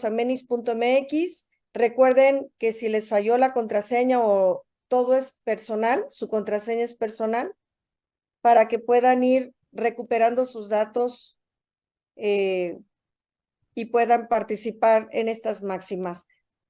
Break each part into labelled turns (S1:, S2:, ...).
S1: amenis.mx. Recuerden que si les falló la contraseña o todo es personal, su contraseña es personal, para que puedan ir recuperando sus datos y puedan participar en estas máximas.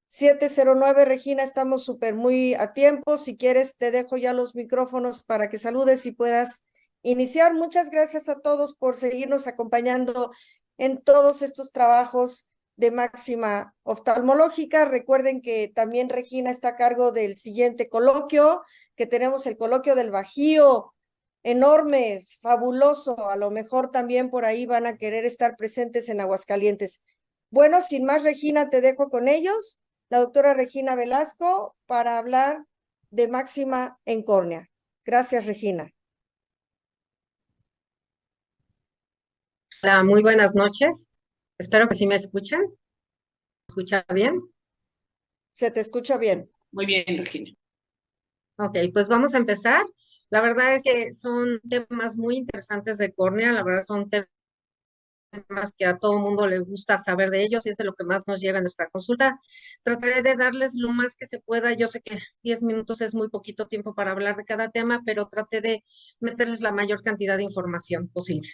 S1: 709, Regina, estamos súper muy a tiempo. Si quieres, te dejo ya los micrófonos para que saludes y puedas iniciar. Muchas gracias a todos por seguirnos acompañando en todos estos trabajos de máxima oftalmológica. Recuerden que también Regina está a cargo del siguiente coloquio, que tenemos el coloquio del Bajío, enorme, fabuloso. A lo mejor también por ahí van a querer estar presentes en Aguascalientes. Bueno, sin más, Regina, te dejo con ellos, la doctora Regina Velasco, para hablar de máxima en córnea. Gracias, Regina.
S2: Hola, muy buenas noches. Espero que sí me escuchen. ¿Me escucha bien?
S1: Se te escucha bien.
S3: Muy bien, Regina.
S2: Ok, pues vamos a empezar. La verdad es que son temas muy interesantes de córnea. La verdad son temas que a todo mundo le gusta saber de ellos y es de lo que más nos llega a nuestra consulta. Trataré de darles lo más que se pueda. Yo sé que 10 minutos es muy poquito tiempo para hablar de cada tema, pero traté de meterles la mayor cantidad de información posible.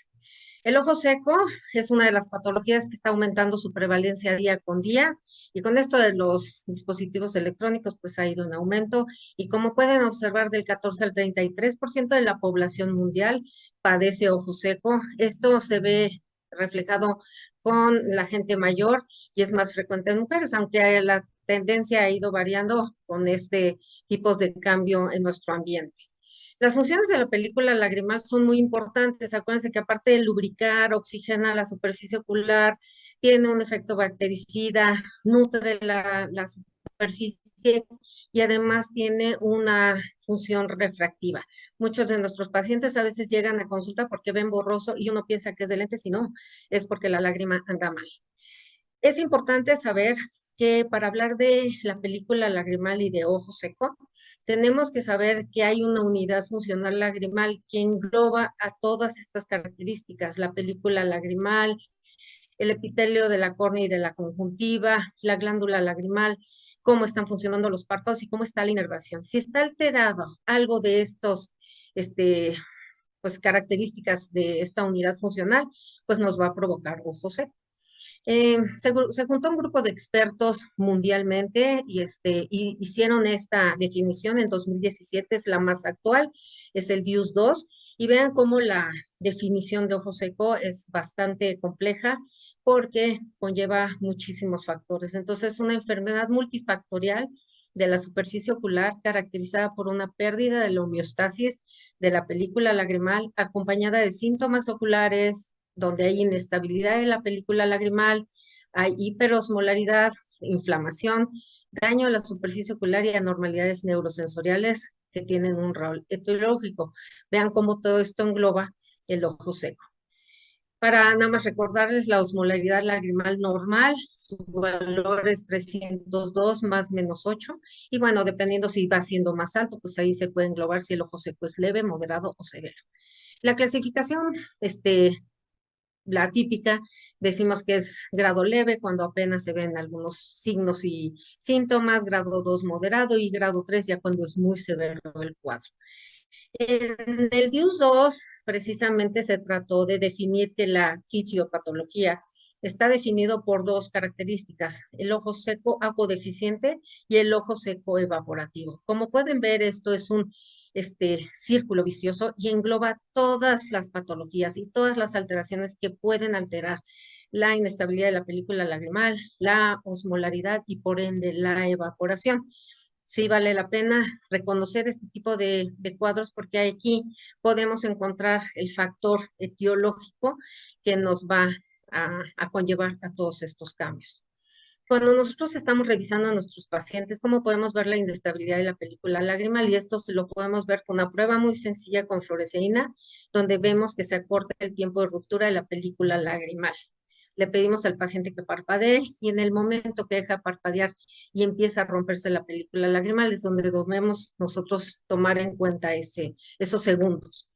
S2: El ojo seco es una de las patologías que está aumentando su prevalencia día con día y con esto de los dispositivos electrónicos pues ha ido en aumento y como pueden observar del 14 al 33% de la población mundial padece ojo seco. Esto se ve reflejado con la gente mayor y es más frecuente en mujeres, aunque la tendencia ha ido variando con este tipo de cambio en nuestro ambiente. Las funciones de la película lagrimal son muy importantes. Acuérdense que aparte de lubricar, oxigena la superficie ocular, tiene un efecto bactericida, nutre la superficie y además tiene una función refractiva. Muchos de nuestros pacientes a veces llegan a consulta porque ven borroso y uno piensa que es de lentes y no, es porque la lágrima anda mal. Es importante saber que para hablar de la película lagrimal y de ojo seco, tenemos que saber que hay una unidad funcional lagrimal que engloba a todas estas características, la película lagrimal, el epitelio de la córnea y de la conjuntiva, la glándula lagrimal, cómo están funcionando los párpados y cómo está la inervación. Si está alterado algo de estos, pues características de esta unidad funcional, pues nos va a provocar ojo seco. Se juntó un grupo de expertos mundialmente y hicieron esta definición en 2017, es la más actual, es el DIUS-2, y vean cómo la definición de ojo seco es bastante compleja porque conlleva muchísimos factores. Entonces, es una enfermedad multifactorial de la superficie ocular caracterizada por una pérdida de la homeostasis de la película lagrimal acompañada de síntomas oculares, donde hay inestabilidad de la película lagrimal, hay hiperosmolaridad, inflamación, daño a la superficie ocular y anormalidades neurosensoriales que tienen un rol etiológico. Vean cómo todo esto engloba el ojo seco. Para nada más recordarles la osmolaridad lagrimal normal, su valor es 302 más menos 8. Y bueno, dependiendo si va siendo más alto, pues ahí se puede englobar si el ojo seco es leve, moderado o severo. La clasificación, la típica, decimos que es grado leve cuando apenas se ven algunos signos y síntomas, grado 2 moderado y grado 3 ya cuando es muy severo el cuadro. En el DIUS-2 precisamente se trató de definir que la fisiopatología está definido por dos características, el ojo seco acuodeficiente y el ojo seco evaporativo. Como pueden ver, esto es un círculo vicioso y engloba todas las patologías y todas las alteraciones que pueden alterar la inestabilidad de la película lagrimal, la osmolaridad y por ende la evaporación. Sí vale la pena reconocer este tipo de cuadros porque aquí podemos encontrar el factor etiológico que nos va a conllevar a todos estos cambios. Cuando nosotros estamos revisando a nuestros pacientes, ¿cómo podemos ver la inestabilidad de la película lagrimal? Y esto se lo podemos ver con una prueba muy sencilla con fluoresceína, donde vemos que se acorta el tiempo de ruptura de la película lagrimal. Le pedimos al paciente que parpadee y en el momento que deja parpadear y empieza a romperse la película lagrimal es donde debemos nosotros tomar en cuenta esos segundos.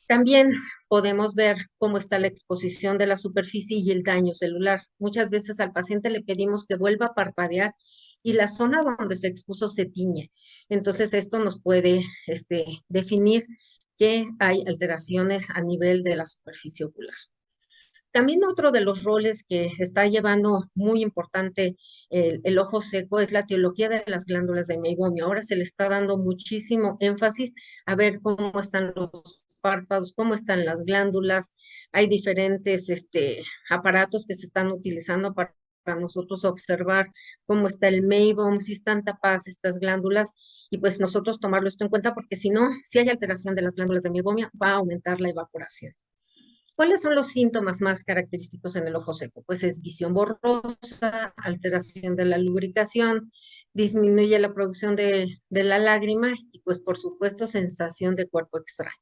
S2: También podemos ver cómo está la exposición de la superficie y el daño celular. Muchas veces al paciente le pedimos que vuelva a parpadear y la zona donde se expuso se tiñe. Entonces, esto nos puede definir que hay alteraciones a nivel de la superficie ocular. También otro de los roles que está llevando muy importante el ojo seco es la etiología de las glándulas de meibomio. Ahora se le está dando muchísimo énfasis a ver cómo están los párpados, cómo están las glándulas. Hay diferentes aparatos que se están utilizando para nosotros observar cómo está el meibom, si están tapadas estas glándulas, y pues nosotros tomarlo esto en cuenta porque si no, si hay alteración de las glándulas de meibomia, va a aumentar la evaporación. ¿Cuáles son los síntomas más característicos en el ojo seco? Pues es visión borrosa, alteración de la lubricación, disminuye la producción de la lágrima y pues por supuesto sensación de cuerpo extraño.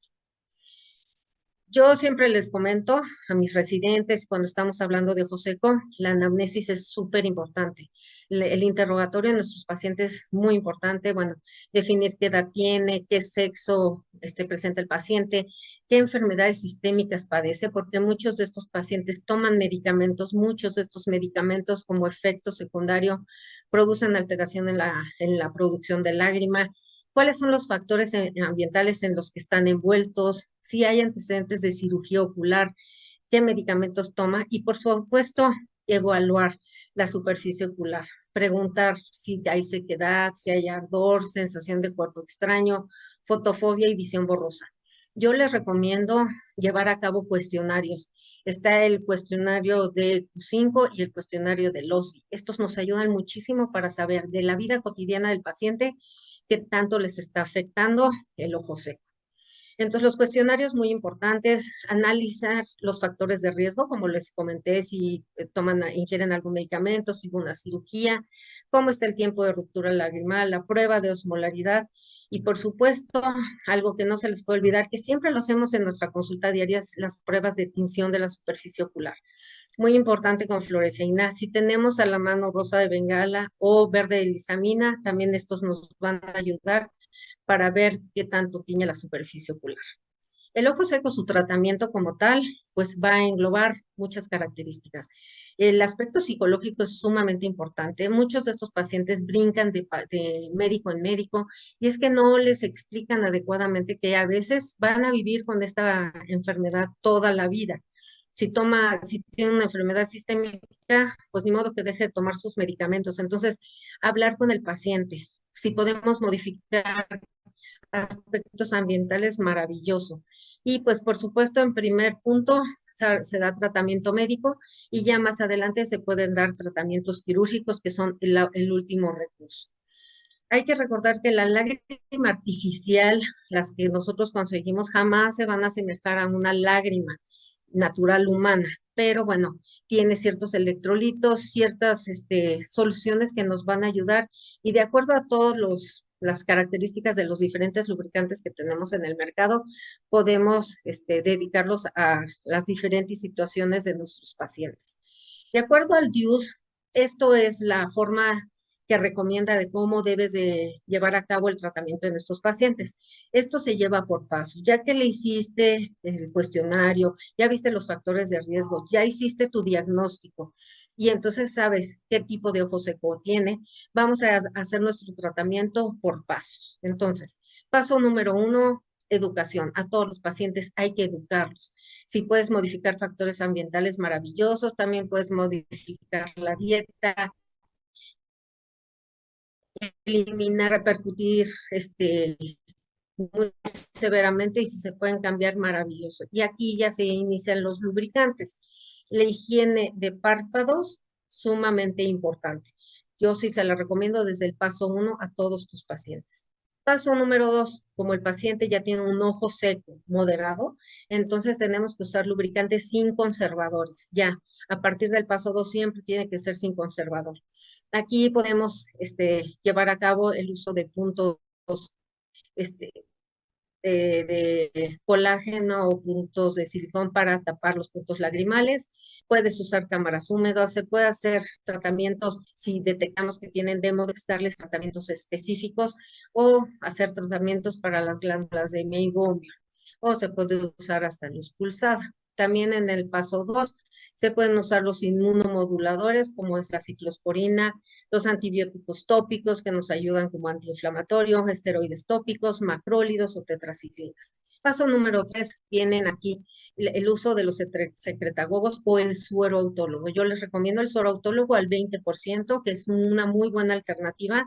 S2: Yo siempre les comento a mis residentes cuando estamos hablando de ojo seco, la anamnesis es súper importante. El interrogatorio de nuestros pacientes es muy importante. Bueno, definir qué edad tiene, qué sexo presenta el paciente, qué enfermedades sistémicas padece, porque muchos de estos pacientes toman medicamentos, muchos de estos medicamentos como efecto secundario producen alteración en la producción de lágrima. ¿Cuáles son los factores ambientales en los que están envueltos? Si hay antecedentes de cirugía ocular, qué medicamentos toma y por supuesto evaluar la superficie ocular, preguntar si hay sequedad, si hay ardor, sensación de cuerpo extraño, fotofobia y visión borrosa. Yo les recomiendo llevar a cabo cuestionarios. Está el cuestionario de Q5 y el cuestionario de LOSI. Estos nos ayudan muchísimo para saber de la vida cotidiana del paciente qué tanto les está afectando el ojo seco. Entonces, los cuestionarios muy importantes, analizar los factores de riesgo, como les comenté, si ingieren algún medicamento, si hubo una cirugía, cómo está el tiempo de ruptura lagrimal, la prueba de osmolaridad y, por supuesto, algo que no se les puede olvidar, que siempre lo hacemos en nuestra consulta diaria, es las pruebas de tinción de la superficie ocular. Muy importante con fluoresceína. Si tenemos a la mano rosa de bengala o verde de lisamina, también estos nos van a ayudar para ver qué tanto tiene la superficie ocular. El ojo seco, su tratamiento como tal, pues va a englobar muchas características. El aspecto psicológico es sumamente importante. Muchos de estos pacientes brincan de médico en médico y es que no les explican adecuadamente que a veces van a vivir con esta enfermedad toda la vida. Si tiene una enfermedad sistémica, pues ni modo que deje de tomar sus medicamentos. Entonces, hablar con el paciente. Si podemos modificar aspectos ambientales, maravilloso. Y pues por supuesto, en primer punto, se da tratamiento médico y ya más adelante se pueden dar tratamientos quirúrgicos que son el último recurso. Hay que recordar que la lágrima artificial, las que nosotros conseguimos, jamás se van a asemejar a una lágrima natural humana, pero bueno, tiene ciertos electrolitos, ciertas soluciones que nos van a ayudar y de acuerdo a todos las características de los diferentes lubricantes que tenemos en el mercado, podemos dedicarlos a las diferentes situaciones de nuestros pacientes. De acuerdo al DIUS, esto es la forma que recomienda de cómo debes de llevar a cabo el tratamiento de nuestros pacientes. Esto se lleva por pasos. Ya que le hiciste el cuestionario, ya viste los factores de riesgo, ya hiciste tu diagnóstico y entonces sabes qué tipo de ojo seco tiene, vamos a hacer nuestro tratamiento por pasos. Entonces, paso número 1, educación. A todos los pacientes hay que educarlos. Si puedes modificar factores ambientales maravillosos, también puedes modificar la dieta, eliminar, repercutir muy severamente y si se pueden cambiar, maravilloso. Y aquí ya se inician los lubricantes. La higiene de párpados, sumamente importante. Yo sí se la recomiendo desde el paso 1 a todos tus pacientes. Paso número 2, como el paciente ya tiene un ojo seco moderado, entonces tenemos que usar lubricantes sin conservadores. Ya, a partir del paso 2 siempre tiene que ser sin conservador. Aquí podemos llevar a cabo el uso de puntos este, de colágeno o puntos de silicón para tapar los puntos lagrimales. Puedes usar cámaras húmedas, se puede hacer tratamientos si detectamos que tienen Demodex, darles tratamientos específicos o hacer tratamientos para las glándulas de meibomio. o se puede usar hasta luz pulsada. También en el paso 2 se pueden usar los inmunomoduladores, como es la ciclosporina, los antibióticos tópicos que nos ayudan como antiinflamatorio, esteroides tópicos, macrólidos o tetraciclinas. Paso número 3, vienen aquí el uso de los secretagogos o el suero autólogo. Yo les recomiendo el suero autólogo al 20%, que es una muy buena alternativa.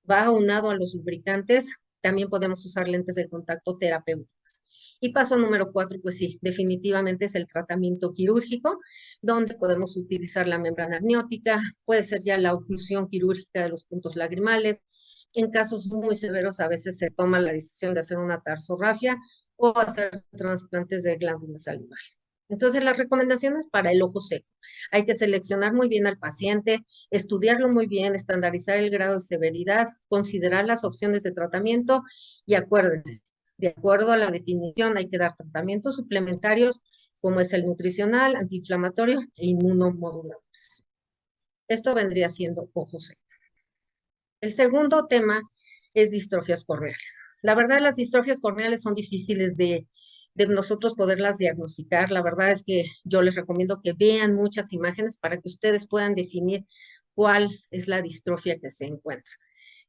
S2: Va aunado a los lubricantes. También podemos usar lentes de contacto terapéuticas. Y paso número 4, pues sí, definitivamente es el tratamiento quirúrgico, donde podemos utilizar la membrana amniótica, puede ser ya la oclusión quirúrgica de los puntos lagrimales. En casos muy severos, a veces se toma la decisión de hacer una tarsorrafia o hacer trasplantes de glándula salival. Entonces, las recomendaciones para el ojo seco. Hay que seleccionar muy bien al paciente, estudiarlo muy bien, estandarizar el grado de severidad, considerar las opciones de tratamiento y acuérdense, de acuerdo a la definición, hay que dar tratamientos suplementarios como es el nutricional, antiinflamatorio e inmunomoduladores. Esto vendría siendo ojo seco. El segundo tema es distrofias corneales. La verdad, las distrofias corneales son difíciles de nosotros poderlas diagnosticar. La verdad es que yo les recomiendo que vean muchas imágenes para que ustedes puedan definir cuál es la distrofia que se encuentra.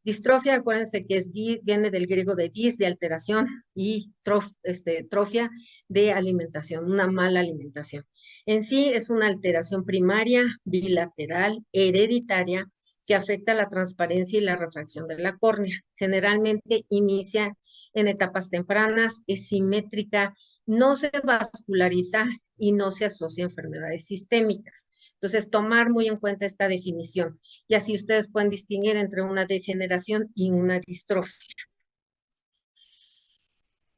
S2: Distrofia, acuérdense que viene del griego de dis, de alteración, y trofia, de alimentación, una mala alimentación. En sí es una alteración primaria, bilateral, hereditaria, que afecta la transparencia y la refracción de la córnea. Generalmente inicia en etapas tempranas, es simétrica, no se vasculariza y no se asocia a enfermedades sistémicas. Entonces, tomar muy en cuenta esta definición y así ustedes pueden distinguir entre una degeneración y una distrofia.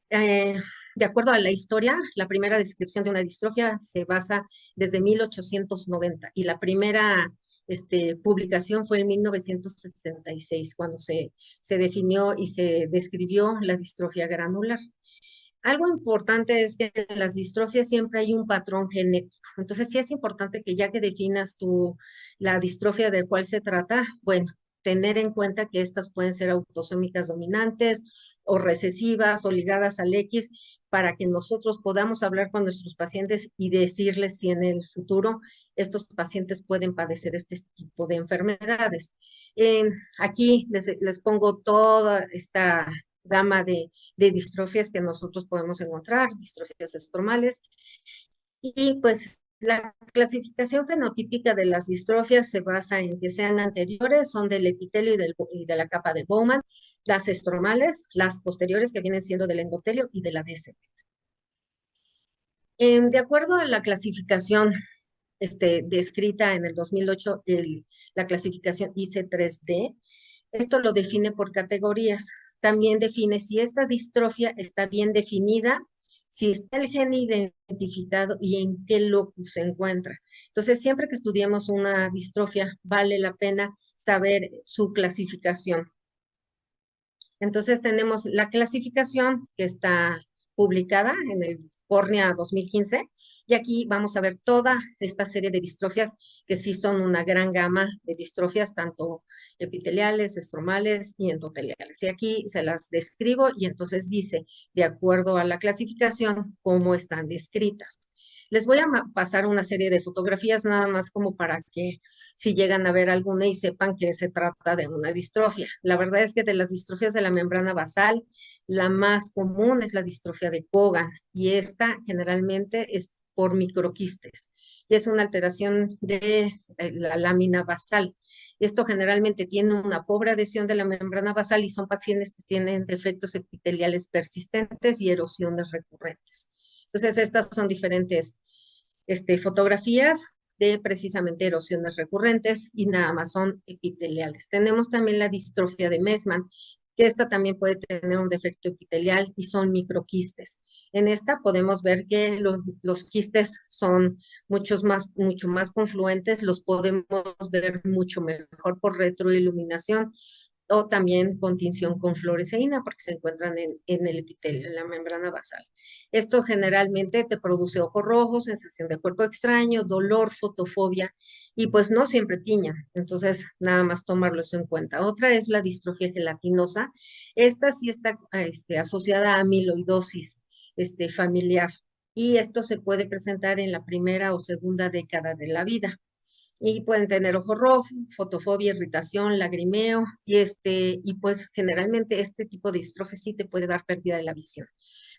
S2: Eh, de acuerdo a la historia, la primera descripción de una distrofia se basa desde 1890 y la primera publicación fue en 1966, cuando se definió y se describió la distrofia granular. Algo importante es que en las distrofias siempre hay un patrón genético. Entonces, sí es importante que ya que definas la distrofia de cuál se trata, bueno, tener en cuenta que estas pueden ser autosómicas dominantes o recesivas o ligadas al X para que nosotros podamos hablar con nuestros pacientes y decirles si en el futuro estos pacientes pueden padecer este tipo de enfermedades. Aquí les pongo toda esta gama de distrofias que nosotros podemos encontrar, distrofias estromales. Y pues la clasificación fenotípica de las distrofias se basa en que sean anteriores, son del epitelio y de la capa de Bowman, las estromales, las posteriores que vienen siendo del endotelio y de la DSP. De acuerdo a la clasificación descrita en el 2008, la clasificación IC3D, esto lo define por categorías. También define si esta distrofia está bien definida, si está el gen identificado y en qué locus se encuentra. Entonces, siempre que estudiemos una distrofia, vale la pena saber su clasificación. Entonces, tenemos la clasificación que está publicada en el Córnea 2015, y aquí vamos a ver toda esta serie de distrofias que sí son una gran gama de distrofias, tanto epiteliales, estromales y endoteliales. Y aquí se las describo y entonces dice, de acuerdo a la clasificación, cómo están descritas. Les voy a pasar una serie de fotografías nada más como para que si llegan a ver alguna y sepan que se trata de una distrofia. La verdad es que de las distrofias de la membrana basal, la más común es la distrofia de Cogan y esta generalmente es por microquistes y es una alteración de la lámina basal. Esto generalmente tiene una pobre adhesión de la membrana basal y son pacientes que tienen defectos epiteliales persistentes y erosiones recurrentes. Entonces, estas son diferentes fotografías de precisamente erosiones recurrentes y nada más son epiteliales. Tenemos también la distrofia de Meesmann, que esta también puede tener un defecto epitelial y son microquistes. En esta podemos ver que los quistes son mucho más confluentes, los podemos ver mucho mejor por retroiluminación o también con tinción con fluoresceína porque se encuentran en el epitelio, en la membrana basal. Esto generalmente te produce ojo rojo, sensación de cuerpo extraño, dolor, fotofobia y pues no siempre tiña. Entonces, nada más tomarlo eso en cuenta. Otra es la distrofia gelatinosa. Esta sí está asociada a amiloidosis. familiar. Y esto se puede presentar en la primera o segunda década de la vida. Y pueden tener ojo rojo, fotofobia, irritación, lagrimeo, y pues generalmente este tipo de distrofia sí te puede dar pérdida de la visión.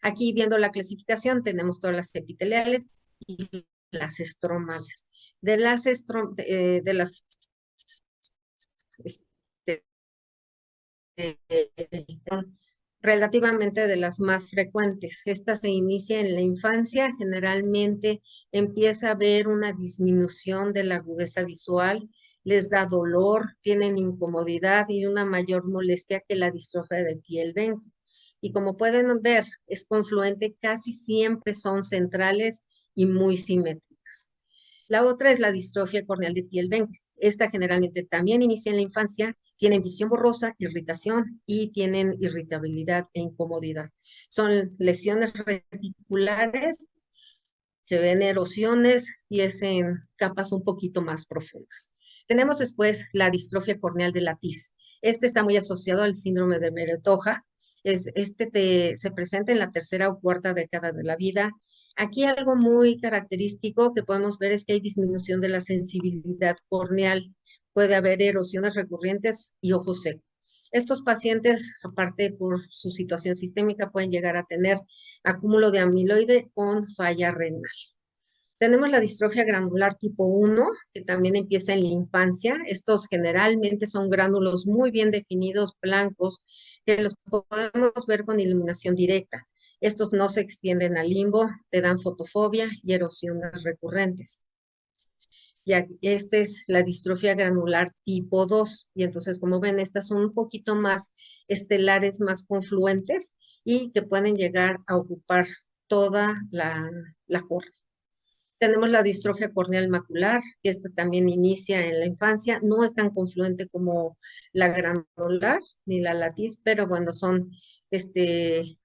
S2: Aquí viendo la clasificación tenemos todas las epiteliales y las estromales. De las este, son relativamente de las más frecuentes. Esta se inicia en la infancia, generalmente empieza a haber una disminución de la agudeza visual, les da dolor, tienen incomodidad y una mayor molestia que la distrofia de Thiel-Benck. Y como pueden ver, es confluente, casi siempre son centrales y muy simétricas. La otra es la distrofia corneal de Thiel-Benck. Esta generalmente también inicia en la infancia, tienen visión borrosa, irritación y tienen irritabilidad e incomodidad. Son lesiones reticulares, se ven erosiones y es en capas un poquito más profundas. Tenemos después la distrofia corneal de Lattice. Este está muy asociado al síndrome de Meretoja. Se presenta en la tercera o cuarta década de la vida. Aquí algo muy característico que podemos ver es que hay disminución de la sensibilidad corneal. Puede haber erosiones recurrentes y ojo seco. Estos pacientes, aparte por su situación sistémica, pueden llegar a tener acúmulo de amiloide con falla renal. Tenemos la distrofia granular tipo 1, que también empieza en la infancia. Estos generalmente son gránulos muy bien definidos, blancos, que los podemos ver con iluminación directa. Estos no se extienden al limbo, te dan fotofobia y erosiones recurrentes. Ya esta es la distrofia granular tipo 2, y entonces como ven, estas son un poquito más estelares, más confluentes y que pueden llegar a ocupar toda la córnea. Tenemos la distrofia corneal macular, que esta también inicia en la infancia, no es tan confluente como la granular ni la latiz, pero bueno, son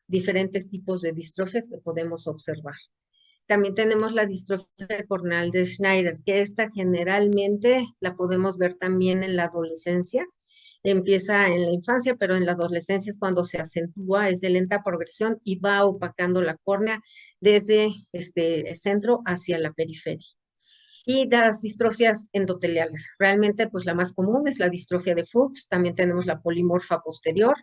S2: diferentes tipos de distrofias que podemos observar. También tenemos la distrofia corneal de Schneider, que esta generalmente la podemos ver también en la adolescencia. Empieza en la infancia, pero en la adolescencia es cuando se acentúa, es de lenta progresión y va opacando la córnea desde el centro hacia la periferia. Y las distrofias endoteliales. Realmente, pues la más común es la distrofia de Fuchs. También tenemos la polimorfa posterior,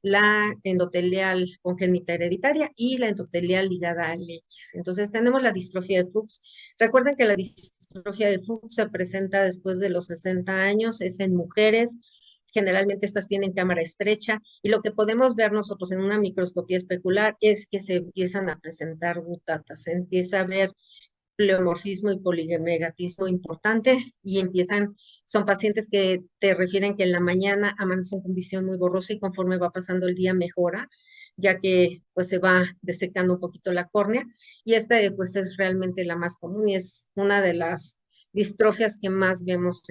S2: la endotelial congénita hereditaria y la endotelial ligada al X. Entonces, tenemos la distrofia de Fuchs. Recuerden que la distrofia de Fuchs se presenta después de los 60 años, es en mujeres. Generalmente estas tienen cámara estrecha y lo que podemos ver nosotros en una microscopía especular es que se empiezan a presentar gutatas, se empieza a ver pleomorfismo y polimegatismo importante y son pacientes que te refieren que en la mañana amanecen con visión muy borrosa y conforme va pasando el día mejora, ya que pues se va desecando un poquito la córnea y esta pues es realmente la más común y es una de las distrofias que más vemos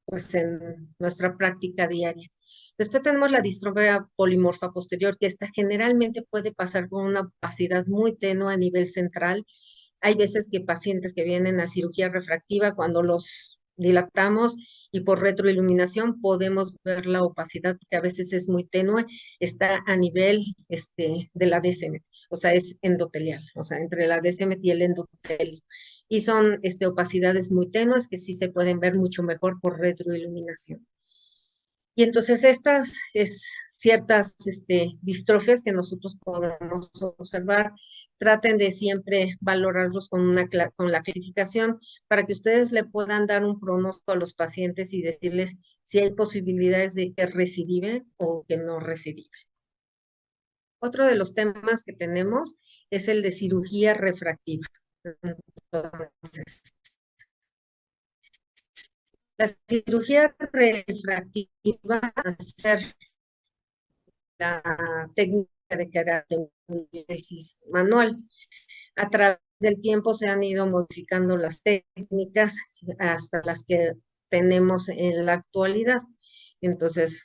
S2: pues en nuestra práctica diaria. Después tenemos la distrofia polimorfa posterior, que esta generalmente puede pasar con una opacidad muy tenue a nivel central. Hay veces que pacientes que vienen a cirugía refractiva, cuando los dilatamos y por retroiluminación podemos ver la opacidad, que a veces es muy tenue, está a nivel de la DSM, o sea, es endotelial, o sea, entre la DSM y el endotelio. Y son opacidades muy tenues que sí se pueden ver mucho mejor por retroiluminación. Y entonces estas ciertas distrofias que nosotros podemos observar, traten de siempre valorarlos con la clasificación para que ustedes le puedan dar un pronóstico a los pacientes y decirles si hay posibilidades de que recidiven o que no recidiven. Otro de los temas que tenemos es el de cirugía refractiva. Entonces, la cirugía refractiva, hacer la técnica de queratólisis manual. A través del tiempo se han ido modificando las técnicas hasta las que tenemos en la actualidad. Entonces,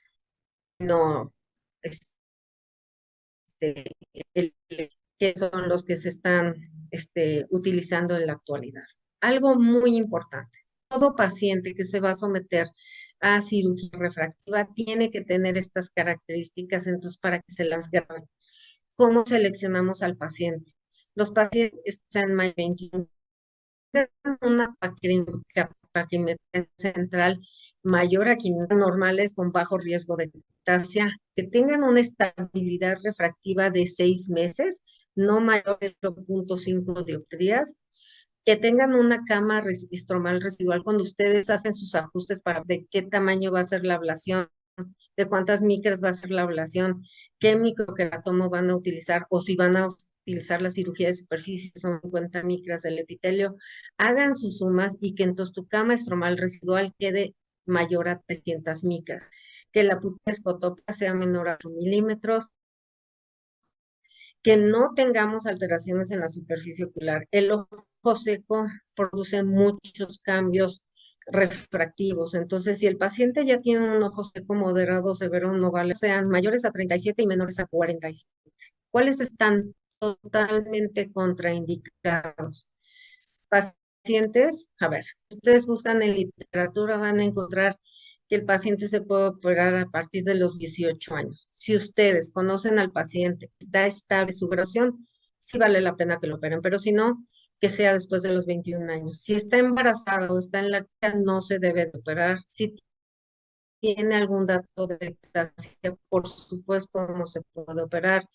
S2: no, este, que son los que se están utilizando en la actualidad. Algo muy importante, todo paciente que se va a someter a cirugía refractiva tiene que tener estas características, entonces para que se las graben. ¿Cómo seleccionamos al paciente? Los pacientes en mayo 21 una paquimetría central mayor a 500 normales con bajo riesgo de ectasia, que tengan una estabilidad refractiva de 6 meses, no mayor de 0.5 dioptrías, que tengan una cama estromal residual cuando ustedes hacen sus ajustes para de qué tamaño va a ser la ablación, de cuántas micras va a ser la ablación, qué microqueratomo van a utilizar o si van a utilizar la cirugía de superficie, son 50 micras del epitelio, hagan sus sumas y que entonces tu cama estromal residual quede mayor a 300 micras, que la escotopia sea menor a 8 milímetros, que no tengamos alteraciones en la superficie ocular. El ojo seco produce muchos cambios refractivos. Entonces, si el paciente ya tiene un ojo seco moderado, severo, no vale, sean mayores a 37 y menores a 47. ¿Cuáles están totalmente contraindicados? Pacientes, a ver, ustedes buscan en literatura, van a encontrar que el paciente se puede operar a partir de los 18 años. Si ustedes conocen al paciente, está estable su graduación, sí vale la pena que lo operen, pero si no, que sea después de los 21 años. Si está embarazada o está en lactancia, no se debe de operar. Si tiene algún dato de ectasia, por supuesto, no se puede operar.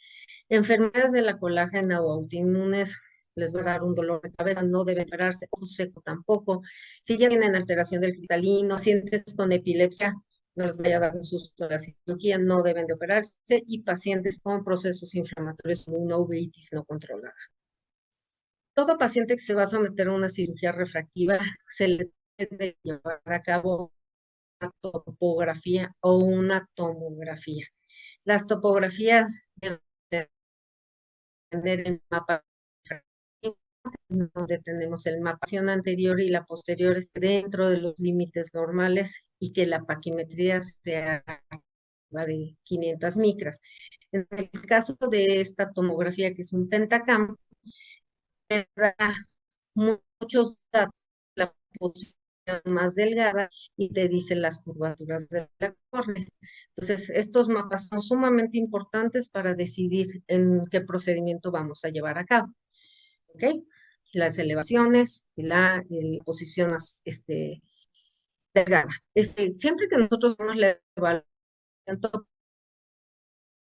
S2: Enfermedades de la colágena o autoinmunes les va a dar un dolor de cabeza, no deben operarse, ojo seco tampoco. Si ya tienen alteración del cristalino, pacientes con epilepsia, no les vaya a dar un susto de la cirugía, no deben de operarse, y pacientes con procesos inflamatorios como una uveitis no controlada. Todo paciente que se va a someter a una cirugía refractiva se le debe llevar a cabo una topografía o una tomografía. Las topografías deben tener el mapa donde tenemos el mapación anterior y la posterior esté dentro de los límites normales y que la paquimetría sea de 500 micras. En el caso de esta tomografía, que es un pentacam, te da muchos datos, la posición más delgada y te dice las curvaturas de la córnea. Entonces, estos mapas son sumamente importantes para decidir en qué procedimiento vamos a llevar a cabo. ¿Ok? Las elevaciones y la posición más delgada. Siempre que nosotros vemos la evaluación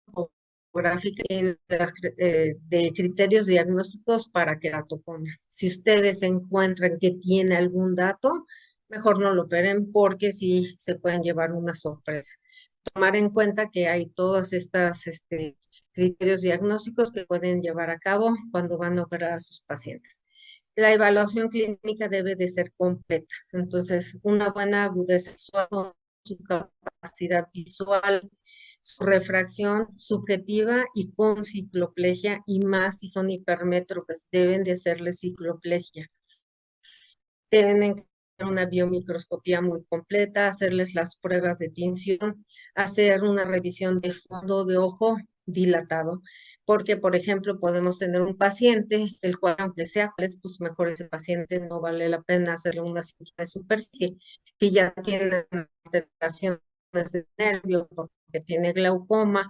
S2: topográfica de criterios diagnósticos para queratoconía. Si ustedes encuentran que tiene algún dato, mejor no lo operen porque sí se pueden llevar una sorpresa. Tomar en cuenta que hay todas estas criterios diagnósticos que pueden llevar a cabo cuando van a operar a sus pacientes. La evaluación clínica debe de ser completa. Entonces, una buena agudeza visual, su capacidad visual, su refracción subjetiva y con cicloplegia, y más si son hipermétropes, deben de hacerle cicloplegia. Tienen que hacer una biomicroscopía muy completa, hacerles las pruebas de tinción, hacer una revisión de fondo de ojo dilatado, porque, por ejemplo, podemos tener un paciente, el cual, aunque sea, pues mejor ese paciente no vale la pena hacerle una cirugía de superficie. Si ya tiene alteraciones de nervio, porque tiene glaucoma,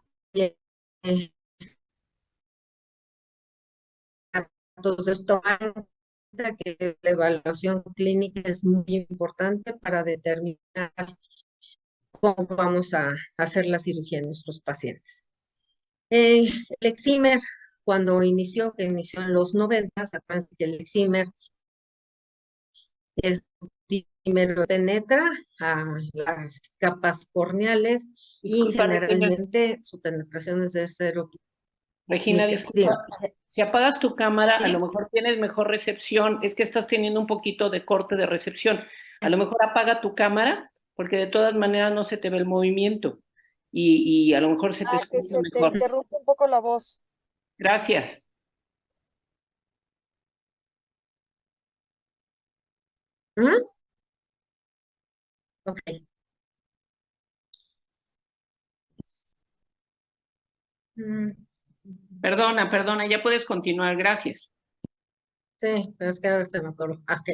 S2: entonces tomar en cuenta que la evaluación clínica es muy importante para determinar cómo vamos a hacer la cirugía en nuestros pacientes. El Excimer, cuando inició, que inició en los 90, acuérdense que el Excimer es primero penetra a las capas corneales y
S3: Disculpa, Regina.
S2: generalmente su penetración es de 0
S3: Regina,
S2: micras.
S3: disculpa. Si apagas tu cámara, a lo
S2: ¿Sí?
S3: mejor tienes mejor recepción. Es que estás teniendo un poquito de corte de recepción. A lo mejor apaga tu cámara, porque de todas maneras no se te ve el movimiento. Y a lo mejor se te
S1: Ah, que
S3: escucha
S1: se te
S3: mejor.
S1: interrumpe un poco la voz.
S3: Gracias.
S2: ¿Mm? Ok. Mm.
S3: Perdona, ya puedes continuar. Gracias.
S2: Sí, pero es que a ver se me atoró. Ok.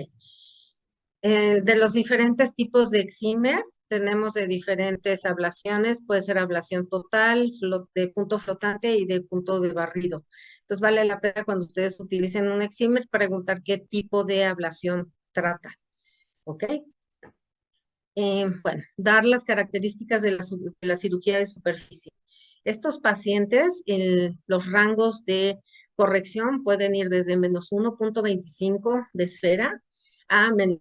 S2: De los diferentes tipos de Excimer, tenemos de diferentes ablaciones, puede ser ablación total, de punto flotante y de punto de barrido. Entonces vale la pena cuando ustedes utilicen un excimer preguntar qué tipo de ablación trata, ¿ok? Bueno, dar las características de la cirugía de superficie. Estos pacientes, los rangos de corrección pueden ir desde menos 1.25 de esfera a menos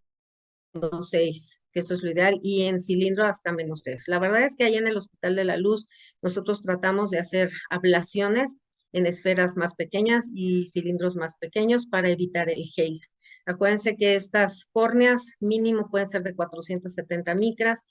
S2: 6, que eso es lo ideal, y en cilindro hasta menos 3. La verdad es que allá en el Hospital de la Luz nosotros tratamos de hacer ablaciones en esferas más pequeñas y cilindros más pequeños para evitar el haze. Acuérdense que estas córneas mínimo pueden ser de 470 micras.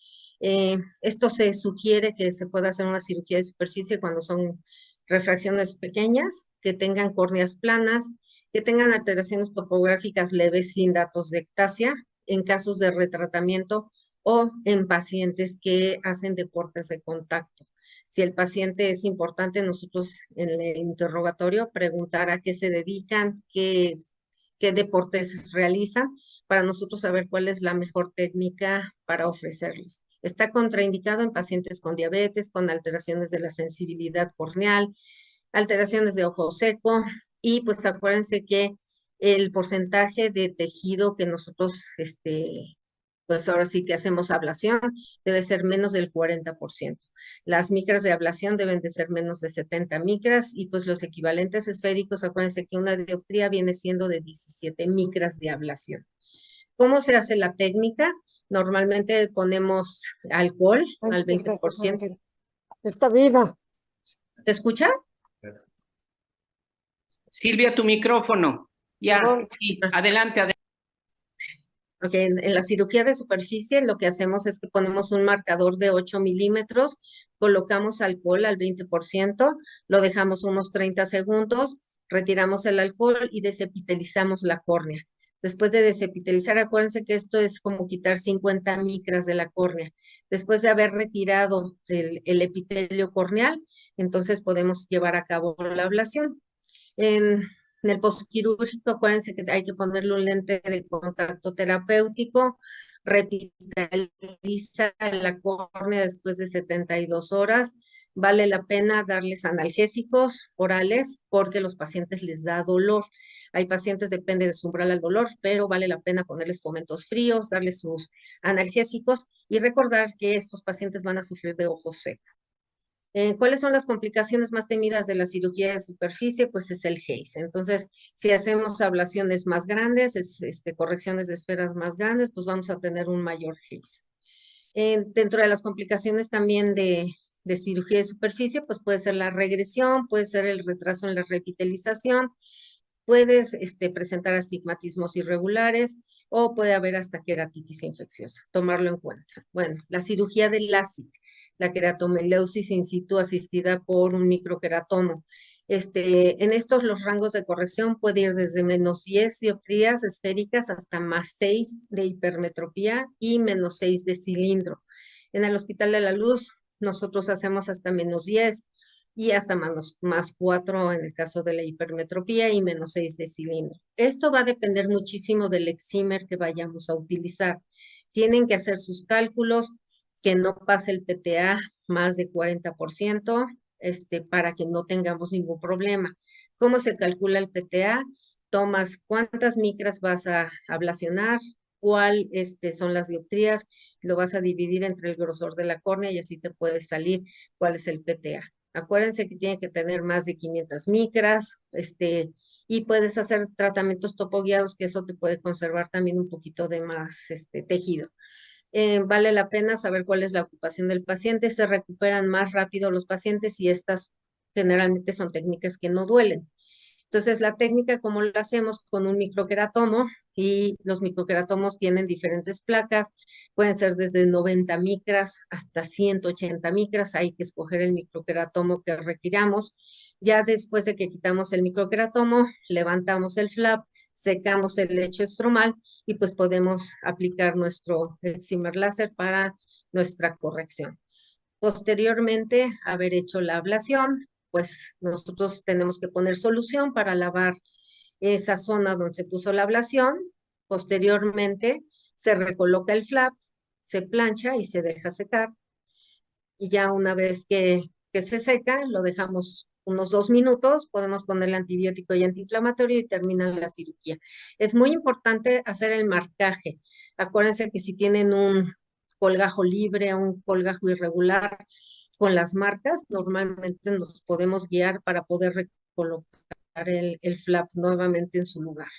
S2: Esto se sugiere que se pueda hacer una cirugía de superficie cuando son refracciones pequeñas, que tengan córneas planas, que tengan alteraciones topográficas leves sin datos de ectasia, en casos de retratamiento o en pacientes que hacen deportes de contacto. Si el paciente es importante, nosotros en el interrogatorio preguntar a qué se dedican, qué deportes realizan, para nosotros saber cuál es la mejor técnica para ofrecerles. Está contraindicado en pacientes con diabetes, con alteraciones de la sensibilidad corneal, alteraciones de ojo seco, y pues acuérdense que el porcentaje de tejido que nosotros, pues ahora sí que hacemos ablación, debe ser menos del 40%. Las micras de ablación deben de ser menos de 70 micras y pues los equivalentes esféricos, acuérdense que una dioptría viene siendo de 17 micras de ablación. ¿Cómo se hace la técnica? Normalmente ponemos alcohol al 20%.
S1: Esta vida.
S2: ¿Se escucha?
S3: Silvia, tu micrófono. Ya,
S1: Perdón.
S3: sí, adelante, adelante.
S2: Ok, en la cirugía de superficie lo que hacemos es que ponemos un marcador de 8 milímetros, colocamos alcohol al 20%, lo dejamos unos 30 segundos, retiramos el alcohol y desepitelizamos la córnea. Después de desepitelizar, acuérdense que esto es como quitar 50 micras de la córnea. Después de haber retirado el epitelio corneal, entonces podemos llevar a cabo la ablación. En el postquirúrgico, acuérdense que hay que ponerle un lente de contacto terapéutico, revitaliza la córnea después de 72 horas. Vale la pena darles analgésicos orales porque los pacientes les da dolor. Hay pacientes, depende de su umbral al dolor, pero vale la pena ponerles fomentos fríos, darles sus analgésicos y recordar que estos pacientes van a sufrir de ojo seco. ¿Cuáles son las complicaciones más temidas de la cirugía de superficie? Pues es el haze. Entonces, si hacemos ablaciones más grandes, correcciones de esferas más grandes, pues vamos a tener un mayor haze. Dentro de las complicaciones también de cirugía de superficie, pues puede ser la regresión, puede ser el retraso en la revitalización, puedes presentar astigmatismos irregulares o puede haber hasta queratitis infecciosa. Tomarlo en cuenta. Bueno, la cirugía de LASIK, la queratomileusis in situ asistida por un microqueratomo. En estos los rangos de corrección puede ir desde menos 10 dioptrías esféricas hasta más 6 de hipermetropía y menos 6 de cilindro. En el Hospital de la Luz nosotros hacemos hasta menos 10 y hasta más 4 en el caso de la hipermetropía y menos 6 de cilindro. Esto va a depender muchísimo del excimer que vayamos a utilizar. Tienen que hacer sus cálculos, que no pase el PTA más de 40%, para que no tengamos ningún problema. ¿Cómo se calcula el PTA? Tomas cuántas micras vas a ablacionar, cuál son las dioptrías, lo vas a dividir entre el grosor de la córnea y así te puede salir cuál es el PTA. Acuérdense que tiene que tener más de 500 micras, y puedes hacer tratamientos topoguiados, que eso te puede conservar también un poquito de más tejido. Vale la pena saber cuál es la ocupación del paciente, se recuperan más rápido los pacientes y estas generalmente son técnicas que no duelen. Entonces, la técnica, como lo hacemos con un microqueratomo, y los microqueratomos tienen diferentes placas, pueden ser desde 90 micras hasta 180 micras, hay que escoger el microqueratomo que requiramos. Ya después de que quitamos el microqueratomo, levantamos el flap, secamos el lecho estromal y pues podemos aplicar nuestro excimer láser para nuestra corrección. Posteriormente, haber hecho la ablación, pues nosotros tenemos que poner solución para lavar esa zona donde se puso la ablación. Posteriormente, se recoloca el flap, se plancha y se deja secar. Y ya una vez que se seca, lo dejamos unos 2 minutos, podemos ponerle antibiótico y antiinflamatorio y termina la cirugía. Es muy importante hacer el marcaje. Acuérdense que si tienen un colgajo libre o un colgajo irregular con las marcas, normalmente nos podemos guiar para poder recolocar el flap nuevamente en su lugar.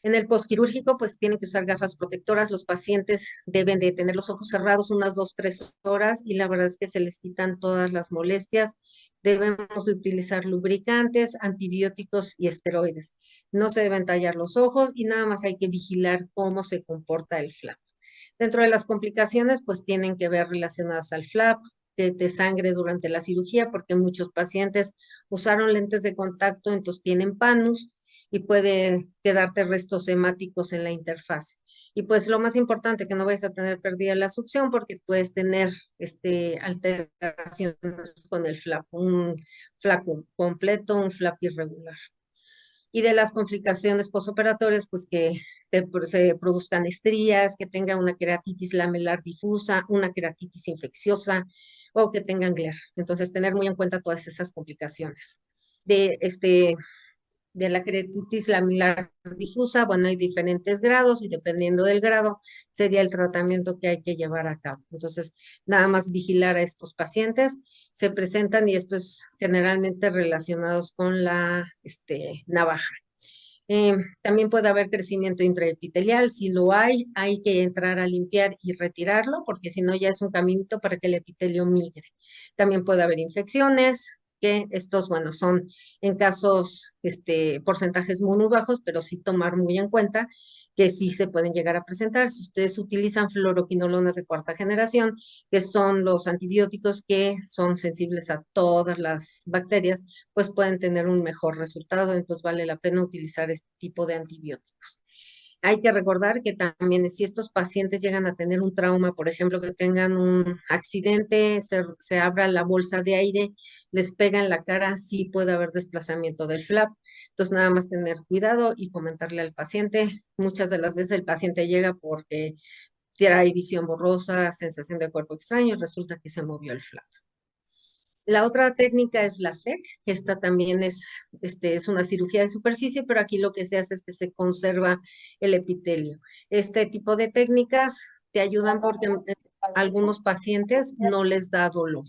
S2: En el posquirúrgico, pues tienen que usar gafas protectoras. Los pacientes deben de tener los ojos cerrados unas 2, 3 horas y la verdad es que se les quitan todas las molestias. Debemos de utilizar lubricantes, antibióticos y esteroides. No se deben tallar los ojos y nada más hay que vigilar cómo se comporta el flap. Dentro de las complicaciones, pues tienen que ver relacionadas al flap, que te sangre durante la cirugía, porque muchos pacientes usaron lentes de contacto, entonces tienen panus y puede quedarte restos hemáticos en la interfaz. Y pues lo más importante, que no vayas a tener pérdida de la succión, porque puedes tener alteraciones con el flap, un flap completo, un flap irregular. Y de las complicaciones posoperatorias, pues que se produzcan estrías, que tenga una queratitis lamelar difusa, una queratitis infecciosa o que tengan GLER. Entonces, tener muy en cuenta todas esas complicaciones. De, de la queratitis lamelar difusa, bueno, hay diferentes grados y dependiendo del grado sería el tratamiento que hay que llevar a cabo. Entonces, nada más vigilar a estos pacientes. Se presentan y esto es generalmente relacionados con la navaja. También puede haber crecimiento intraepitelial. Si lo hay que entrar a limpiar y retirarlo, porque si no ya es un caminito para que el epitelio migre. También puede haber infecciones, que estos, bueno, son en casos, porcentajes muy bajos, pero sí tomar muy en cuenta que sí se pueden llegar a presentar. Si ustedes utilizan fluoroquinolonas de 4ª generación, que son los antibióticos que son sensibles a todas las bacterias, pues pueden tener un mejor resultado, entonces vale la pena utilizar este tipo de antibióticos. Hay que recordar que también si estos pacientes llegan a tener un trauma, por ejemplo, que tengan un accidente, se abra la bolsa de aire, les pega en la cara, sí puede haber desplazamiento del flap. Entonces, nada más tener cuidado y comentarle al paciente. Muchas de las veces el paciente llega porque trae visión borrosa, sensación de cuerpo extraño, y resulta que se movió el flap. La otra técnica es la SEC, que esta también es una cirugía de superficie, pero aquí lo que se hace es que se conserva el epitelio. Este tipo de técnicas te ayudan porque a algunos pacientes no les da dolor.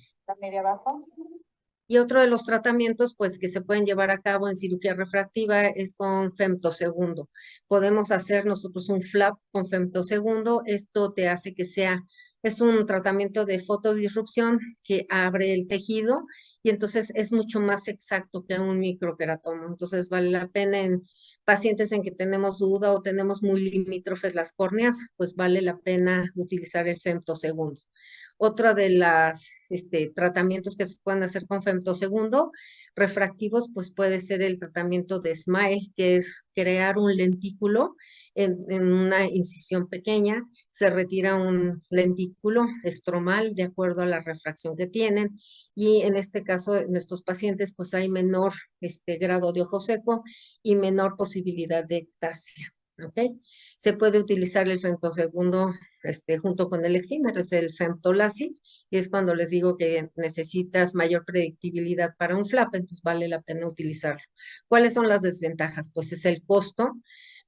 S2: Y otro de los tratamientos, pues, que se pueden llevar a cabo en cirugía refractiva es con femtosegundo. Podemos hacer nosotros un flap con femtosegundo. Esto te hace que es un tratamiento de fotodisrupción que abre el tejido y entonces es mucho más exacto que un microqueratoma. Entonces vale la pena en pacientes en que tenemos duda o tenemos muy limítrofes las córneas, pues vale la pena utilizar el femtosegundo. Otra de las tratamientos que se pueden hacer con femtosegundo refractivos, pues puede ser el tratamiento de SMILE, que es crear un lentículo en una incisión pequeña. Se retira un lentículo estromal de acuerdo a la refracción que tienen. Y en este caso, en estos pacientes, pues hay menor grado de ojo seco y menor posibilidad de ectasia. ¿Ok? Se puede utilizar el femtosegundo junto con el excimer, es el femtolacid, y es cuando les digo que necesitas mayor predictibilidad para un flap, entonces vale la pena utilizarlo. ¿Cuáles son las desventajas? Pues es el costo,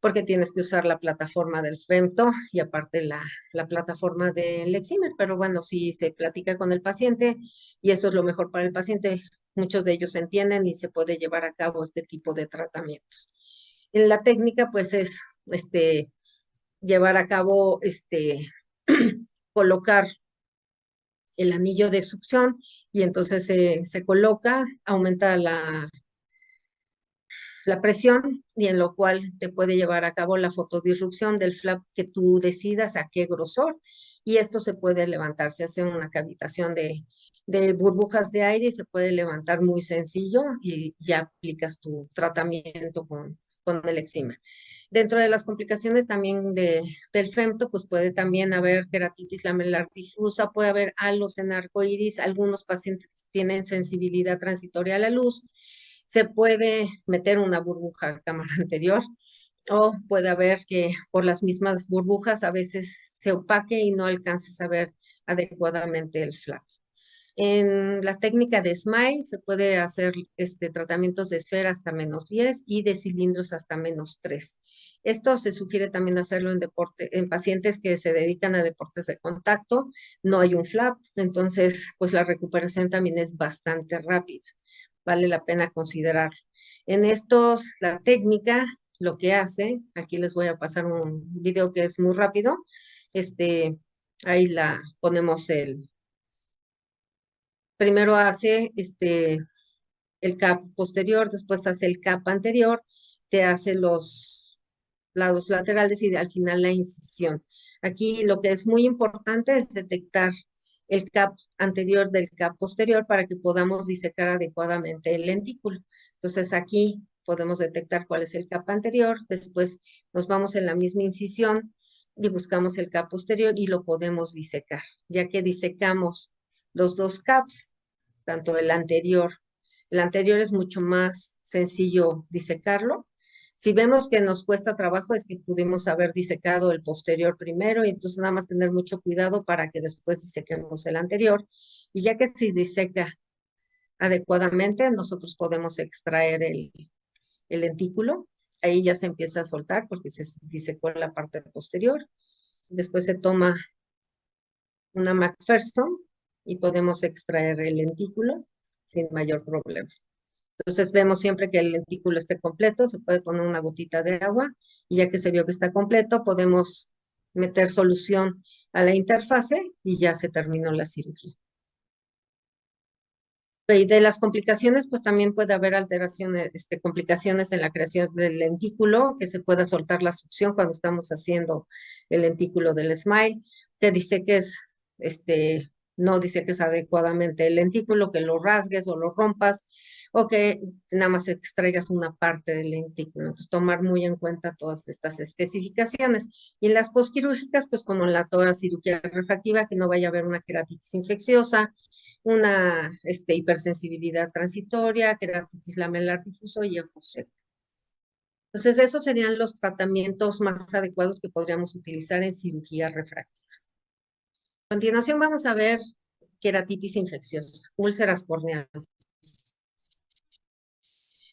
S2: porque tienes que usar la plataforma del femto y aparte la plataforma del excimer, pero bueno, si se platica con el paciente y eso es lo mejor para el paciente, muchos de ellos entienden y se puede llevar a cabo este tipo de tratamientos. En la técnica, pues es llevar a cabo, colocar el anillo de succión y entonces se coloca, aumenta la presión y en lo cual te puede llevar a cabo la fotodisrupción del flap que tú decidas a qué grosor y esto se puede levantar, se hace una cavitación de burbujas de aire y se puede levantar muy sencillo y ya aplicas tu tratamiento con el excimer. Dentro de las complicaciones también del femto, pues puede también haber queratitis lamelar difusa, puede haber halos en arcoíris, algunos pacientes tienen sensibilidad transitoria a la luz, se puede meter una burbuja a cámara anterior, O puede haber que por las mismas burbujas a veces se opaque y no alcances a ver adecuadamente el flap. En la técnica de SMILE se puede hacer tratamientos de esfera hasta -10 y de cilindros hasta -3. Esto se sugiere también hacerlo en pacientes que se dedican a deportes de contacto. No hay un flap, entonces pues la recuperación también es bastante rápida. Vale la pena considerarlo. En estos, la técnica lo que hace, aquí les voy a pasar un video que es muy rápido. Ahí la ponemos primero hace el cap posterior, después hace el cap anterior, te hace los lados laterales y al final la incisión. Aquí lo que es muy importante es detectar el cap anterior del cap posterior para que podamos disecar adecuadamente el lentículo. Entonces aquí podemos detectar cuál es el cap anterior, después nos vamos en la misma incisión y buscamos el cap posterior y lo podemos disecar. Ya que disecamos los dos caps, tanto el anterior es mucho más sencillo disecarlo. Si vemos que nos cuesta trabajo es que pudimos haber disecado el posterior primero y entonces nada más tener mucho cuidado para que después disequemos el anterior. Y ya que si diseca adecuadamente, nosotros podemos extraer el lentículo. Ahí ya se empieza a soltar porque se disecó la parte posterior. Después se toma una McPherson y podemos extraer el lentículo sin mayor problema. Entonces vemos siempre que el lentículo esté completo, se puede poner una gotita de agua y ya que se vio que está completo, podemos meter solución a la interfase y ya se terminó la cirugía. Y de las complicaciones, pues también puede haber alteraciones, complicaciones en la creación del lentículo, que se pueda soltar la succión cuando estamos haciendo el lentículo del SMILE, que dice que no dice que es adecuadamente el lentículo, que lo rasgues o lo rompas, o que nada más extraigas una parte del lentículo. Entonces, tomar muy en cuenta todas estas especificaciones. Y en las posquirúrgicas, pues como en toda cirugía refractiva, que no vaya a haber una queratitis infecciosa, una hipersensibilidad transitoria, queratitis lamelar difuso y ojo seco. Entonces, esos serían los tratamientos más adecuados que podríamos utilizar en cirugía refractiva. A continuación vamos a ver queratitis infecciosa, úlceras corneales.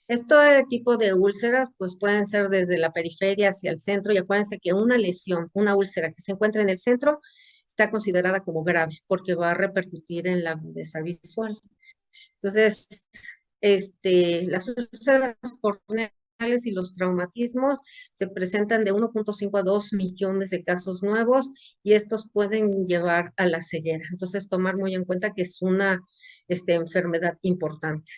S2: Este tipo de úlceras pues pueden ser desde la periferia hacia el centro y acuérdense que una lesión, una úlcera que se encuentra en el centro está considerada como grave porque va a repercutir en la agudeza visual. Entonces, las úlceras corneales y los traumatismos se presentan de 1.5 a 2 millones de casos nuevos y estos pueden llevar a la ceguera. Entonces, tomar muy en cuenta que es una enfermedad importante.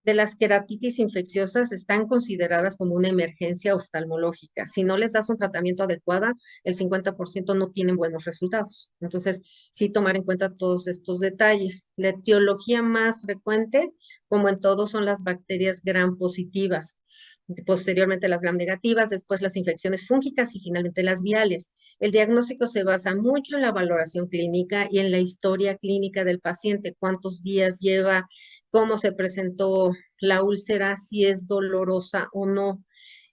S2: De las queratitis infecciosas están consideradas como una emergencia oftalmológica. Si no les das un tratamiento adecuado, el 50% no tienen buenos resultados. Entonces, sí tomar en cuenta todos estos detalles. La etiología más frecuente, como en todo, son las bacterias gram positivas, posteriormente las gram negativas, después las infecciones fúngicas y finalmente las virales. El diagnóstico se basa mucho en la valoración clínica y en la historia clínica del paciente, cuántos días lleva, cómo se presentó la úlcera, si es dolorosa o no.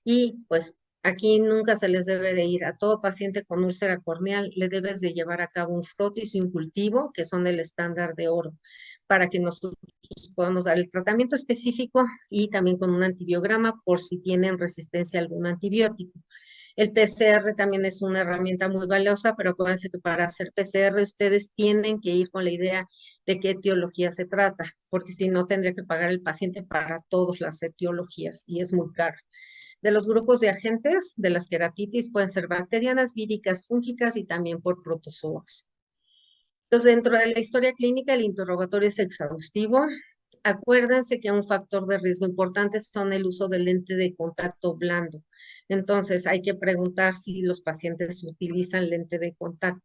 S2: Y pues aquí nunca se les debe de ir a todo paciente con úlcera corneal, le debes de llevar a cabo un frotis y un cultivo, que son el estándar de oro, para que nosotros podamos dar el tratamiento específico y también con un antibiograma por si tienen resistencia a algún antibiótico. El PCR también es una herramienta muy valiosa, pero acuérdense que para hacer PCR ustedes tienen que ir con la idea de qué etiología se trata, porque si no tendría que pagar el paciente para todas las etiologías y es muy caro. De los grupos de agentes de las queratitis pueden ser bacterianas, víricas, fúngicas y también por protozoos. Entonces, dentro de la historia clínica, el interrogatorio es exhaustivo. Acuérdense que un factor de riesgo importante son el uso del lente de contacto blando. Entonces, hay que preguntar si los pacientes utilizan lente de contacto.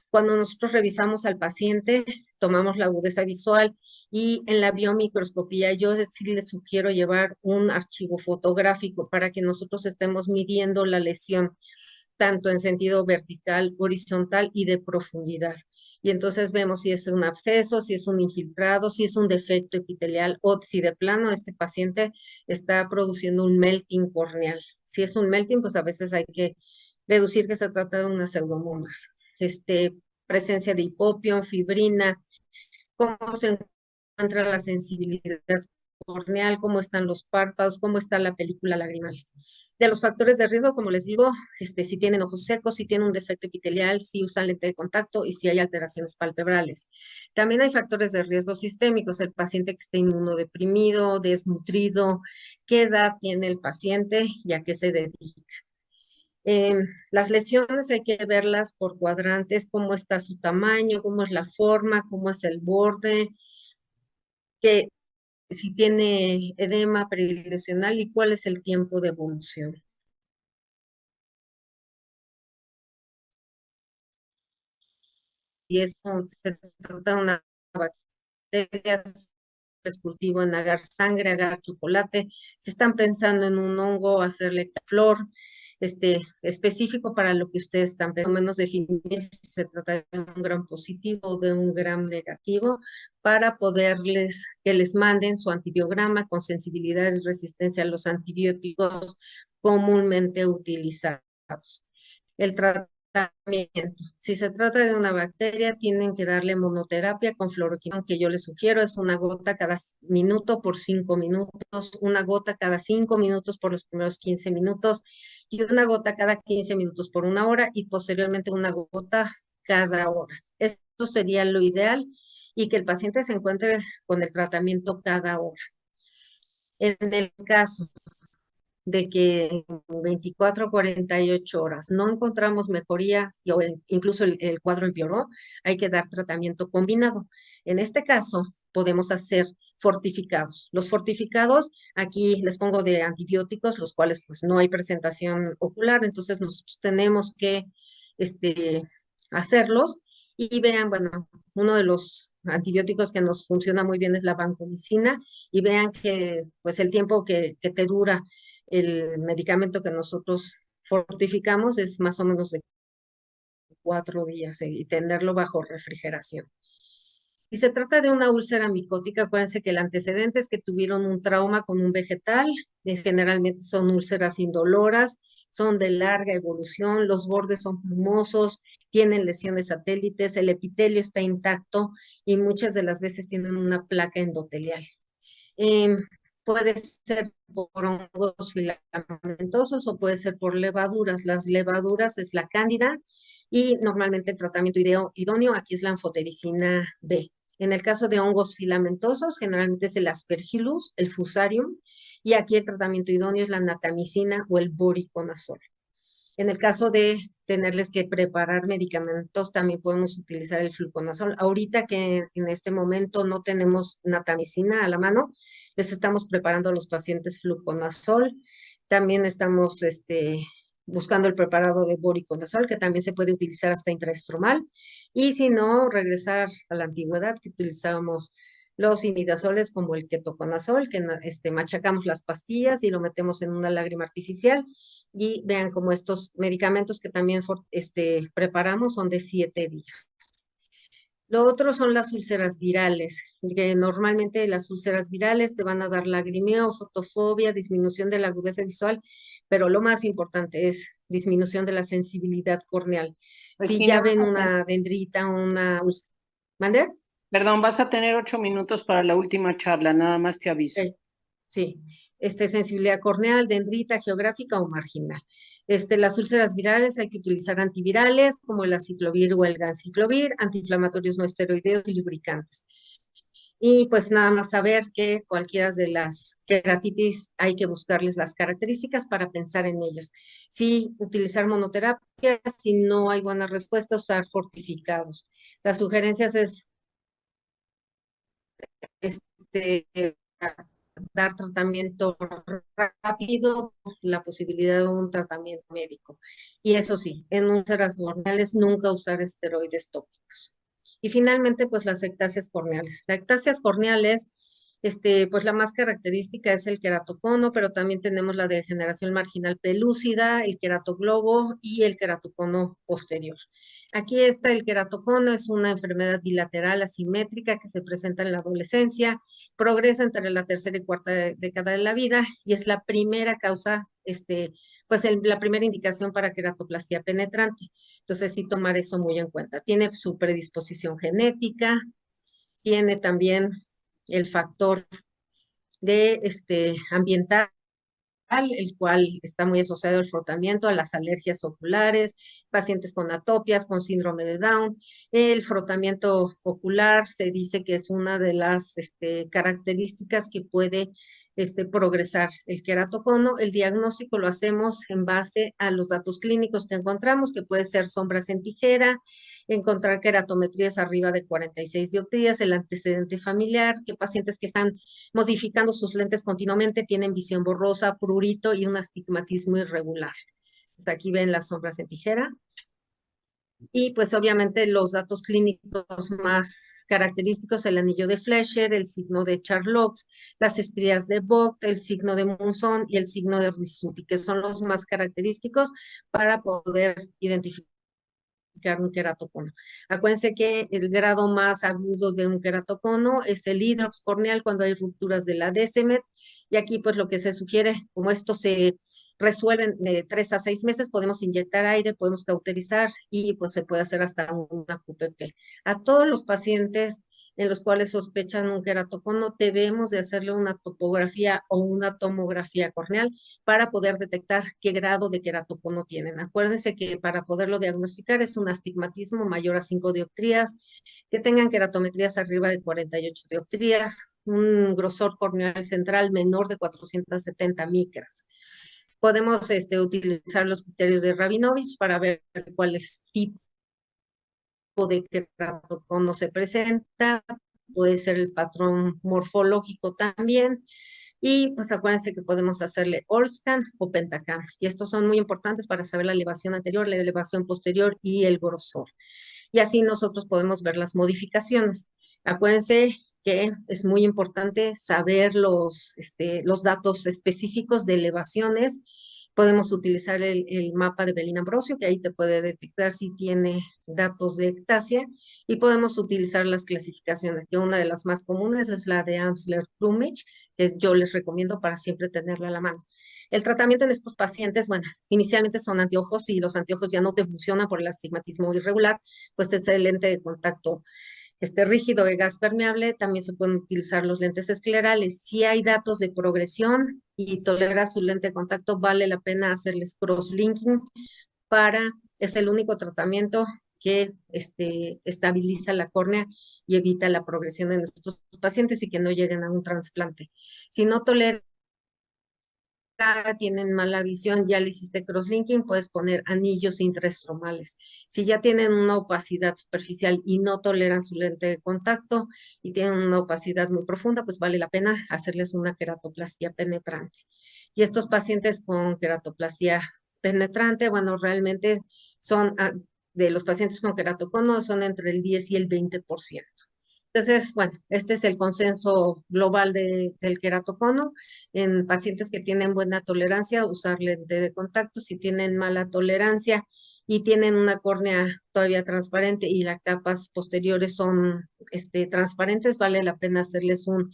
S2: Cuando nosotros revisamos al paciente, tomamos la agudeza visual y en la biomicroscopía yo sí les sugiero llevar un archivo fotográfico para que nosotros estemos midiendo la lesión tanto en sentido vertical, horizontal y de profundidad. y entonces vemos si es un absceso, si es un infiltrado, si es un defecto epitelial o si de plano este paciente está produciendo un melting corneal. Si es un melting, pues a veces hay que deducir que se trata de una pseudomonas. Presencia de hipopión, fibrina, cómo se encuentra la sensibilidad corneal, cómo están los párpados, cómo está la película lagrimal. De los factores de riesgo, como les digo, si tienen ojos secos, si tienen un defecto epitelial, si usan lente de contacto y si hay alteraciones palpebrales. También hay factores de riesgo sistémicos, el paciente que esté inmunodeprimido, desnutrido, qué edad tiene el paciente y a qué se dedica. Las lesiones hay que verlas por cuadrantes, cómo está su tamaño, cómo es la forma, cómo es el borde, que si tiene edema perilesional y cuál es el tiempo de evolución. Y eso se trata de una bacteria, es cultivo en agar sangre, agar chocolate. Si están pensando en un hongo, hacerle flor, específico para lo que ustedes están pensando, menos definir si se trata de un gram positivo o de un gram negativo, para poderles, que les manden su antibiograma con sensibilidad y resistencia a los antibióticos comúnmente utilizados. El tratamiento. Si se trata de una bacteria, tienen que darle monoterapia con fluoroquina, que yo les sugiero, es una gota cada minuto por 5 minutos, una gota cada 5 minutos por los primeros 15 minutos y una gota cada 15 minutos por una hora y posteriormente una gota cada hora. Esto sería lo ideal y que el paciente se encuentre con el tratamiento cada hora. En el caso de que en 24 o 48 horas no encontramos mejoría o incluso el cuadro empeoró, hay que dar tratamiento combinado. En este caso, podemos hacer fortificados. Los fortificados, aquí les pongo de antibióticos, los cuales pues no hay presentación ocular, entonces nosotros tenemos que hacerlos y vean, bueno, uno de los antibióticos que nos funciona muy bien es la vancomicina y vean que pues el tiempo que te dura el medicamento que nosotros fortificamos es más o menos de 4 días y tenerlo bajo refrigeración. Si se trata de una úlcera micótica, acuérdense que el antecedente es que tuvieron un trauma con un vegetal, generalmente son úlceras indoloras, son de larga evolución, los bordes son plumosos, tienen lesiones satélites, el epitelio está intacto y muchas de las veces tienen una placa endotelial. Puede ser por hongos filamentosos o puede ser por levaduras. Las levaduras es la cándida y normalmente el tratamiento idóneo aquí es la anfotericina B. En el caso de hongos filamentosos, generalmente es el aspergillus, el fusarium, y aquí el tratamiento idóneo es la natamicina o el voriconazol. En el caso de tenerles que preparar medicamentos, también podemos utilizar el fluconazol. Ahorita que en este momento no tenemos natamicina a la mano, les estamos preparando a los pacientes fluconazol. También estamos buscando el preparado de voriconazol, que también se puede utilizar hasta intraestromal. Y si no, regresar a la antigüedad que utilizábamos los imidazoles como el ketoconazol, que machacamos las pastillas y lo metemos en una lágrima artificial. Y vean como estos medicamentos que también preparamos son de 7 días. Lo otro son las úlceras virales, que normalmente las úlceras virales te van a dar lagrimeo, fotofobia, disminución de la agudeza visual, pero lo más importante es disminución de la sensibilidad corneal. Si ya ven una dendrita, una úlcera. ¿Mande?
S3: Perdón, vas a tener 8 minutos para la última charla, nada más te aviso.
S2: Okay. Sí, sensibilidad corneal, dendrita, geográfica o marginal. Las úlceras virales hay que utilizar antivirales como el aciclovir o el ganciclovir, antiinflamatorios no esteroideos y lubricantes. Y pues nada más saber que cualquiera de las queratitis hay que buscarles las características para pensar en ellas. Si utilizar monoterapia, si no hay buena respuesta, usar fortificados. Las sugerencias es dar tratamiento rápido, la posibilidad de un tratamiento médico. Y eso sí, en úlceras corneales nunca usar esteroides tópicos. Y finalmente, pues las ectasias corneales. Las ectasias corneales Pues la más característica es el queratocono, pero también tenemos la degeneración marginal pelúcida, el queratoglobo y el queratocono posterior. Aquí está el queratocono, es una enfermedad bilateral asimétrica que se presenta en la adolescencia, progresa entre la tercera y cuarta década de la vida y es la primera causa, la primera indicación para queratoplastia penetrante. Entonces, sí tomar eso muy en cuenta. Tiene su predisposición genética, tiene también el factor de ambiental, el cual está muy asociado al frotamiento, a las alergias oculares, pacientes con atopias, con síndrome de Down. El frotamiento ocular se dice que es una de las características que puede progresar el queratocono. El diagnóstico lo hacemos en base a los datos clínicos que encontramos, que puede ser sombras en tijera, encontrar queratometrías arriba de 46 dioptrías, el antecedente familiar, que pacientes que están modificando sus lentes continuamente tienen visión borrosa, prurito y un astigmatismo irregular. Entonces aquí ven las sombras en tijera. Y pues obviamente los datos clínicos más característicos, el anillo de Fleischer, el signo de Charlotte, las estrías de Vogt, el signo de Monzón y el signo de Risuti, que son los más característicos para poder identificar un queratocono. Acuérdense que el grado más agudo de un queratocono es el hidrops corneal cuando hay rupturas de la DSMED, y aquí pues lo que se sugiere, como esto se resuelven de 3 a 6 meses, podemos inyectar aire, podemos cauterizar y pues se puede hacer hasta una QPP. A todos los pacientes en los cuales sospechan un queratocono, debemos de hacerle una topografía o una tomografía corneal para poder detectar qué grado de queratocono tienen. Acuérdense que para poderlo diagnosticar es un astigmatismo mayor a 5 dioptrías, que tengan queratometrías arriba de 48 dioptrías, un grosor corneal central menor de 470 micras. Podemos utilizar los criterios de Rabinovich para ver cuál es el tipo de queratocono se presenta, puede ser el patrón morfológico también, y pues acuérdense que podemos hacerle Ortscan o Pentacam, y estos son muy importantes para saber la elevación anterior, la elevación posterior y el grosor. Y así nosotros podemos ver las modificaciones. Acuérdense que es muy importante saber los datos específicos de elevaciones. Podemos utilizar el mapa de Belin Ambrosio, que ahí te puede detectar si tiene datos de ectasia, y podemos utilizar las clasificaciones, que una de las más comunes es la de Amsler-Plumage, que yo les recomiendo para siempre tenerla a la mano. El tratamiento en estos pacientes, bueno, inicialmente son anteojos y los anteojos ya no te funcionan por el astigmatismo irregular, pues es el lente de contacto rígido de gas permeable. También se pueden utilizar los lentes esclerales. Si hay datos de progresión y tolera su lente de contacto, vale la pena hacerles cross-linking es el único tratamiento que estabiliza la córnea y evita la progresión en estos pacientes y que no lleguen a un trasplante. Si no tolera, tienen mala visión, ya le hiciste crosslinking, puedes poner anillos intraestromales. Si ya tienen una opacidad superficial y no toleran su lente de contacto y tienen una opacidad muy profunda, pues vale la pena hacerles una queratoplastia penetrante. Y estos pacientes con queratoplastia penetrante, bueno, realmente son de los pacientes con queratocono, son entre el 10 y el 20%. Entonces, bueno, este es el consenso global del queratocono. En pacientes que tienen buena tolerancia, usar lente de contacto. Si tienen mala tolerancia y tienen una córnea todavía transparente y las capas posteriores son transparentes, vale la pena hacerles un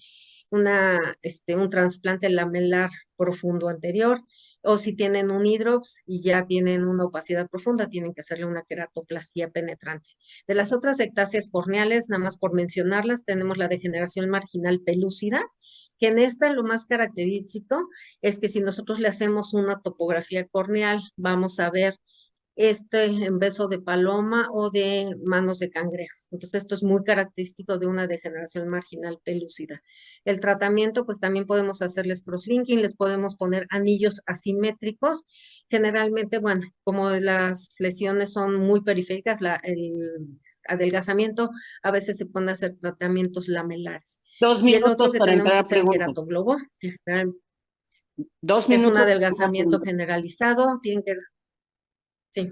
S2: trasplante lamelar profundo anterior, o si tienen un hidrops y ya tienen una opacidad profunda, tienen que hacerle una queratoplastia penetrante. De las otras ectasias corneales, nada más por mencionarlas, tenemos la degeneración marginal pelúcida, que en esta lo más característico es que si nosotros le hacemos una topografía corneal, vamos a ver en beso de paloma o de manos de cangrejo. Entonces, esto es muy característico de una degeneración marginal pelúcida. El tratamiento, pues también podemos hacerles crosslinking, les podemos poner anillos asimétricos. Generalmente, bueno, como las lesiones son muy periféricas, el adelgazamiento, a veces se pueden hacer tratamientos lamelares.
S3: 2
S2: Y el otro
S3: minutos
S2: que
S3: para
S2: tenemos
S3: entrar a
S2: es el
S3: preguntas.
S2: queratoglobo, que
S3: 2
S2: es un
S3: minutos para entrar a
S2: adelgazamiento
S3: preguntas.
S2: generalizado, tienen que. Sí.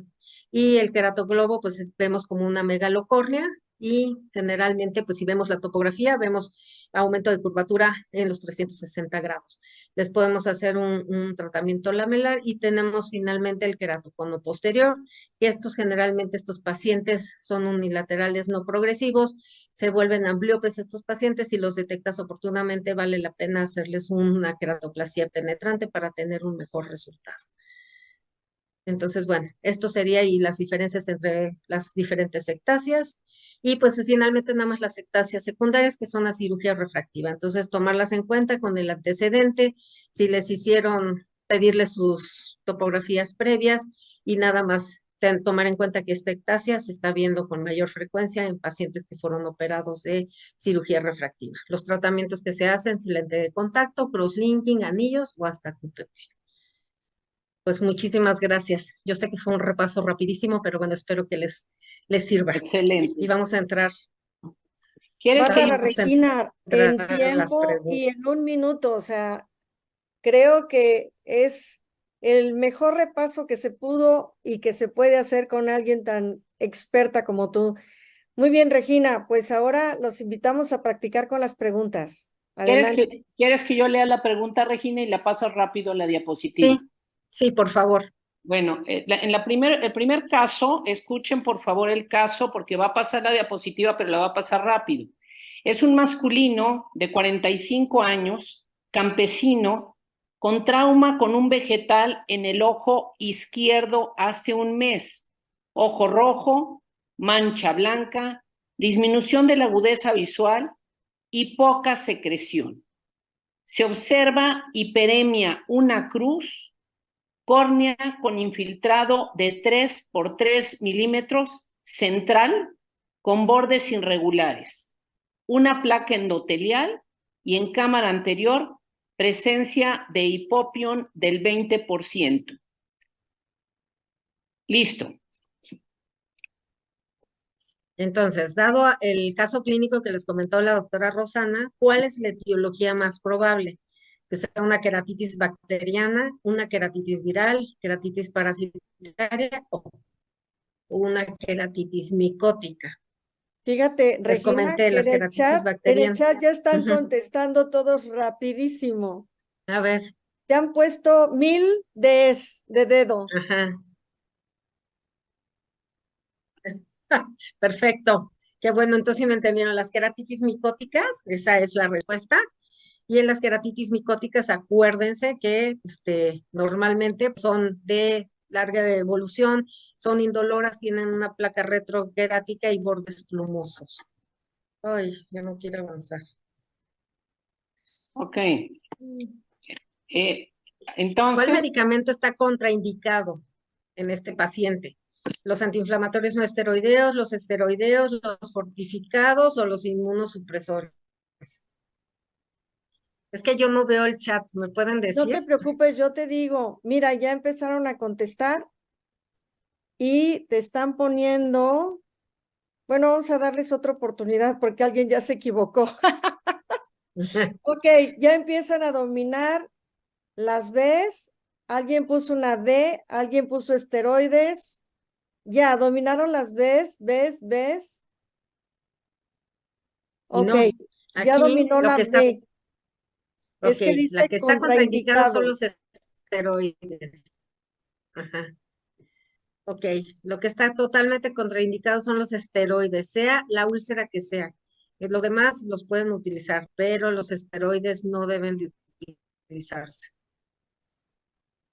S2: Y el queratoglobo, pues vemos como una megalocórnea y generalmente, pues si vemos la topografía, vemos aumento de curvatura en los 360 grados. Les podemos hacer un tratamiento lamelar y tenemos finalmente el queratocono posterior, que generalmente estos pacientes son unilaterales no progresivos, se vuelven ambliopes estos pacientes, si los detectas oportunamente vale la pena hacerles una queratoplastia penetrante para tener un mejor resultado. Entonces, bueno, esto sería y las diferencias entre las diferentes ectasias y pues finalmente nada más las ectasias secundarias que son la cirugía refractiva. Entonces, tomarlas en cuenta con el antecedente, si les hicieron pedirles sus topografías previas y nada más tomar en cuenta que esta ectasia se está viendo con mayor frecuencia en pacientes que fueron operados de cirugía refractiva. Los tratamientos que se hacen, si lente de contacto, crosslinking, anillos o hasta QPP. Pues muchísimas gracias. Yo sé que fue un repaso rapidísimo, pero bueno, espero que les sirva.
S3: Excelente.
S2: Y vamos a entrar.
S3: ¿Quieres que
S1: Bárbara Regina, en
S2: a las
S1: tiempo
S2: preguntas?
S1: y en un minuto, o sea, creo que es el mejor repaso que se pudo y que se puede hacer con alguien tan experta como tú. Muy bien, Regina, pues ahora los invitamos a practicar con las preguntas. Adelante.
S3: ¿Quieres que yo lea la pregunta, Regina, y la paso rápido a la diapositiva?
S2: Sí, sí, por favor.
S3: Bueno, el primer caso, escuchen por favor el caso porque va a pasar la diapositiva, pero la va a pasar rápido. Es un masculino de 45 años, campesino, con trauma con un vegetal en el ojo izquierdo hace un mes. Ojo rojo, mancha blanca, disminución de la agudeza visual y poca secreción. Se observa hiperemia, una cruz, córnea con infiltrado de 3 por 3 milímetros central con bordes irregulares, una placa endotelial y en cámara anterior presencia de hipopión del 20%. Listo.
S2: Entonces, dado el caso clínico que les comentó la doctora Rosana, ¿cuál es la etiología más probable? Que sea una queratitis bacteriana, una queratitis viral, queratitis parasitaria o una queratitis micótica.
S1: Fíjate,
S2: Les
S1: Regina,
S2: comenté
S1: que
S2: las queratitis
S1: en el
S2: bacterianas.
S1: chat ya están
S2: Ujú.
S1: contestando todos rapidísimo.
S2: A ver,
S1: Te han puesto 1000 de dedo.
S2: ajá. Perfecto. Qué bueno, entonces sí me entendieron. Las queratitis micóticas, esa es la respuesta. Y en las queratitis micóticas, acuérdense que normalmente son de larga evolución, son indoloras, tienen una placa retroquerática y bordes plumosos. Ay, ya no quiero avanzar.
S3: Ok.
S2: ¿Cuál
S3: Entonces,
S2: medicamento está contraindicado en este paciente? ¿Los antiinflamatorios no esteroideos, los esteroideos, los fortificados o los inmunosupresores? Es que yo no veo el chat, ¿me pueden
S1: No
S2: decir?
S1: te preocupes, yo te digo, mira, ya empezaron a contestar y te están poniendo, bueno, vamos a darles otra oportunidad porque alguien ya se equivocó. Ok, ya empiezan a dominar las Bs, alguien puso una D, alguien puso esteroides, ya dominaron las Bs.
S2: Y
S1: Ok,
S2: no,
S1: ya
S2: aquí
S1: dominó
S2: lo
S1: la
S2: que está,
S1: B, es
S2: ok,
S1: que
S2: la
S1: dice
S2: que está contraindicado son
S1: contraindicado.
S2: los esteroides. Ajá. Ok, lo que está totalmente contraindicado son los esteroides, sea la úlcera que sea. Los demás los pueden utilizar, pero los esteroides no deben de utilizarse.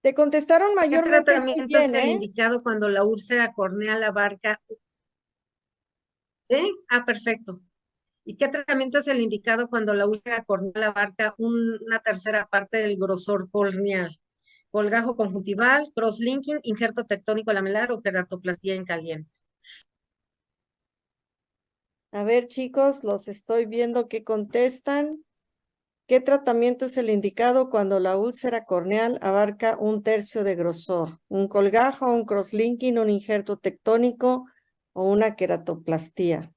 S1: Te contestaron
S2: ¿Qué
S1: mayormente muy
S2: tratamiento es
S1: bien,
S2: el
S1: ¿eh?
S2: indicado cuando la úlcera corneal abarca? ¿Sí? Ah, perfecto. ¿Y qué tratamiento es el indicado cuando la úlcera corneal abarca una tercera parte del grosor corneal? Colgajo conjuntival, crosslinking, injerto tectónico lamelar o queratoplastia en caliente.
S1: A ver, chicos, los estoy viendo que contestan. ¿Qué tratamiento es el indicado cuando la úlcera corneal abarca un tercio de grosor? ¿Un colgajo, un crosslinking, un injerto tectónico o una queratoplastía?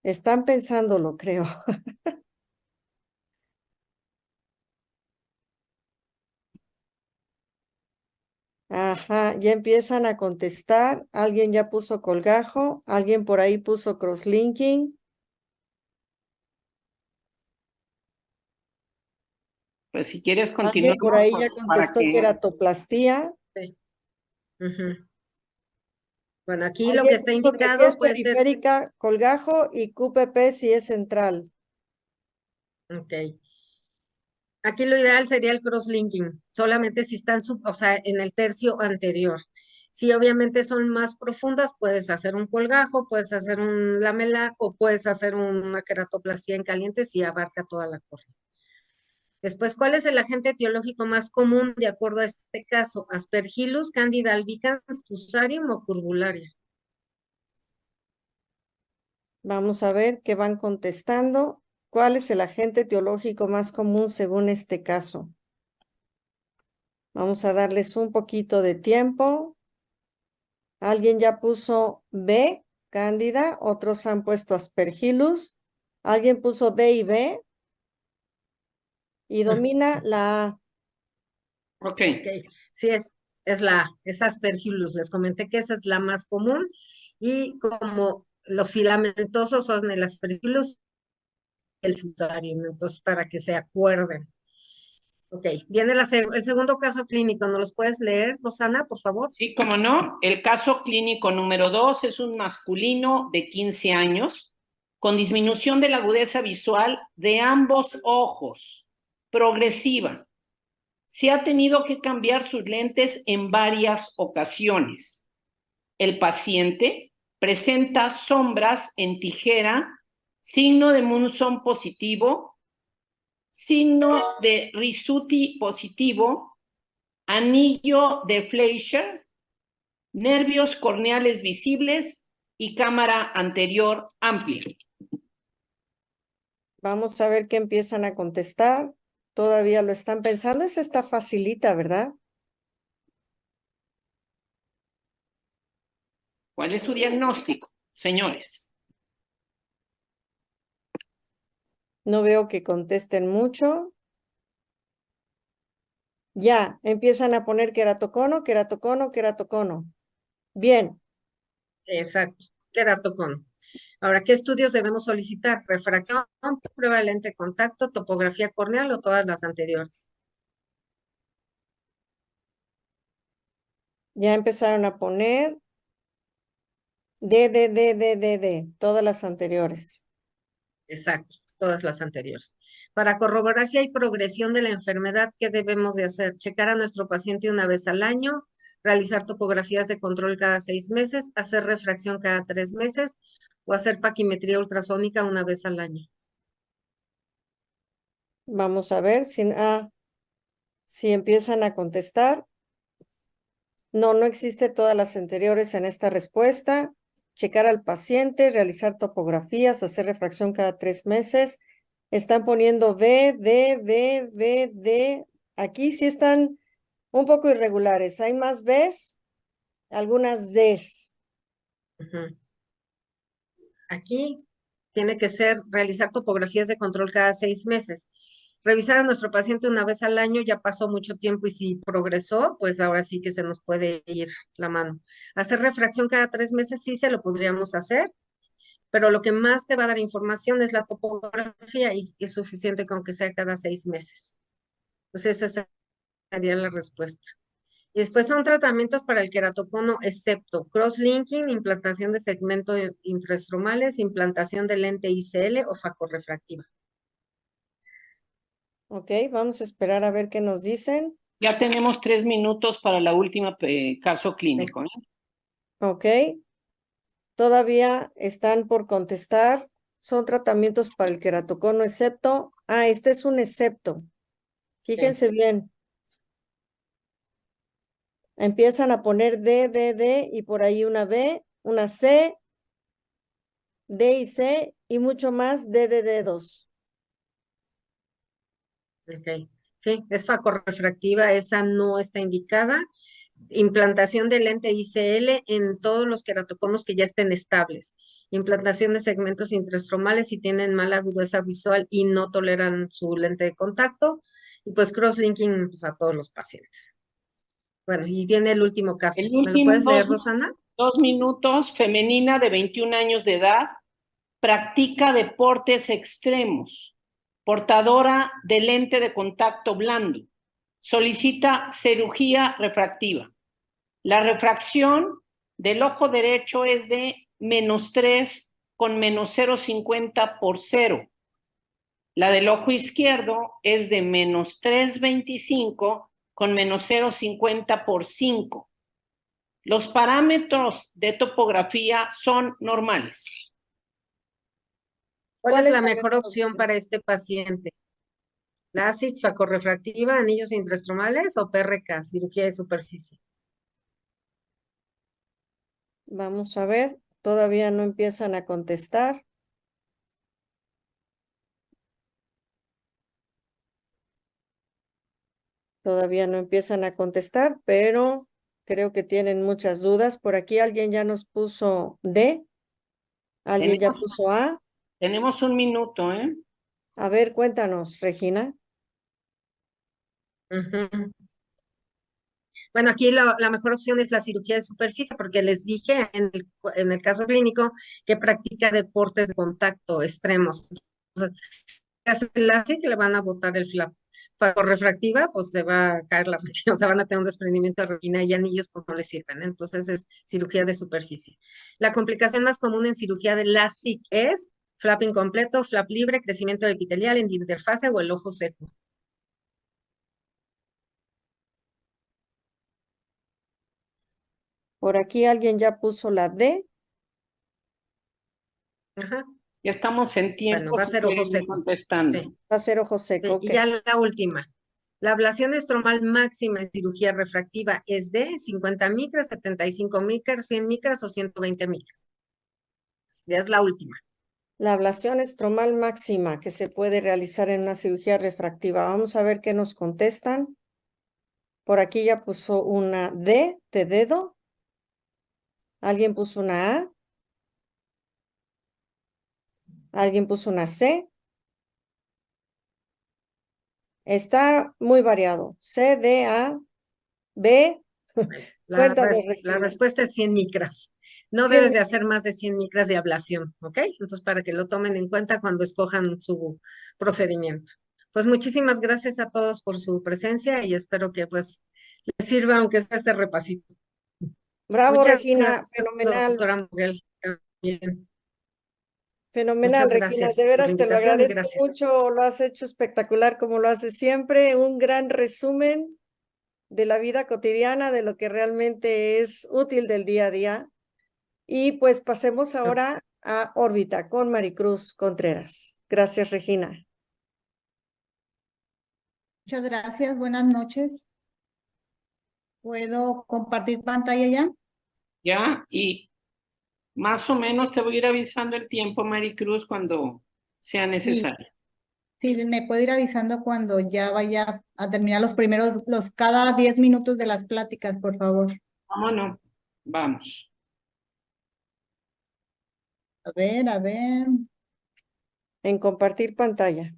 S1: Están pensándolo, creo. Ajá, ya empiezan a contestar. Alguien ya puso colgajo, alguien por ahí puso crosslinking.
S3: Pues si quieres
S1: Alguien
S3: continuamos
S1: por ahí ya
S3: para
S1: contestó
S3: que...
S1: queratoplastía.
S2: Sí. Ujú. Bueno, aquí lo que
S1: Alguien
S2: está
S1: puso que si es
S2: indicado puede ser,
S1: periférica, colgajo y QPP si es central.
S2: ok. Aquí lo ideal sería el crosslinking, solamente si están, o sea, en el tercio anterior. Si obviamente son más profundas, puedes hacer un colgajo, puedes hacer un lamela o puedes hacer una queratoplastía en caliente si abarca toda la córnea. Después, ¿cuál es el agente etiológico más común de acuerdo a este caso? Aspergillus, Candida albicans, Fusarium o Curbularia.
S1: Vamos a ver qué van contestando. ¿Cuál es el agente etiológico más común según este caso? Vamos a darles un poquito de tiempo. Alguien ya puso B, Cándida, otros han puesto Aspergillus. Alguien puso D y B y domina la A.
S3: Ok,
S2: Ok, sí es Aspergillus. Les comenté que esa es la más común y como los filamentosos son el Aspergillus y el Fusarium, entonces para que se acuerden. Ok, viene el segundo caso clínico. ¿No los puedes leer, Rosana, por favor?
S3: sí, como no. El caso clínico número 2 es un masculino de 15 años con disminución de la agudeza visual de ambos ojos, progresiva. Se ha tenido que cambiar sus lentes en varias ocasiones. El paciente presenta sombras en tijera, signo de Munson positivo, signo de Risuti positivo, anillo de Fleischer, nervios corneales visibles y cámara anterior amplia.
S1: Vamos a ver qué empiezan a contestar. Todavía lo están pensando. Esa está facilita, ¿verdad?
S3: ¿Cuál es su diagnóstico, señores?
S1: No veo que contesten mucho. Ya, empiezan a poner queratocono, queratocono, queratocono. Bien,
S2: Exacto, queratocono. Ahora, ¿qué estudios debemos solicitar? Refracción, prueba de lente de contacto, topografía corneal o todas las anteriores.
S1: ya empezaron a poner D, todas las anteriores.
S2: Exacto, todas las anteriores. Para corroborar si hay progresión de la enfermedad, ¿qué debemos de hacer? Checar a nuestro paciente una vez al año, realizar topografías de control cada 6 meses, hacer refracción cada 3 meses o hacer paquimetría ultrasónica una vez al año.
S1: Vamos a ver si empiezan a contestar. No, no existe todas las anteriores en esta respuesta. Checar al paciente, realizar topografías, hacer refracción cada 3 meses. Están poniendo D. Aquí sí están un poco irregulares. Hay más Bs, algunas Ds.
S2: Ujú. Aquí tiene que ser realizar topografías de control cada 6 meses. Revisar a nuestro paciente una vez al año, ya pasó mucho tiempo y si progresó, pues ahora sí que se nos puede ir la mano. Hacer refracción cada 3 meses sí se lo podríamos hacer, pero lo que más te va a dar información es la topografía y es suficiente con que sea cada 6 meses. Pues esa sería la respuesta. Y después son tratamientos para el queratocono, excepto crosslinking, implantación de segmentos intraestromales, implantación de lente ICL o facorrefractiva.
S1: Ok, vamos a esperar a ver qué nos dicen.
S3: Ya tenemos 3 minutos para la última caso
S2: Sí.
S3: clínico.
S1: Ok, todavía están por contestar. Son tratamientos para el queratocono, excepto. Este es un excepto.
S2: Sí.
S1: Fíjense bien. Empiezan a poner D, y por ahí una B, una C, D y C, y mucho más D2.
S2: Ok. Sí, es facorrefractiva, esa no está indicada. Implantación de lente ICL en todos los queratoconos que ya estén estables. Implantación de segmentos intraestromales si tienen mala agudeza visual y no toleran su lente de contacto. Y pues crosslinking pues, a todos los pacientes. Bueno, y viene el último caso.
S3: El
S2: ¿Me lo
S3: último
S2: puedes leer, Rosana?
S3: 2 minutos, femenina de 21 años de edad, practica deportes extremos, portadora de lente de contacto blando, solicita cirugía refractiva. La refracción del ojo derecho es de -3 con -0,50 por 0. La del ojo izquierdo es de -3,25 con -0,50 por 5. Los parámetros de topografía son normales.
S2: ¿Cuál es la mejor opción para este paciente? ¿LASIK, facorrefractiva, anillos intraestromales o PRK, cirugía de superficie?
S1: Vamos a ver, todavía no empiezan a contestar. Todavía no empiezan a contestar, pero creo que tienen muchas dudas. Por aquí alguien ya nos puso D, alguien ya puso A.
S3: Tenemos 1 minuto, ¿eh?
S1: A ver, cuéntanos, Regina.
S2: Bueno, aquí la mejor opción es la cirugía de superficie, porque les dije en el caso clínico que practica deportes de contacto extremos. Entonces, si hace el LASIK, le van a botar el flap. Refractiva, pues se va a caer la retina, o sea, van a tener un desprendimiento de retina y anillos pues no les sirven. Entonces es cirugía de superficie. La complicación más común en cirugía de LASIK es flap incompleto, flap libre, crecimiento epitelial en interfase o el ojo seco.
S1: Por aquí alguien ya puso la D.
S2: Ajá.
S3: Ya estamos en tiempo.
S2: Bueno, va a
S3: si
S2: ser ojo
S3: quieren ir
S2: seco.
S3: contestando.
S2: Sí.
S1: Va a ser ojo
S2: Sí,
S1: seco,
S2: y
S1: ok.
S2: ya la última. La ablación estromal máxima en cirugía refractiva es de 50 micras, 75 micras, 100 micras o 120 micras. Ya es la última.
S1: La ablación estromal máxima que se puede realizar en una cirugía refractiva. Vamos a ver qué nos contestan. Por aquí ya puso una D de dedo. Alguien puso una A. Alguien puso una C. Está muy variado. C, D, A, B. Cuéntanos,
S2: La
S1: Regina.
S2: respuesta es 100 micras. No
S1: 100
S2: debes de hacer más de 100 micras de ablación, ¿ok? Entonces, para que lo tomen en cuenta cuando escojan su procedimiento. Pues muchísimas gracias a todos por su presencia y espero que pues les sirva aunque sea este repasito.
S1: Bravo,
S2: Muchas
S1: Regina.
S2: gracias,
S1: Fenomenal.
S2: doctora Moguel. También.
S1: Fenomenal,
S2: Muchas
S1: Regina. De
S2: gracias por la
S1: veras te lo
S2: invitación y
S1: agradezco
S2: gracias.
S1: mucho. Lo has hecho espectacular como lo haces siempre. Un gran resumen de la vida cotidiana, de lo que realmente es útil del día a día. Y pues pasemos ahora a órbita con Maricruz Contreras. Gracias, Regina.
S4: Muchas gracias, buenas noches. ¿Puedo compartir pantalla ya?
S3: Ya, y más o menos te voy a ir avisando el tiempo, Maricruz, cuando sea necesario.
S4: Sí, me puedo ir avisando cuando ya vaya a terminar cada 10 minutos de las pláticas, por favor.
S3: Vámonos, vamos.
S4: A ver.
S1: En compartir pantalla.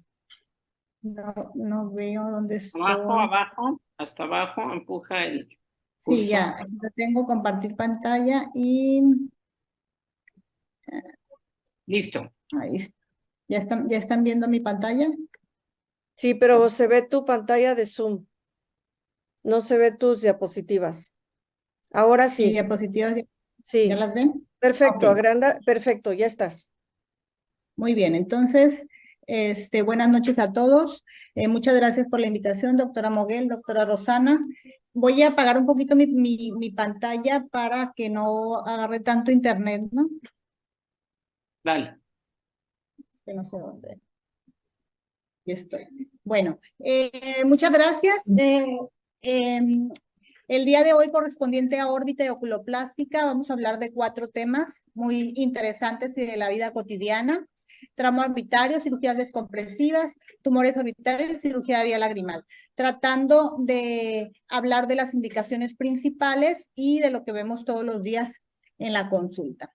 S4: No veo dónde estoy.
S3: Abajo, hasta abajo, empuja el
S4: Sí,
S3: cursor.
S4: ya, lo tengo, compartir pantalla y
S3: Listo.
S4: ahí está. ¿Ya están viendo mi pantalla?
S1: Sí, pero se ve tu pantalla de Zoom. No se ve tus diapositivas. Ahora
S4: ¿Y
S1: sí.
S4: diapositivas ya
S1: Sí.
S4: las ven?
S1: Perfecto,
S4: Ok.
S1: perfecto, ya estás.
S4: Muy bien, entonces, buenas noches a todos. Muchas gracias por la invitación, doctora Moguel, doctora Rosana. Voy a apagar un poquito mi pantalla para que no agarre tanto internet, ¿no?
S3: Dale.
S4: Que no sé dónde. Aquí estoy. Bueno, muchas gracias. El día de hoy, correspondiente a órbita y oculoplástica, vamos a hablar de 4 temas muy interesantes y de la vida cotidiana: tramo orbitario, cirugías descompresivas, tumores orbitarios y cirugía de vía lagrimal, tratando de hablar de las indicaciones principales y de lo que vemos todos los días en la consulta.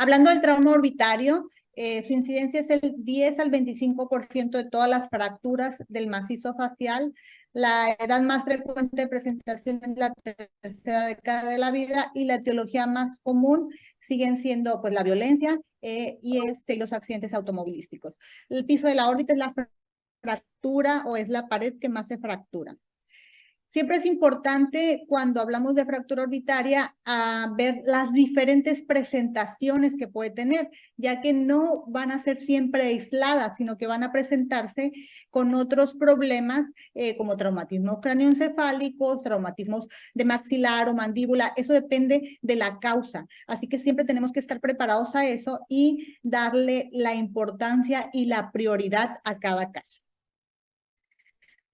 S4: Hablando del trauma orbitario, su incidencia es el 10 al 25% de todas las fracturas del macizo facial. La edad más frecuente de presentación es la tercera década de la vida y la etiología más común siguen siendo pues la violencia y los accidentes automovilísticos. El piso de la órbita es la fractura o es la pared que más se fractura. Siempre es importante cuando hablamos de fractura orbitaria ver las diferentes presentaciones que puede tener, ya que no van a ser siempre aisladas, sino que van a presentarse con otros problemas como traumatismos cráneoencefálicos, traumatismos de maxilar o mandíbula. Eso depende de la causa. Así que siempre tenemos que estar preparados a eso y darle la importancia y la prioridad a cada caso.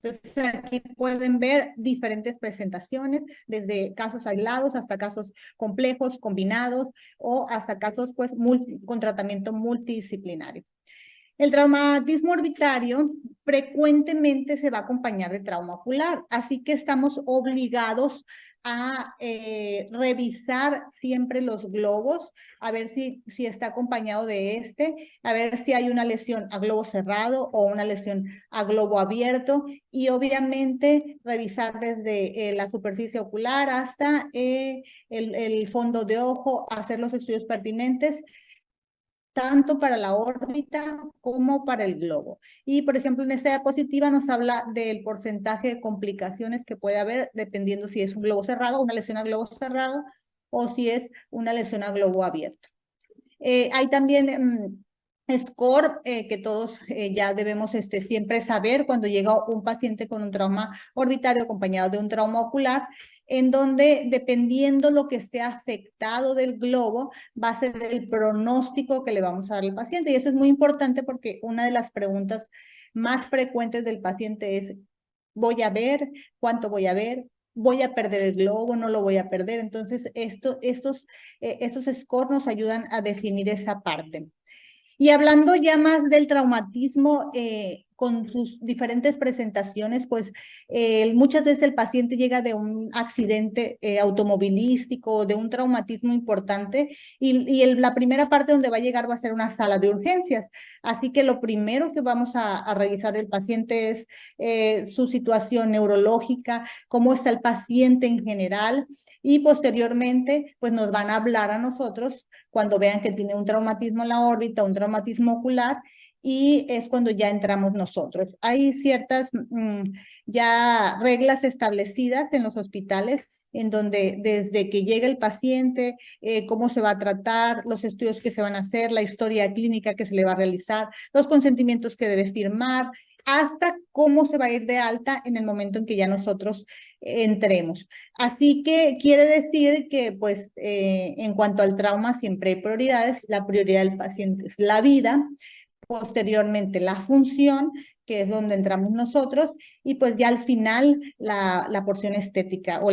S4: Entonces aquí pueden ver diferentes presentaciones, desde casos aislados hasta casos complejos, combinados, o hasta casos pues, con tratamiento multidisciplinario. El traumatismo orbitario frecuentemente se va a acompañar de trauma ocular, así que estamos obligados a revisar siempre los globos, a ver si está acompañado de a ver si hay una lesión a globo cerrado o una lesión a globo abierto, y obviamente revisar desde la superficie ocular hasta el fondo de ojo, hacer los estudios pertinentes, tanto para la órbita como para el globo. Y, por ejemplo, en esta diapositiva nos habla del porcentaje de complicaciones que puede haber dependiendo si es un globo cerrado, una lesión a globo cerrado, o si es una lesión a globo abierto. Hay también score que todos ya debemos siempre saber cuando llega un paciente con un trauma orbitario acompañado de un trauma ocular, en donde dependiendo lo que esté afectado del globo, va a ser el pronóstico que le vamos a dar al paciente. Y eso es muy importante porque una de las preguntas más frecuentes del paciente es, ¿voy a ver? ¿Cuánto voy a ver? ¿Voy a perder el globo? ¿No lo voy a perder? Entonces, estos scores nos ayudan a definir esa parte. Y hablando ya más del traumatismo con sus diferentes presentaciones, pues muchas veces el paciente llega de un accidente automovilístico, de un traumatismo importante, y la primera parte donde va a llegar va a ser una sala de urgencias. Así que lo primero que vamos a revisar del paciente es su situación neurológica, cómo está el paciente en general, y posteriormente pues nos van a hablar a nosotros cuando vean que tiene un traumatismo en la órbita, un traumatismo ocular, y es cuando ya entramos nosotros. Hay ciertas ya reglas establecidas en los hospitales en donde desde que llega el paciente, cómo se va a tratar, los estudios que se van a hacer, la historia clínica que se le va a realizar, los consentimientos que debe firmar, hasta cómo se va a ir de alta en el momento en que ya nosotros entremos. Así que quiere decir que, pues, en cuanto al trauma, siempre hay prioridades. La prioridad del paciente es la vida, posteriormente la función, que es donde entramos nosotros, y pues ya al final la porción estética o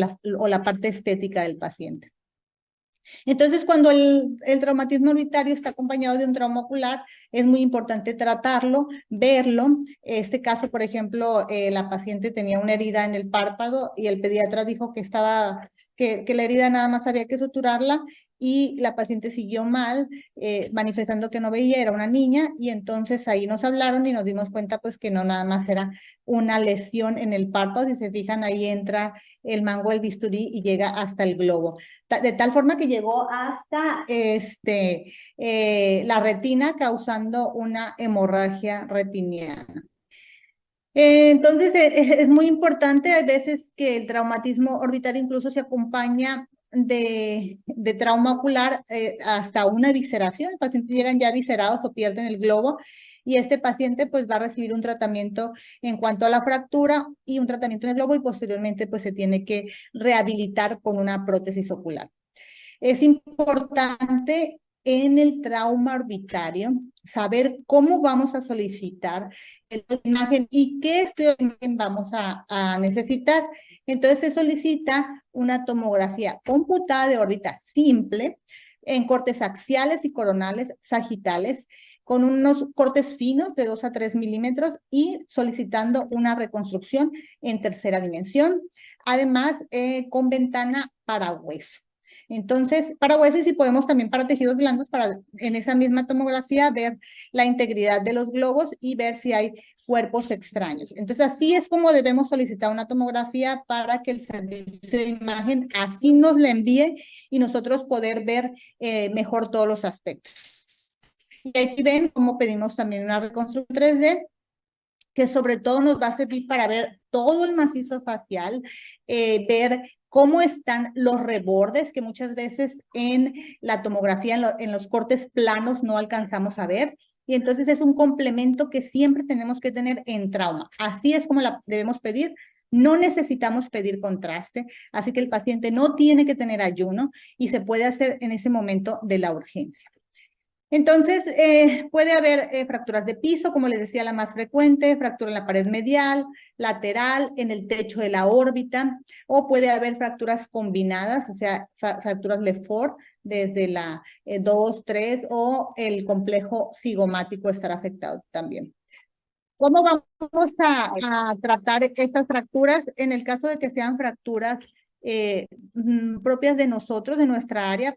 S4: la parte estética del paciente. Entonces, cuando el traumatismo orbitario está acompañado de un trauma ocular, es muy importante tratarlo, verlo. Este caso, por ejemplo, la paciente tenía una herida en el párpado y el pediatra dijo que la herida nada más había que suturarla, y la paciente siguió mal, manifestando que no veía, era una niña, y entonces ahí nos hablaron y nos dimos cuenta pues que no nada más era una lesión en el párpado. Si se fijan, ahí entra el mango del bisturí y llega hasta el globo, de tal forma que llegó hasta la retina, causando una hemorragia retiniana. Entonces, es muy importante. Hay veces que el traumatismo orbital incluso se acompaña de trauma ocular, hasta una visceración. Los pacientes llegan ya viscerados o pierden el globo, y este paciente pues va a recibir un tratamiento en cuanto a la fractura y un tratamiento en el globo, y posteriormente pues se tiene que rehabilitar con una prótesis ocular. Es importante en el trauma orbitario saber cómo vamos a solicitar la imagen y qué estudio de imagen vamos a necesitar. Entonces se solicita una tomografía computada de órbita simple en cortes axiales y coronales sagitales, con unos cortes finos de 2 a 3 milímetros, y solicitando una reconstrucción en tercera dimensión, además con ventana para hueso. Entonces, para huesos y podemos también para tejidos blandos, para en esa misma tomografía ver la integridad de los globos y ver si hay cuerpos extraños. Entonces, así es como debemos solicitar una tomografía para que el servicio de imagen así nos la envíe y nosotros poder ver mejor todos los aspectos. Y aquí ven cómo pedimos también una reconstrucción 3D, que sobre todo nos va a servir para ver todo el macizo facial, ver cómo están los rebordes, que muchas veces en la tomografía, en los cortes planos, no alcanzamos a ver. Y entonces es un complemento que siempre tenemos que tener en trauma. Así es como la debemos pedir. No necesitamos pedir contraste, así que el paciente no tiene que tener ayuno y se puede hacer en ese momento de la urgencia. Entonces, puede haber fracturas de piso, como les decía, la más frecuente, fractura en la pared medial, lateral, en el techo de la órbita, o puede haber fracturas combinadas, o sea, fracturas Lefort desde la 2, 3, o el complejo cigomático estará afectado también. ¿Cómo vamos a tratar estas fracturas? En el caso de que sean fracturas propias de nosotros, de nuestra área,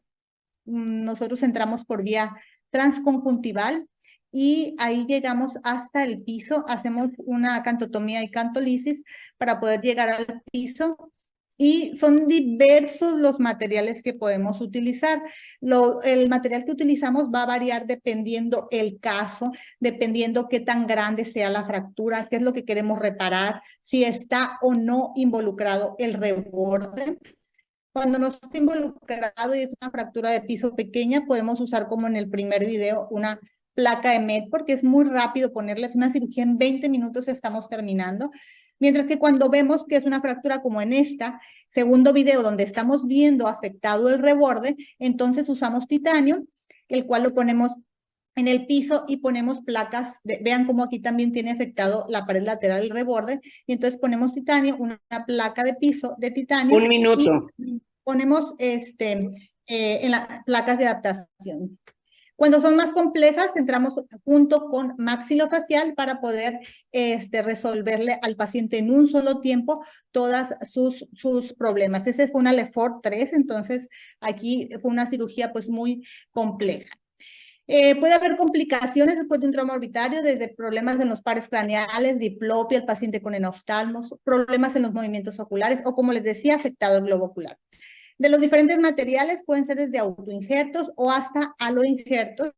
S4: nosotros entramos por vía transconjuntival y ahí llegamos hasta el piso, hacemos una acantotomía y cantolisis para poder llegar al piso. Y son diversos los materiales que podemos utilizar. El material que utilizamos va a variar dependiendo el caso, dependiendo qué tan grande sea la fractura, qué es lo que queremos reparar, si está o no involucrado el reborde. Cuando no está involucrado y es una fractura de piso pequeña, podemos usar como en el primer video una placa de MED, porque es muy rápido ponerles una cirugía en 20 minutos estamos terminando. Mientras que cuando vemos que es una fractura como en esta, segundo video donde estamos viendo afectado el reborde, entonces usamos titanio, el cual lo ponemos en el piso y ponemos placas, vean cómo aquí también tiene afectado la pared lateral del reborde, y entonces ponemos titanio, una placa de piso de titanio.
S3: Un minuto.
S4: Y ponemos en las placas de adaptación. Cuando son más complejas, entramos junto con maxilofacial para poder resolverle al paciente en un solo tiempo todas sus problemas. Ese fue una Lefort 3, entonces aquí fue una cirugía pues muy compleja. Puede haber complicaciones después de un trauma orbitario, desde problemas en los pares craneales, diplopia, el paciente con enoftalmos, problemas en los movimientos oculares o, como les decía, afectado el globo ocular. De los diferentes materiales pueden ser desde autoinjertos o hasta aloinjertos,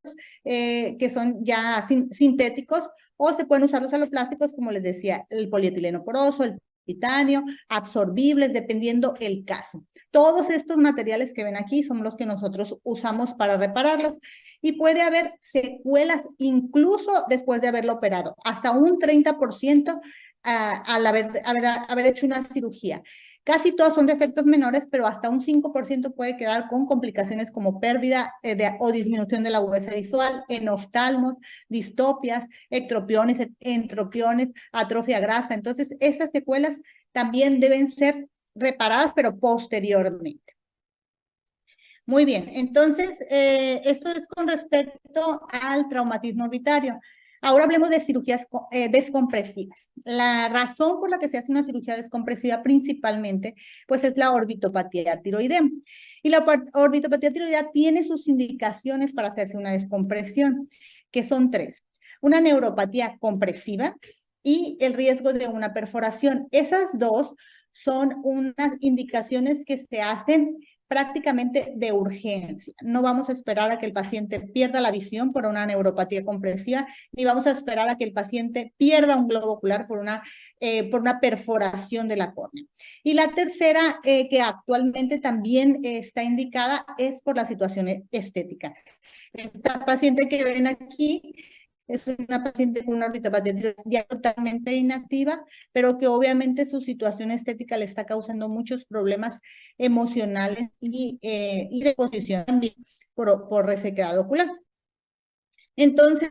S4: que son ya sintéticos, o se pueden usar los aloplásticos, como les decía, el polietileno poroso, el titanio, absorbibles, dependiendo el caso. Todos estos materiales que ven aquí son los que nosotros usamos para repararlos y puede haber secuelas incluso después de haberlo operado, hasta un 30% al haber hecho una cirugía. Casi todos son defectos menores, pero hasta un 5% puede quedar con complicaciones como pérdida o disminución de la agudeza visual, enoftalmos, distopias, ectropiones, entropiones, atrofia grasa. Entonces, esas secuelas también deben ser reparadas, pero posteriormente. Muy bien, entonces, esto es con respecto al traumatismo orbitario. Ahora hablemos de cirugías descompresivas. La razón por la que se hace una cirugía descompresiva principalmente, pues es la orbitopatía tiroidea. Y la orbitopatía tiroidea tiene sus indicaciones para hacerse una descompresión, que son 3. Una neuropatía compresiva y el riesgo de una perforación. Esas dos son unas indicaciones que se hacen prácticamente de urgencia. No vamos a esperar a que el paciente pierda la visión por una neuropatía compresiva, ni vamos a esperar a que el paciente pierda un globo ocular por una perforación de la córnea. Y la tercera, que actualmente también está indicada, es por la situación estética. Esta paciente que ven aquí es una paciente con una orbitopatía tiroidea totalmente inactiva, pero que obviamente su situación estética le está causando muchos problemas emocionales y de posición también por resequedad ocular. Entonces,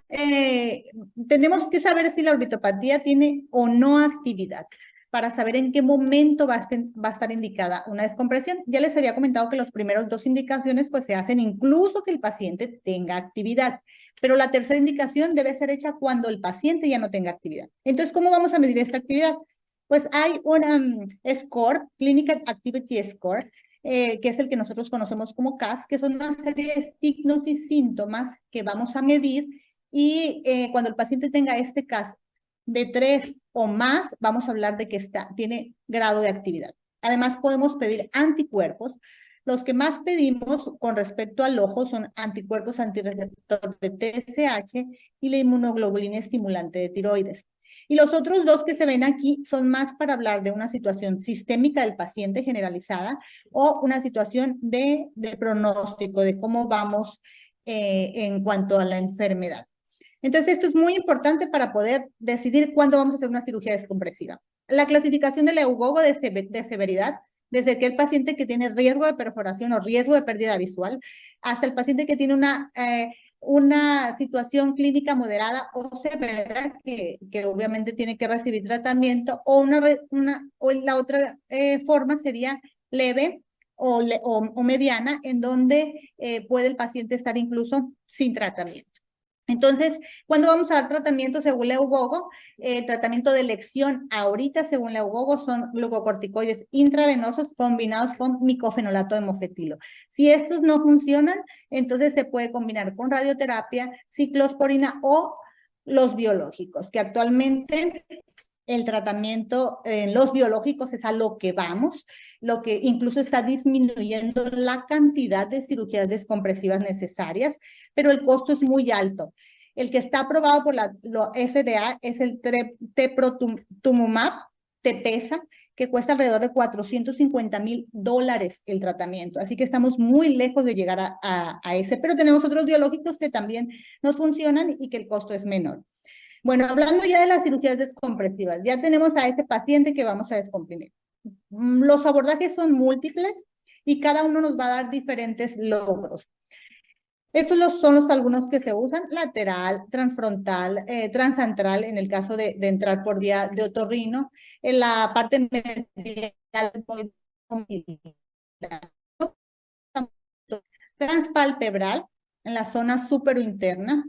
S4: tenemos que saber si la orbitopatía tiene o no actividad para saber en qué momento va a estar indicada una descompresión. Ya les había comentado que los primeros 2 indicaciones pues se hacen incluso que el paciente tenga actividad, pero la tercera indicación debe ser hecha cuando el paciente ya no tenga actividad. Entonces, ¿cómo vamos a medir esta actividad? Pues hay un score, Clinical Activity Score, que es el que nosotros conocemos como CAS, que son una serie de signos y síntomas que vamos a medir y cuando el paciente tenga este CAS de 3 o más, vamos a hablar de que tiene grado de actividad. Además, podemos pedir anticuerpos. Los que más pedimos con respecto al ojo son anticuerpos antirreceptor de TSH y la inmunoglobulina estimulante de tiroides. Y los otros dos que se ven aquí son más para hablar de una situación sistémica del paciente generalizada o una situación de pronóstico, de cómo vamos en cuanto a la enfermedad. Entonces, esto es muy importante para poder decidir cuándo vamos a hacer una cirugía descompresiva. La clasificación de la EUGOGO de severidad, desde aquel paciente que tiene riesgo de perforación o riesgo de pérdida visual, hasta el paciente que tiene una situación clínica moderada o severa, que obviamente tiene que recibir tratamiento, o la otra forma sería leve o mediana, en donde puede el paciente estar incluso sin tratamiento. Entonces, ¿cuándo vamos a dar tratamiento según la EUGOGO? El tratamiento de elección ahorita, según la EUGOGO, son glucocorticoides intravenosos combinados con micofenolato de mofetilo. Si estos no funcionan, entonces se puede combinar con radioterapia, ciclosporina o los biológicos, que actualmente el tratamiento en los biológicos es a lo que vamos, lo que incluso está disminuyendo la cantidad de cirugías descompresivas necesarias, pero el costo es muy alto. El que está aprobado por la FDA es el teprotumumab, Tepeza, que cuesta alrededor de $450,000 el tratamiento. Así que estamos muy lejos de llegar a ese, pero tenemos otros biológicos que también nos funcionan y que el costo es menor. Bueno, hablando ya de las cirugías descompresivas, ya tenemos a este paciente que vamos a descomprimir. Los abordajes son múltiples y cada uno nos va a dar diferentes logros. Estos son los algunos que se usan: lateral, transfrontal, transantral, en el caso de entrar por vía de otorrino, en la parte medial, transpalpebral, en la zona superinterna,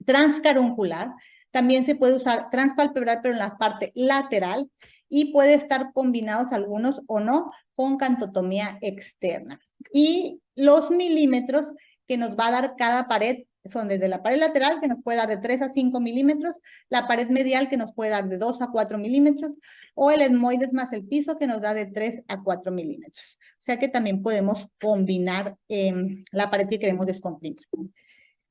S4: transcaruncular. También se puede usar transpalpebral, pero en la parte lateral, y puede estar combinados algunos o no con cantotomía externa. Y los milímetros que nos va a dar cada pared son desde la pared lateral, que nos puede dar de 3 a 5 milímetros, la pared medial, que nos puede dar de 2 a 4 milímetros, o el etmoides más el piso, que nos da de 3 a 4 milímetros. O sea que también podemos combinar la pared que queremos descomprimir.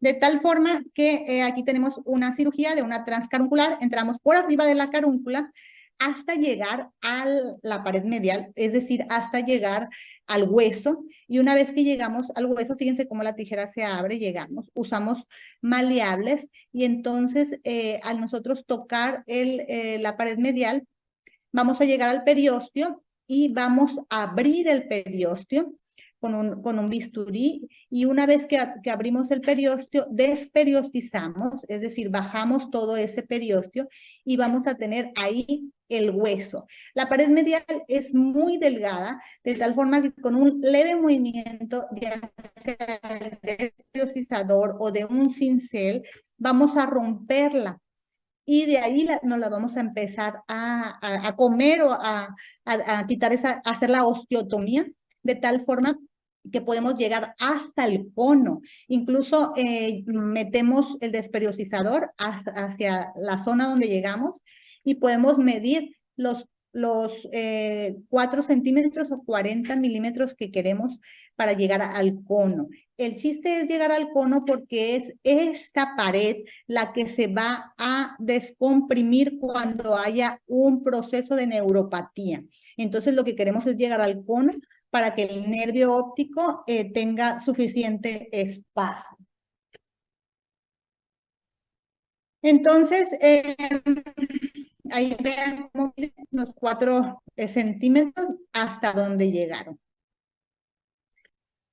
S4: De tal forma que aquí tenemos una cirugía de una transcaruncular, entramos por arriba de la carúncula hasta llegar a la pared medial, es decir, hasta llegar al hueso, y una vez que llegamos al hueso, fíjense cómo la tijera se abre, usamos maleables, y entonces al nosotros tocar la pared medial, vamos a llegar al periósteo y vamos a abrir el periósteo con un bisturí, y una vez que abrimos el periósteo, desperiostizamos, es decir, bajamos todo ese periósteo y vamos a tener ahí el hueso. La pared medial es muy delgada, de tal forma que con un leve movimiento, ya sea del desperiostizador o de un cincel, vamos a romperla. Y de ahí nos la vamos a empezar a comer o a quitar a hacer la osteotomía, de tal forma que podemos llegar hasta el cono. Incluso metemos el desperiostizador hacia la zona donde llegamos y podemos medir los 4 centímetros o 40 milímetros que queremos para llegar al cono. El chiste es llegar al cono porque es esta pared la que se va a descomprimir cuando haya un proceso de neuropatía. Entonces lo que queremos es llegar al cono para que el nervio óptico tenga suficiente espacio. Entonces, ahí vean los 4 centímetros hasta donde llegaron.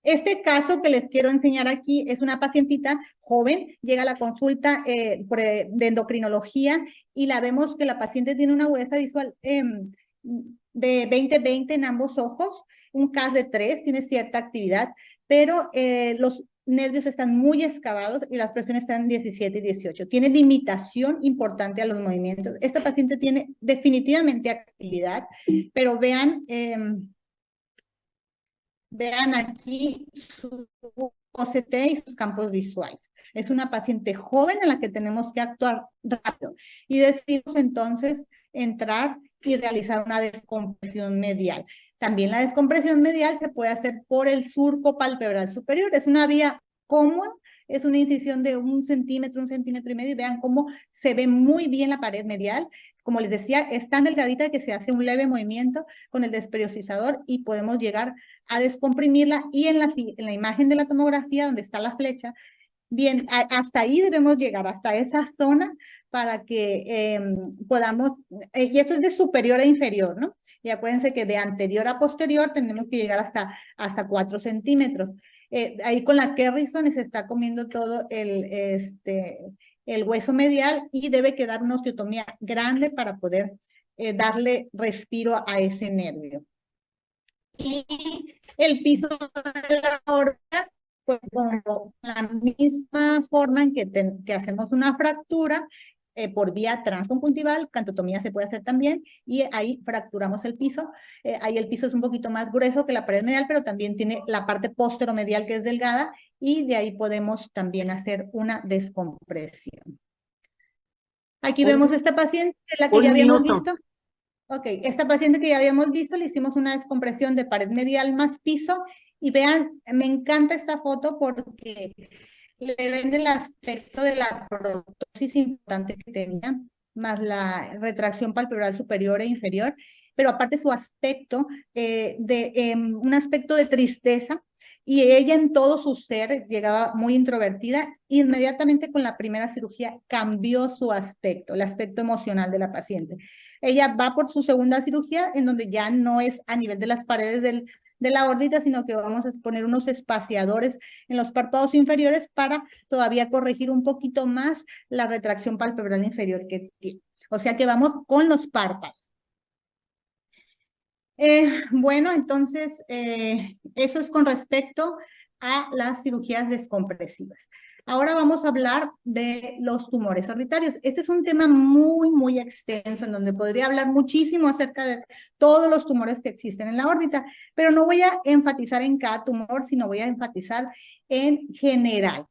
S4: Este caso que les quiero enseñar aquí es una pacientita joven, llega a la consulta de endocrinología y la vemos que la paciente tiene una agudeza visual de 20/20 en ambos ojos, un CAS de 3, tiene cierta actividad, pero los nervios están muy excavados y las presiones están en 17 y 18. Tiene limitación importante a los movimientos. Esta paciente tiene definitivamente actividad, pero vean Vean aquí su OCT y sus campos visuales. Es una paciente joven en la que tenemos que actuar rápido y decidimos entonces entrar y realizar una descompresión medial. También la descompresión medial se puede hacer por el surco palpebral superior. Es una vía cómoda, es una incisión de 1 centímetro, 1,5 centímetros, y vean cómo se ve muy bien la pared medial. Como les decía, es tan delgadita que se hace un leve movimiento con el desperiodizador y podemos llegar a descomprimirla, y en la imagen de la tomografía donde está la flecha, bien, hasta ahí debemos llegar, hasta esa zona, para que podamos, y esto es de superior a inferior, ¿no? Y acuérdense que de anterior a posterior tenemos que llegar hasta 4 centímetros. Ahí con la Kerrison se está comiendo todo el hueso medial y debe quedar una osteotomía grande para poder darle respiro a ese nervio. Y el piso de la aorta, pues con la misma forma en que hacemos una fractura por vía transconjuntival, cantotomía se puede hacer también, y ahí fracturamos el piso. Ahí el piso es un poquito más grueso que la pared medial, pero también tiene la parte posteromedial que es delgada, y de ahí podemos también hacer una descompresión. Aquí vemos esta paciente, la que ya habíamos visto. Ok, esta paciente que ya habíamos visto, le hicimos una descompresión de pared medial más piso, y vean, me encanta esta foto porque le ven el aspecto de la proptosis importante que tenía, más la retracción palpebral superior e inferior, pero aparte su aspecto, un aspecto de tristeza, y ella en todo su ser llegaba muy introvertida. Inmediatamente con la primera cirugía cambió su aspecto, el aspecto emocional de la paciente. Ella va por su segunda cirugía, en donde ya no es a nivel de las paredes de la órbita, sino que vamos a poner unos espaciadores en los párpados inferiores para todavía corregir un poquito más la retracción palpebral inferior que tiene. O sea que vamos con los párpados. Bueno, entonces, eso es con respecto a las cirugías descompresivas. Ahora vamos a hablar de los tumores orbitarios. Este es un tema muy, muy extenso, en donde podría hablar muchísimo acerca de todos los tumores que existen en la órbita, pero no voy a enfatizar en cada tumor, sino voy a enfatizar en general.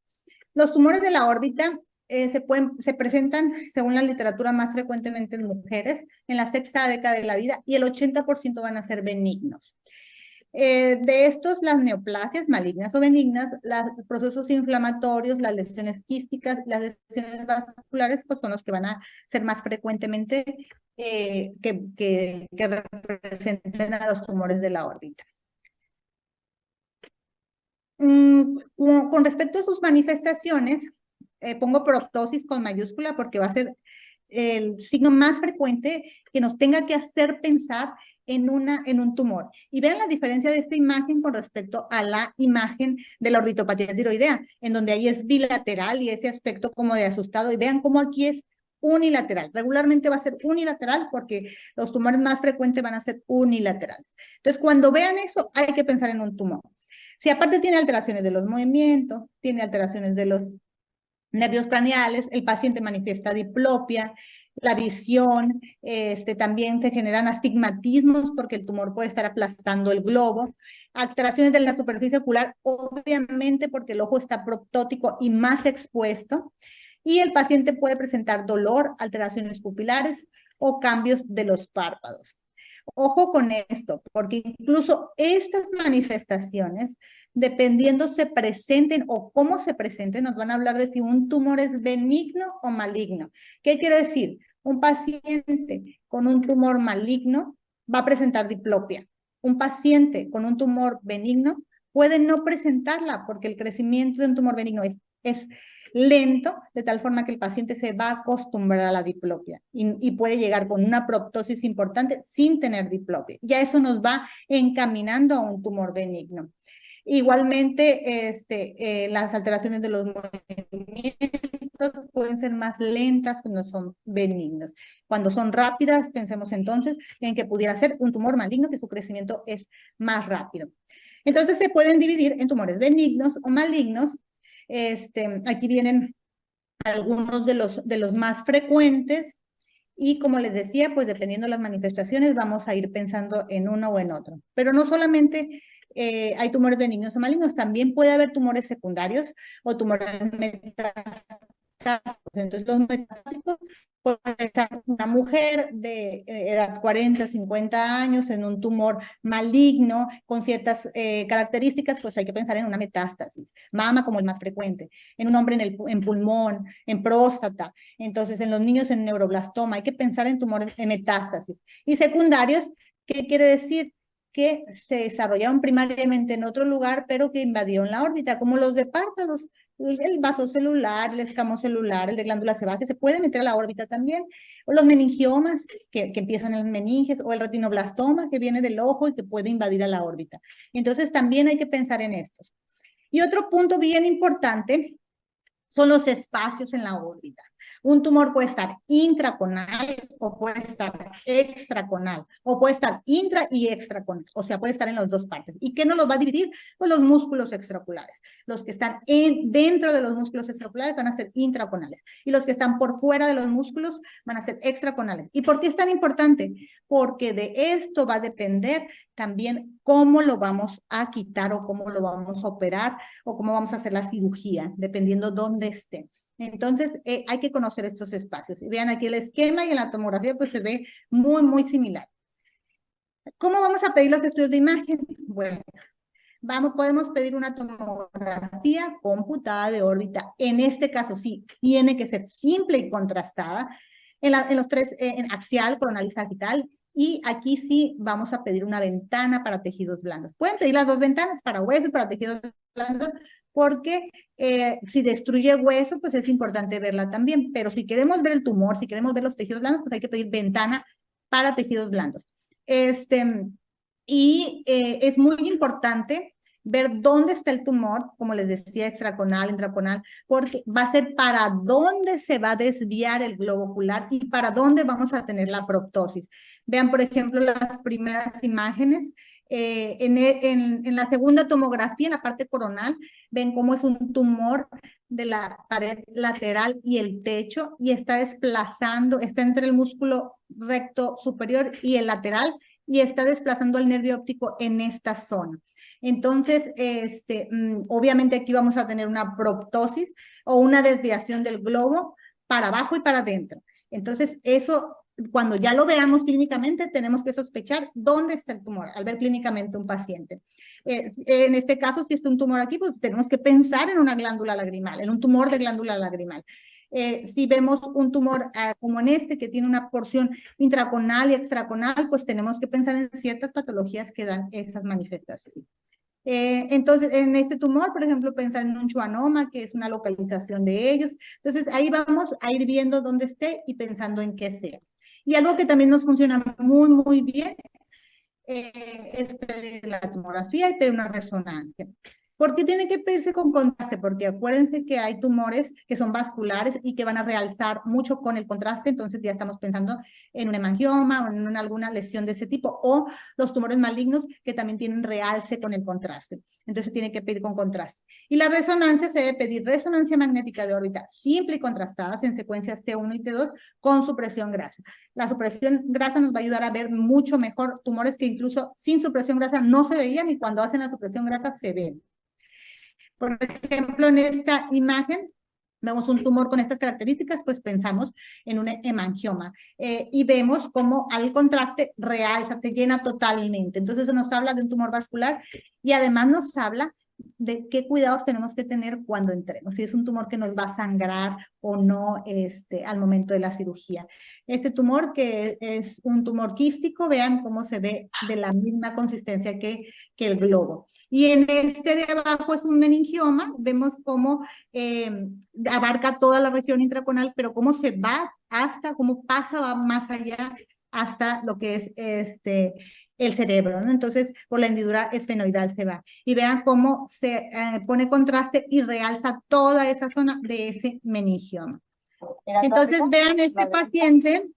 S4: Los tumores de la órbita se presentan, según la literatura, más frecuentemente en mujeres en la sexta década de la vida, y el 80% van a ser benignos. De estos, las neoplasias malignas o benignas, los procesos inflamatorios, las lesiones quísticas, las lesiones vasculares, pues son los que van a ser más frecuentemente que representen a los tumores de la órbita. Con respecto a sus manifestaciones, pongo proptosis con mayúscula porque va a ser el signo más frecuente que nos tenga que hacer pensar en un tumor. Y vean la diferencia de esta imagen con respecto a la imagen de la orbitopatía tiroidea, en donde ahí es bilateral y ese aspecto como de asustado. Y vean cómo aquí es unilateral. Regularmente va a ser unilateral porque los tumores más frecuentes van a ser unilaterales. Entonces, cuando vean eso, hay que pensar en un tumor. Si aparte tiene alteraciones de los movimientos, tiene alteraciones de los nervios craneales, el paciente manifiesta diplopia, la visión, también se generan astigmatismos porque el tumor puede estar aplastando el globo, alteraciones de la superficie ocular, obviamente porque el ojo está proptótico y más expuesto, y el paciente puede presentar dolor, alteraciones pupilares o cambios de los párpados. Ojo con esto, porque incluso estas manifestaciones, dependiendo se presenten o cómo se presenten, nos van a hablar de si un tumor es benigno o maligno. ¿Qué quiere decir? Un paciente con un tumor maligno va a presentar diplopia. Un paciente con un tumor benigno puede no presentarla porque el crecimiento de un tumor benigno es lento, de tal forma que el paciente se va a acostumbrar a la diplopia y puede llegar con una proptosis importante sin tener diplopia. Ya eso nos va encaminando a un tumor benigno. Igualmente, las alteraciones de los movimientos pueden ser más lentas cuando son benignos. Cuando son rápidas, pensemos entonces en que pudiera ser un tumor maligno, que su crecimiento es más rápido. Entonces se pueden dividir en tumores benignos o malignos. Aquí vienen algunos de los más frecuentes, y como les decía, pues dependiendo de las manifestaciones vamos a ir pensando en uno o en otro. Pero no solamente hay tumores benignos o malignos. También puede haber tumores secundarios o tumores metastáticos. Entonces, los metastáticos puede estar una mujer de edad 40, 50 años en un tumor maligno con ciertas características, pues hay que pensar en una metástasis. Mama como el más frecuente, en un hombre en pulmón, en próstata, entonces en los niños en neuroblastoma, hay que pensar en tumores en metástasis. Y secundarios, ¿qué quiere decir? Que se desarrollaron primariamente en otro lugar, pero que invadieron la órbita, como los de párpados, el vaso celular, el escamo celular, el de glándula sebácea, se puede meter a la órbita también, o los meningiomas que empiezan en las meninges, o el retinoblastoma que viene del ojo y que puede invadir a la órbita. Entonces también hay que pensar en estos. Y otro punto bien importante son los espacios en la órbita. Un tumor puede estar intraconal o puede estar extraconal, o puede estar intra y extraconal, o sea, puede estar en las dos partes. ¿Y qué nos los va a dividir? Pues los músculos extraoculares. Los que están dentro de los músculos extraoculares van a ser intraconales, y los que están por fuera de los músculos van a ser extraconales. ¿Y por qué es tan importante? Porque de esto va a depender también cómo lo vamos a quitar o cómo lo vamos a operar o cómo vamos a hacer la cirugía, dependiendo dónde esté. Entonces, hay que conocer estos espacios. Y vean aquí el esquema, y en la tomografía pues se ve muy, muy similar. ¿Cómo vamos a pedir los estudios de imagen? Bueno, podemos pedir una tomografía computada de órbita. En este caso sí, tiene que ser simple y contrastada. En los tres, en axial, coronal y sagital. Y aquí sí vamos a pedir una ventana para tejidos blandos. Pueden pedir las dos ventanas, para hueso y para tejidos blandos, porque si destruye hueso, pues es importante verla también. Pero si queremos ver el tumor, si queremos ver los tejidos blandos, pues hay que pedir ventana para tejidos blandos. Es muy importante ver dónde está el tumor, como les decía, extraconal, intraconal, porque va a ser para dónde se va a desviar el globo ocular y para dónde vamos a tener la proptosis. Vean, por ejemplo, las primeras imágenes. En la segunda tomografía, en la parte coronal, ven cómo es un tumor de la pared lateral y el techo, y está desplazando, está entre el músculo recto superior y el lateral, y está desplazando el nervio óptico en esta zona. Entonces, obviamente aquí vamos a tener una proptosis o una desviación del globo para abajo y para adentro. Entonces, eso, cuando ya lo veamos clínicamente, tenemos que sospechar dónde está el tumor al ver clínicamente un paciente. En este caso, si es un tumor aquí, pues tenemos que pensar en una glándula lagrimal, en un tumor de glándula lagrimal. Si vemos un tumor como en este, que tiene una porción intraconal y extraconal, pues tenemos que pensar en ciertas patologías que dan esas manifestaciones. Entonces, en este tumor, por ejemplo, pensar en un schwannoma, que es una localización de ellos. Entonces, ahí vamos a ir viendo dónde esté y pensando en qué sea. Y algo que también nos funciona muy, muy bien es pedir la tomografía y pedir una resonancia. ¿Por qué tiene que pedirse con contraste? Porque acuérdense que hay tumores que son vasculares y que van a realzar mucho con el contraste, entonces ya estamos pensando en un hemangioma o en alguna lesión de ese tipo, o los tumores malignos que también tienen realce con el contraste. Entonces tiene que pedir con contraste. Y la resonancia se debe pedir resonancia magnética de órbita simple y contrastada en secuencias T1 y T2 con supresión grasa. La supresión grasa nos va a ayudar a ver mucho mejor tumores que incluso sin supresión grasa no se veían, y cuando hacen la supresión grasa se ven. Por ejemplo, en esta imagen vemos un tumor con estas características, pues pensamos en un hemangioma. Y vemos cómo al contraste realza, te llena totalmente. Entonces eso nos habla de un tumor vascular, y además nos habla de qué cuidados tenemos que tener cuando entremos, si es un tumor que nos va a sangrar o no al momento de la cirugía. Este tumor, que es un tumor quístico, vean cómo se ve de la misma consistencia que el globo. Y en este de abajo es un meningioma, vemos cómo abarca toda la región intraconal, pero cómo se va cómo pasa, va más allá hasta lo que es el cerebro, ¿no? Entonces, por la hendidura esfenoidal se va. Y vean cómo se pone contraste y realza toda esa zona de ese meningioma. Entonces, vean este paciente,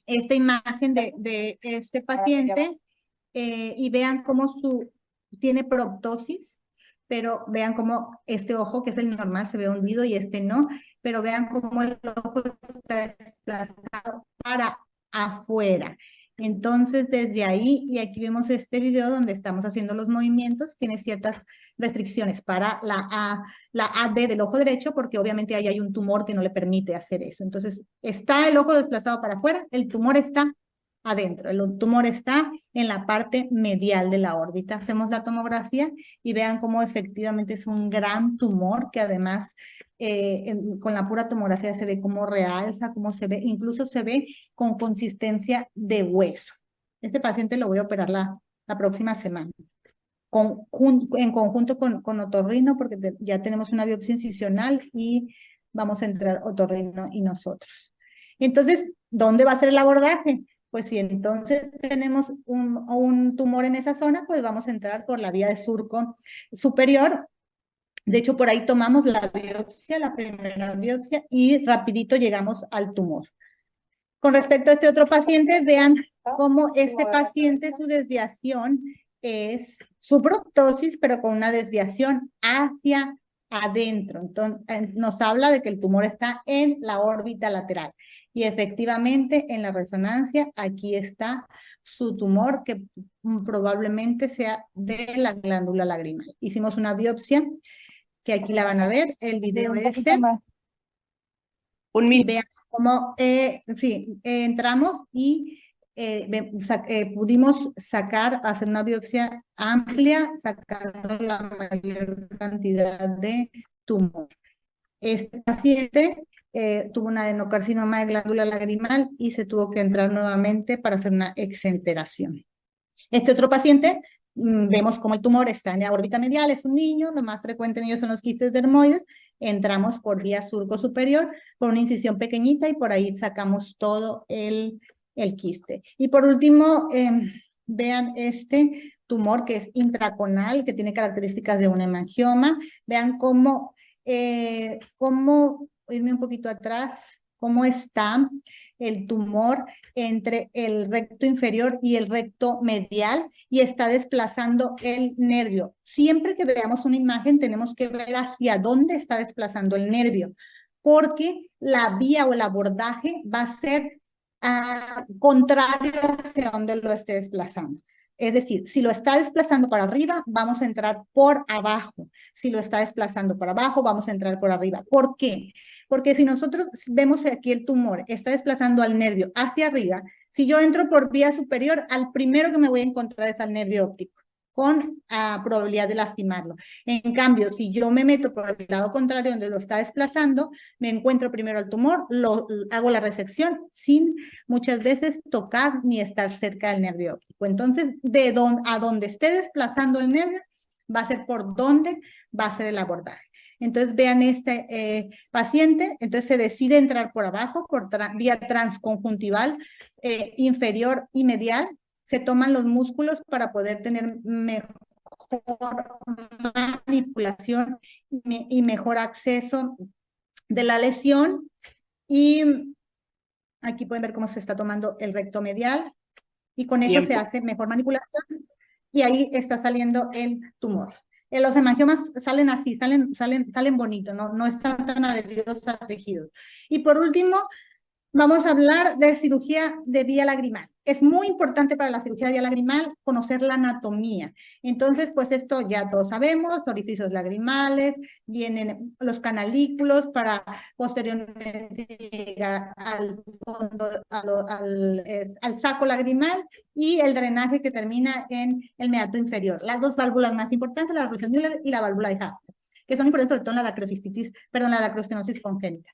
S4: esta imagen de este paciente, y vean cómo tiene proptosis, pero vean cómo este ojo, que es el normal, se ve hundido y este no, pero vean cómo el ojo está desplazado para afuera. Entonces, desde ahí, y aquí vemos este video donde estamos haciendo los movimientos, tiene ciertas restricciones para la AD del ojo derecho, porque obviamente ahí hay un tumor que no le permite hacer eso. Entonces, está el ojo desplazado para afuera, el tumor está adentro, el tumor está en la parte medial de la órbita. Hacemos la tomografía y vean cómo efectivamente es un gran tumor que además con la pura tomografía se ve cómo realza, cómo se ve, incluso se ve con consistencia de hueso. Este paciente lo voy a operar la próxima semana. En conjunto con otorrino, porque ya tenemos una biopsia incisional y vamos a entrar otorrino y nosotros. Entonces, ¿dónde va a ser el abordaje? Pues si entonces tenemos un tumor en esa zona, pues vamos a entrar por la vía de surco superior. De hecho, por ahí tomamos la biopsia, la primera biopsia, y rapidito llegamos al tumor. Con respecto a este otro paciente, vean cómo este paciente, su desviación es su proptosis, pero con una desviación hacia adentro. Entonces, nos habla de que el tumor está en la órbita lateral. Y efectivamente, en la resonancia, aquí está su tumor, que probablemente sea de la glándula lagrimal. Hicimos una biopsia, que aquí la van a ver, el video este.
S3: Un
S4: Y
S3: minuto.
S4: vean cómo, entramos y pudimos hacer una biopsia amplia, sacando la mayor cantidad de tumor. Este paciente tuvo un adenocarcinoma de glándula lagrimal y se tuvo que entrar nuevamente para hacer una exenteración. Este otro paciente, vemos como el tumor está en la órbita medial, es un niño, lo más frecuente en ellos son los quistes dermoides, entramos por vía surco superior, por una incisión pequeñita y por ahí sacamos todo el quiste. Y por último, vean este tumor que es intraconal, que tiene características de un hemangioma, vean cómo, irme un poquito atrás, cómo está el tumor entre el recto inferior y el recto medial y está desplazando el nervio. Siempre que veamos una imagen tenemos que ver hacia dónde está desplazando el nervio, porque la vía o el abordaje va a ser contrario hacia donde lo esté desplazando. Es decir, si lo está desplazando para arriba, vamos a entrar por abajo. Si lo está desplazando para abajo, vamos a entrar por arriba. ¿Por qué? Porque si nosotros vemos aquí el tumor está desplazando al nervio hacia arriba, si yo entro por vía superior, al primero que me voy a encontrar es al nervio óptico, con probabilidad de lastimarlo. En cambio, si yo me meto por el lado contrario donde lo está desplazando, me encuentro primero al tumor, hago la resección sin muchas veces tocar ni estar cerca del nervio óptico. Entonces, a donde esté desplazando el nervio, va a ser por donde va a ser el abordaje. Entonces, vean este paciente, entonces se decide entrar por abajo, por vía transconjuntival inferior y medial. Se toman los músculos para poder tener mejor manipulación y mejor acceso de la lesión. Y aquí pueden ver cómo se está tomando el recto medial y con eso se hace mejor manipulación y ahí está saliendo el tumor. Los hemangiomas salen así, salen bonitos, no están tan adheridos a tejidos. Y por último, vamos a hablar de cirugía de vía lagrimal. Es muy importante para la cirugía de vía lagrimal conocer la anatomía. Entonces, pues esto ya todos sabemos, orificios lagrimales, vienen los canalículos para posteriormente llegar al fondo, al saco lagrimal y el drenaje que termina en el meato inferior. Las dos válvulas más importantes, la Rosen-Müller y la válvula de Hafner, que son importantes sobre todo en la dacrostenosis congénita.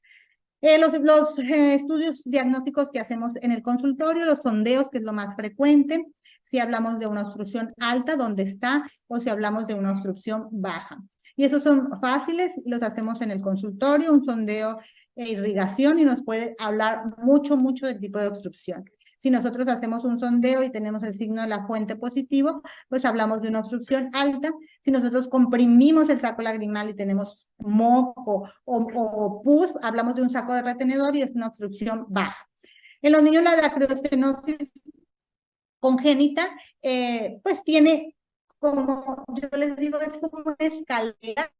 S4: Los estudios diagnósticos que hacemos en el consultorio, los sondeos, que es lo más frecuente, si hablamos de una obstrucción alta, ¿dónde está? O si hablamos de una obstrucción baja. Y esos son fáciles, los hacemos en el consultorio, un sondeo e irrigación, y nos puede hablar mucho del tipo de obstrucción. Si nosotros hacemos un sondeo y tenemos el signo de la fuente positivo, pues hablamos de una obstrucción alta. Si nosotros comprimimos el saco lagrimal y tenemos moco o pus, hablamos de un saco de retenedor y es una obstrucción baja. En los niños la dacrostenosis congénita, pues tiene, como yo les digo, es como una escalera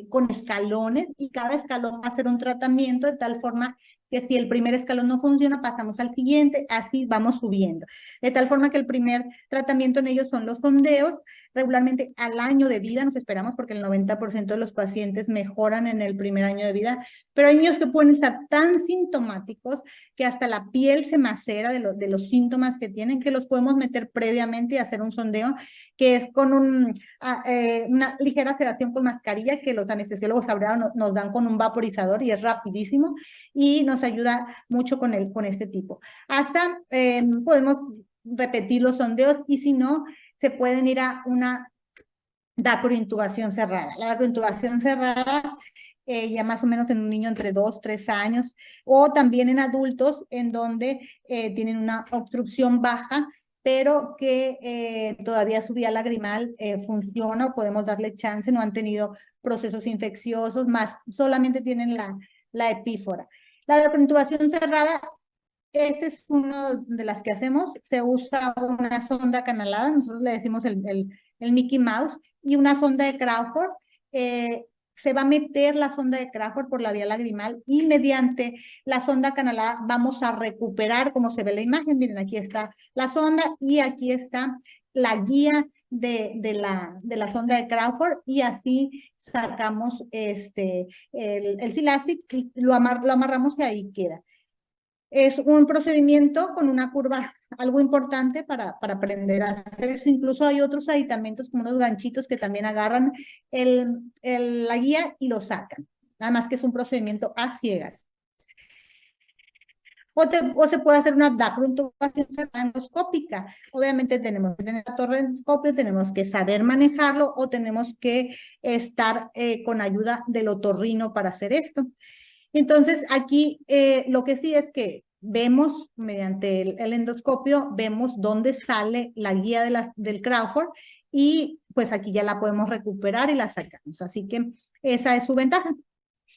S4: con escalones y cada escalón va a ser un tratamiento de tal forma que si el primer escalón no funciona, pasamos al siguiente, así vamos subiendo. De tal forma que el primer tratamiento en ellos son los sondeos. Regularmente al año de vida nos esperamos, porque el 90% de los pacientes mejoran en el primer año de vida, pero hay niños que pueden estar tan sintomáticos que hasta la piel se macera de los síntomas que tienen, que los podemos meter previamente y hacer un sondeo, que es con una ligera sedación con mascarilla que los anestesiólogos nos dan con un vaporizador y es rapidísimo y nos ayuda mucho con este tipo. Hasta podemos repetir los sondeos y si no, se pueden ir a una dacrointubación cerrada. La dacrointubación cerrada ya más o menos en un niño entre 2, 3 años, o también en adultos en donde tienen una obstrucción baja, pero que todavía su vía lagrimal funciona, o podemos darle chance, no han tenido procesos infecciosos, más solamente tienen la epífora. La dacrointubación cerrada, este es uno de las que hacemos, se usa una sonda canalada, nosotros le decimos el Mickey Mouse, y una sonda de Crawford. Se va a meter la sonda de Crawford por la vía lagrimal y mediante la sonda canalada vamos a recuperar, como se ve en la imagen, miren, aquí está la sonda y aquí está la guía de la sonda de Crawford, y así sacamos el Silastic y lo amarramos y ahí queda. Es un procedimiento con una curva algo importante para aprender a hacer eso. Incluso hay otros aditamentos como unos ganchitos que también agarran la guía y lo sacan. Nada más que es un procedimiento a ciegas. O se puede hacer una dacrointubación cerrada endoscópica. Obviamente tenemos que tener la torre de endoscopio, tenemos que saber manejarlo o tenemos que estar con ayuda del otorrino para hacer esto. Entonces, aquí lo que sí es que vemos, mediante el endoscopio, vemos dónde sale la guía del Crawford y pues aquí ya la podemos recuperar y la sacamos. Así que esa es su ventaja.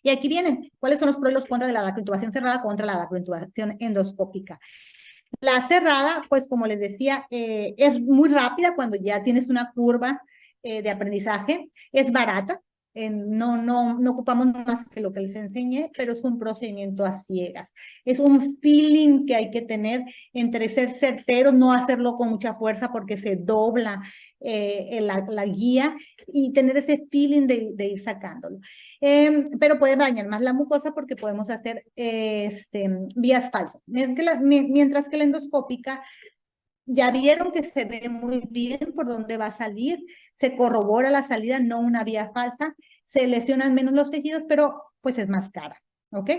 S4: Y aquí vienen, ¿cuáles son los pros y los contras de la dacrointubación cerrada contra la dacrointubación endoscópica? La cerrada, pues como les decía, es muy rápida cuando ya tienes una curva de aprendizaje, es barata, no ocupamos más que lo que les enseñé, pero es un procedimiento a ciegas. Es un feeling que hay que tener entre ser certero, no hacerlo con mucha fuerza porque se dobla la guía, y tener ese feeling de ir sacándolo. Pero puede dañar más la mucosa porque podemos hacer vías falsas. Mientras que la endoscópica, ya vieron que se ve muy bien por dónde va a salir, se corrobora la salida, no una vía falsa, se lesionan menos los tejidos, pero pues es más cara, ¿ok?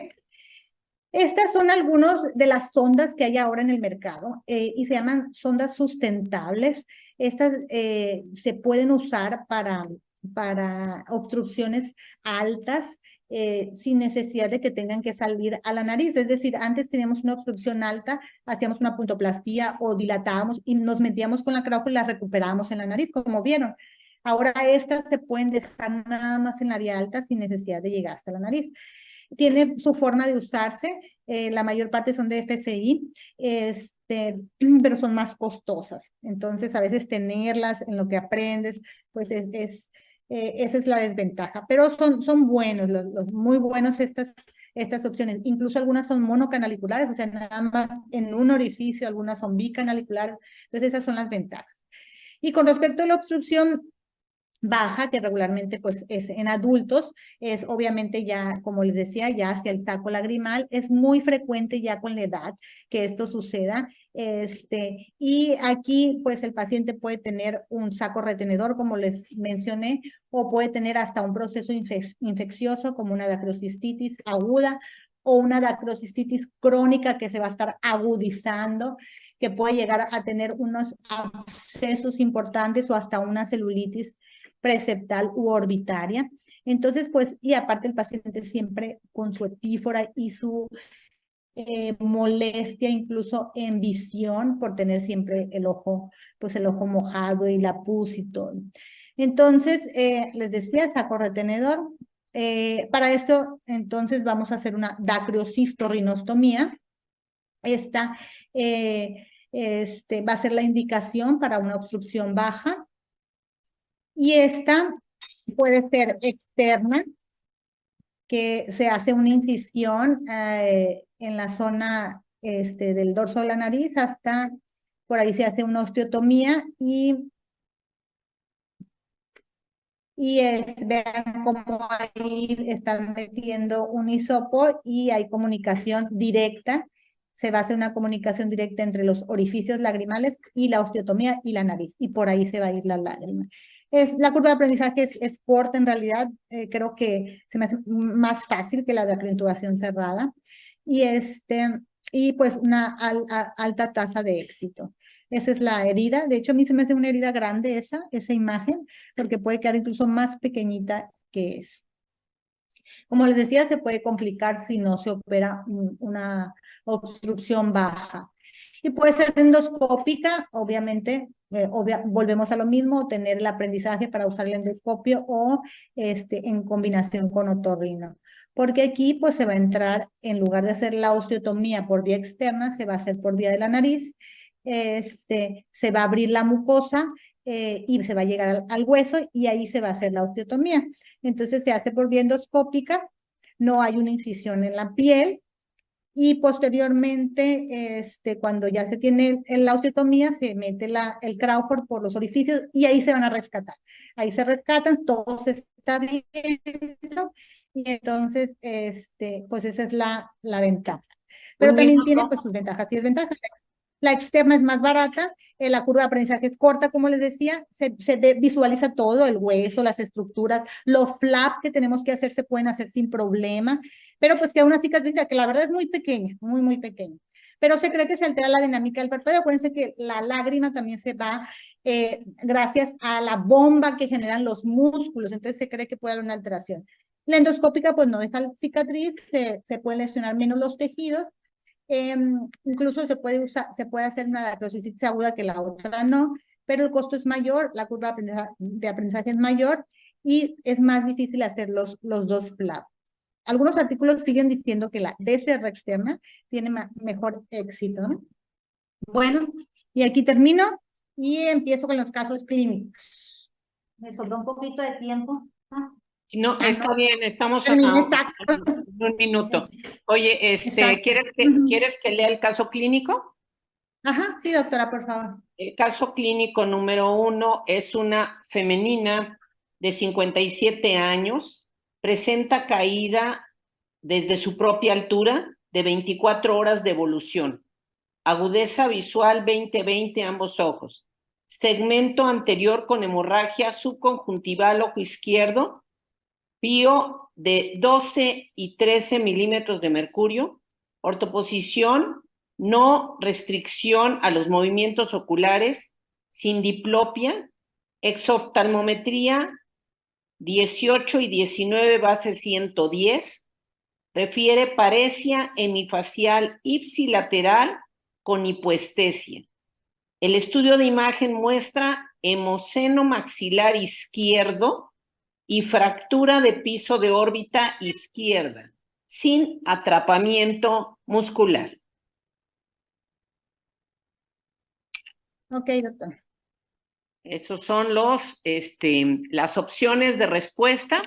S4: Estas son algunas de las sondas que hay ahora en el mercado y se llaman sondas sustentables. Estas se pueden usar para obstrucciones altas sin necesidad de que tengan que salir a la nariz. Es decir, antes teníamos una obstrucción alta, hacíamos una puntoplastía o dilatábamos y nos metíamos con la Crawford y la recuperábamos en la nariz, como vieron. Ahora estas se pueden dejar nada más en la vía alta sin necesidad de llegar hasta la nariz. Tiene su forma de usarse, la mayor parte son de FCI, pero son más costosas. Entonces, a veces tenerlas en lo que aprendes, pues esa es la desventaja. Pero son buenos, muy buenos estas opciones. Incluso algunas son monocanaliculares, o sea, nada más en un orificio, algunas son bicanaliculares. Entonces, esas son las ventajas. Y con respecto a la obstrucción baja, que regularmente pues es en adultos, es obviamente ya, como les decía, ya hacia el saco lagrimal, es muy frecuente ya con la edad que esto suceda, y aquí pues el paciente puede tener un saco retenedor, como les mencioné, o puede tener hasta un proceso infeccioso como una dacrocistitis aguda o una dacrocistitis crónica que se va a estar agudizando, que puede llegar a tener unos abscesos importantes o hasta una celulitis preceptal u orbitaria. Entonces, pues, y aparte el paciente siempre con su epífora y su molestia incluso en visión por tener siempre el ojo mojado y la pus y todo. Entonces, les decía, saco retenedor. Para esto, entonces, vamos a hacer una dacriocistorrinostomía. Esta va a ser la indicación para una obstrucción baja. Y esta puede ser externa que se hace una incisión en la zona del dorso de la nariz hasta, por ahí se hace una osteotomía vean cómo ahí están metiendo un hisopo y hay comunicación directa. Se va a hacer una comunicación directa entre los orificios lagrimales y la osteotomía y la nariz, y por ahí se va a ir la lágrima. La curva de aprendizaje es corta en realidad, creo que se me hace más fácil que la de acrentuación cerrada, y, y pues una alta tasa de éxito. Esa es la herida. De hecho, a mí se me hace una herida grande esa imagen, porque puede quedar incluso más pequeñita que es. Como les decía, se puede complicar si no se opera una obstrucción baja. Y puede ser endoscópica, obviamente, volvemos a lo mismo, tener el aprendizaje para usar el endoscopio o en combinación con otorrino. Porque aquí pues se va a entrar, en lugar de hacer la osteotomía por vía externa, se va a hacer por vía de la nariz, se va a abrir la mucosa y se va a llegar al hueso y ahí se va a hacer la osteotomía. Entonces se hace por vía endoscópica, no hay una incisión en la piel, y posteriormente, cuando ya se tiene la osteotomía, se mete el Crawford por los orificios y ahí se van a rescatar. Ahí se rescatan, todo se está viendo y entonces, pues esa es la ventaja. Pero
S3: Un
S4: también tiene
S3: minuto.
S4: pues sus ventajas y desventajas. La externa es más barata, la curva de aprendizaje es corta, como les decía, se visualiza todo, el hueso, las estructuras, los flaps que tenemos que hacer se pueden hacer sin problema, pero pues queda una cicatriz que la verdad es muy pequeña, muy, muy pequeña. Pero se cree que se altera la dinámica del parpadeo. Acuérdense que la lágrima también se va gracias a la bomba que generan los músculos, entonces se cree que puede haber una alteración. La endoscópica pues no deja cicatriz, se pueden lesionar menos los tejidos. Incluso se puede hacer una dacrocicitis aguda que la otra no, pero el costo es mayor, la curva de aprendizaje es mayor y es más difícil hacer los dos flaps. Algunos artículos siguen diciendo que la DCR externa tiene mejor éxito, ¿no? Bueno, y aquí termino y empiezo con los casos clínicos. Me sobró un poquito de tiempo.
S3: No, está bien, estamos a
S4: Terminé exacto.
S3: un minuto. Oye,
S4: Exacto.
S3: ¿quieres que lea el caso clínico?
S4: Ajá, sí, doctora, por favor.
S3: El caso clínico número 1 es una femenina de 57 años, presenta caída desde su propia altura de 24 horas de evolución, agudeza visual 20/20 ambos ojos, segmento anterior con hemorragia subconjuntival ojo izquierdo, pío de 12 y 13 milímetros de mercurio, ortoposición, no restricción a los movimientos oculares, sin diplopia, exoftalmometría 18 y 19 base 110, refiere paresia hemifacial ipsilateral con hipoestesia. El estudio de imagen muestra hemoseno maxilar izquierdo y fractura de piso de órbita izquierda, sin atrapamiento muscular.
S4: Ok, doctor.
S3: Esos son las opciones de respuesta.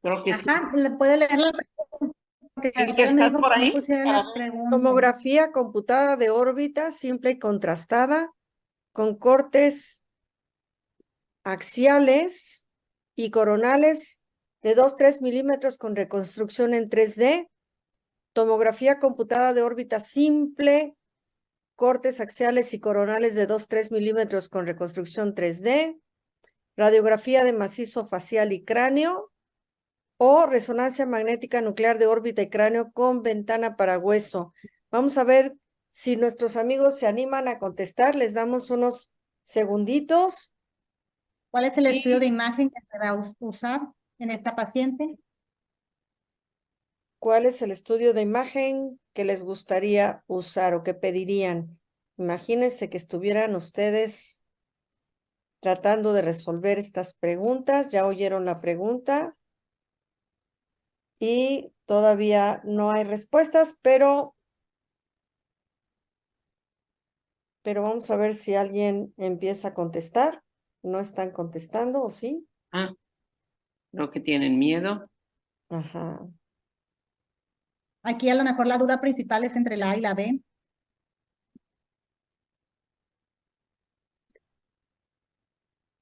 S3: Creo que
S4: Ajá, ¿le puede leer la pregunta? Porque
S3: sí.
S4: Carla me
S3: ¿Estás
S4: dijo
S3: por
S4: que no
S3: ahí?
S4: pusiera las preguntas.
S1: Tomografía computada de órbita simple y contrastada con cortes axiales y coronales de 2-3 milímetros con reconstrucción en 3D. Tomografía computada de órbita simple, cortes axiales y coronales de 2-3 milímetros con reconstrucción 3D. Radiografía de macizo facial y cráneo o resonancia magnética nuclear de órbita y cráneo con ventana para hueso. Vamos a ver si nuestros amigos se animan a contestar. Les damos unos segunditos.
S4: ¿Cuál es el estudio de imagen que se va a usar en esta paciente?
S1: ¿Cuál es el estudio de imagen que les gustaría usar o que pedirían? Imagínense que estuvieran ustedes tratando de resolver estas preguntas. Ya oyeron la pregunta y todavía no hay respuestas, pero vamos a ver si alguien empieza a contestar. ¿No están contestando o sí?
S3: Ah, creo que tienen miedo.
S1: Ajá.
S4: Aquí a lo mejor la duda principal es entre la A y la B.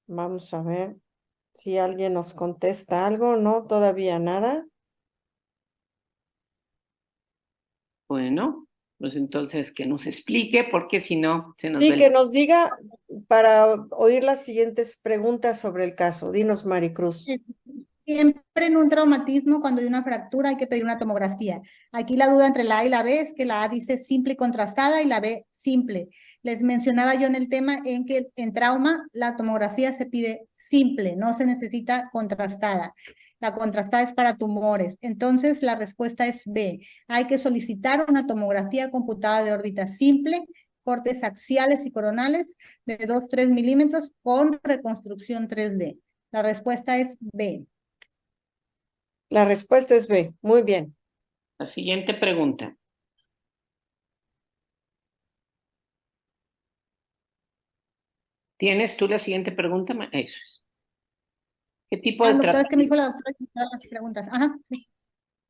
S1: Vamos a ver si alguien nos contesta algo. No, todavía nada.
S3: Bueno, pues entonces que nos explique, porque si no, se nos
S1: Sí,
S3: ve.
S1: que nos diga para oír las siguientes preguntas sobre el caso. Dinos, Maricruz.
S4: Siempre en un traumatismo, cuando hay una fractura, hay que pedir una tomografía. Aquí la duda entre la A y la B es que la A dice simple y contrastada y la B simple. Les mencionaba yo en el tema en que en trauma la tomografía se pide simple, no se necesita contrastada. La contrastada es para tumores. Entonces la respuesta es B. Hay que solicitar una tomografía computada de órbita simple, cortes axiales y coronales de 2-3 milímetros con reconstrucción 3D. La respuesta es B.
S1: La respuesta es B. Muy bien.
S3: La siguiente pregunta. ¿Tienes tú la siguiente pregunta? Eso es. ¿Qué tipo de
S4: Doctora, es que me dijo
S3: tratamiento,
S4: la doctora que me hiciera las preguntas. Ajá, sí.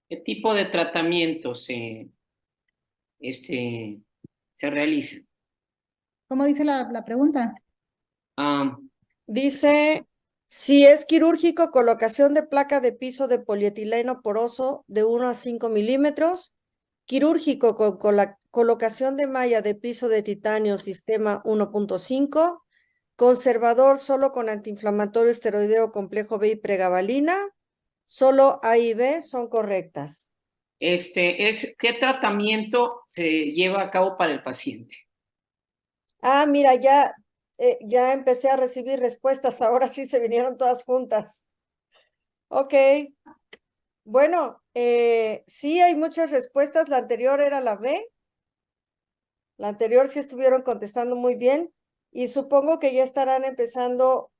S3: qué tipo de tratamiento se realiza?
S4: ¿Cómo dice la pregunta?
S3: Ah,
S1: Dice, si es quirúrgico, colocación de placa de piso de polietileno poroso de 1 a 5 milímetros, quirúrgico con la colocación de malla de piso de titanio sistema 1.5, conservador solo con antiinflamatorio esteroideo complejo B y pregabalina, solo A y B son correctas.
S3: ¿qué tratamiento se lleva a cabo para el paciente?
S1: Ah, mira, ya empecé a recibir respuestas, ahora sí se vinieron todas juntas. Ok, bueno, sí hay muchas respuestas, la anterior era la B, la anterior sí estuvieron contestando muy bien y supongo que ya estarán empezando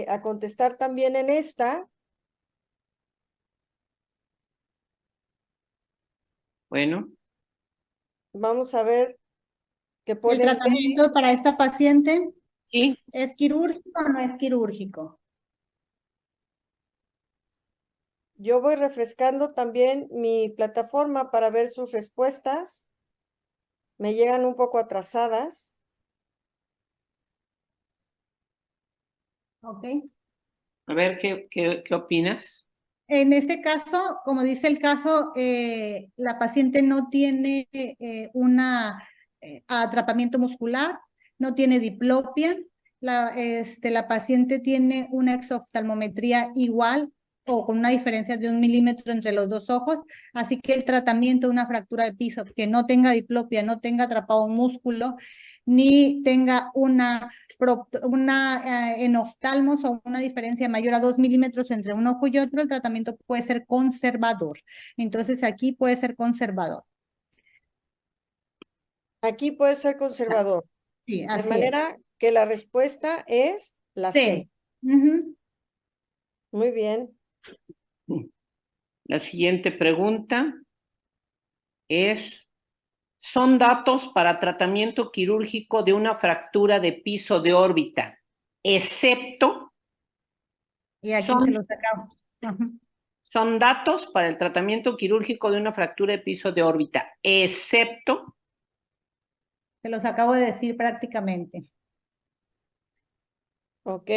S1: a contestar también en esta.
S3: Bueno,
S1: Vamos a ver qué
S4: ¿El
S1: ponen B.
S4: tratamiento para esta paciente
S3: sí,
S4: es quirúrgico o no es quirúrgico?
S1: Yo voy refrescando también mi plataforma para ver sus respuestas. Me llegan un poco atrasadas.
S4: Ok.
S3: a ver qué opinas.
S4: En este caso, como dice el caso, la paciente no tiene una atrapamiento muscular, no tiene diplopia, la paciente tiene una exoftalmometría igual o con una diferencia de 1 milímetro entre los dos ojos, así que el tratamiento de una fractura de piso que no tenga diplopia, no tenga atrapado un músculo, ni tenga una en oftalmos o una diferencia mayor a 2 milímetros entre un ojo y otro, el tratamiento puede ser conservador. Entonces aquí puede ser conservador.
S1: Aquí puede ser conservador.
S4: Sí,
S1: De
S4: así es.
S1: manera que la respuesta es la C.
S4: C. Ujú.
S1: Muy bien.
S3: La siguiente pregunta es, son datos para tratamiento quirúrgico de una fractura de piso de órbita, excepto,
S4: Y aquí se
S3: son,
S4: lo sacamos. Ujú.
S3: son datos para el tratamiento quirúrgico de una fractura de piso de órbita, excepto,
S4: Se los acabo de decir prácticamente.
S1: Ok.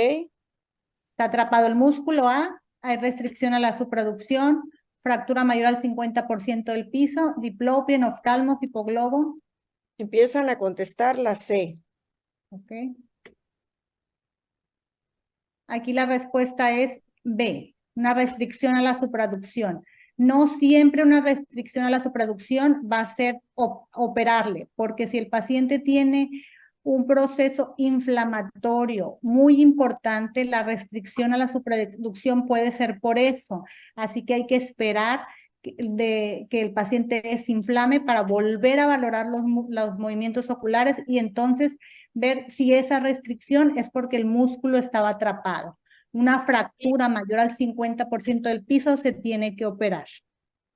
S4: Está atrapado el músculo A, hay restricción a la supraducción, fractura mayor al 50% del piso, diplopia en oftalmos, hipoglobo.
S1: Empiezan a contestar la C.
S4: Ok. Aquí la respuesta es B, una restricción a la supraducción. No siempre una restricción a la supraducción va a ser operarle, porque si el paciente tiene un proceso inflamatorio muy importante, la restricción a la supraducción puede ser por eso. Así que hay que esperar que el paciente desinflame para volver a valorar los movimientos oculares y entonces ver si esa restricción es porque el músculo estaba atrapado. Una fractura mayor al 50% del piso se tiene que operar.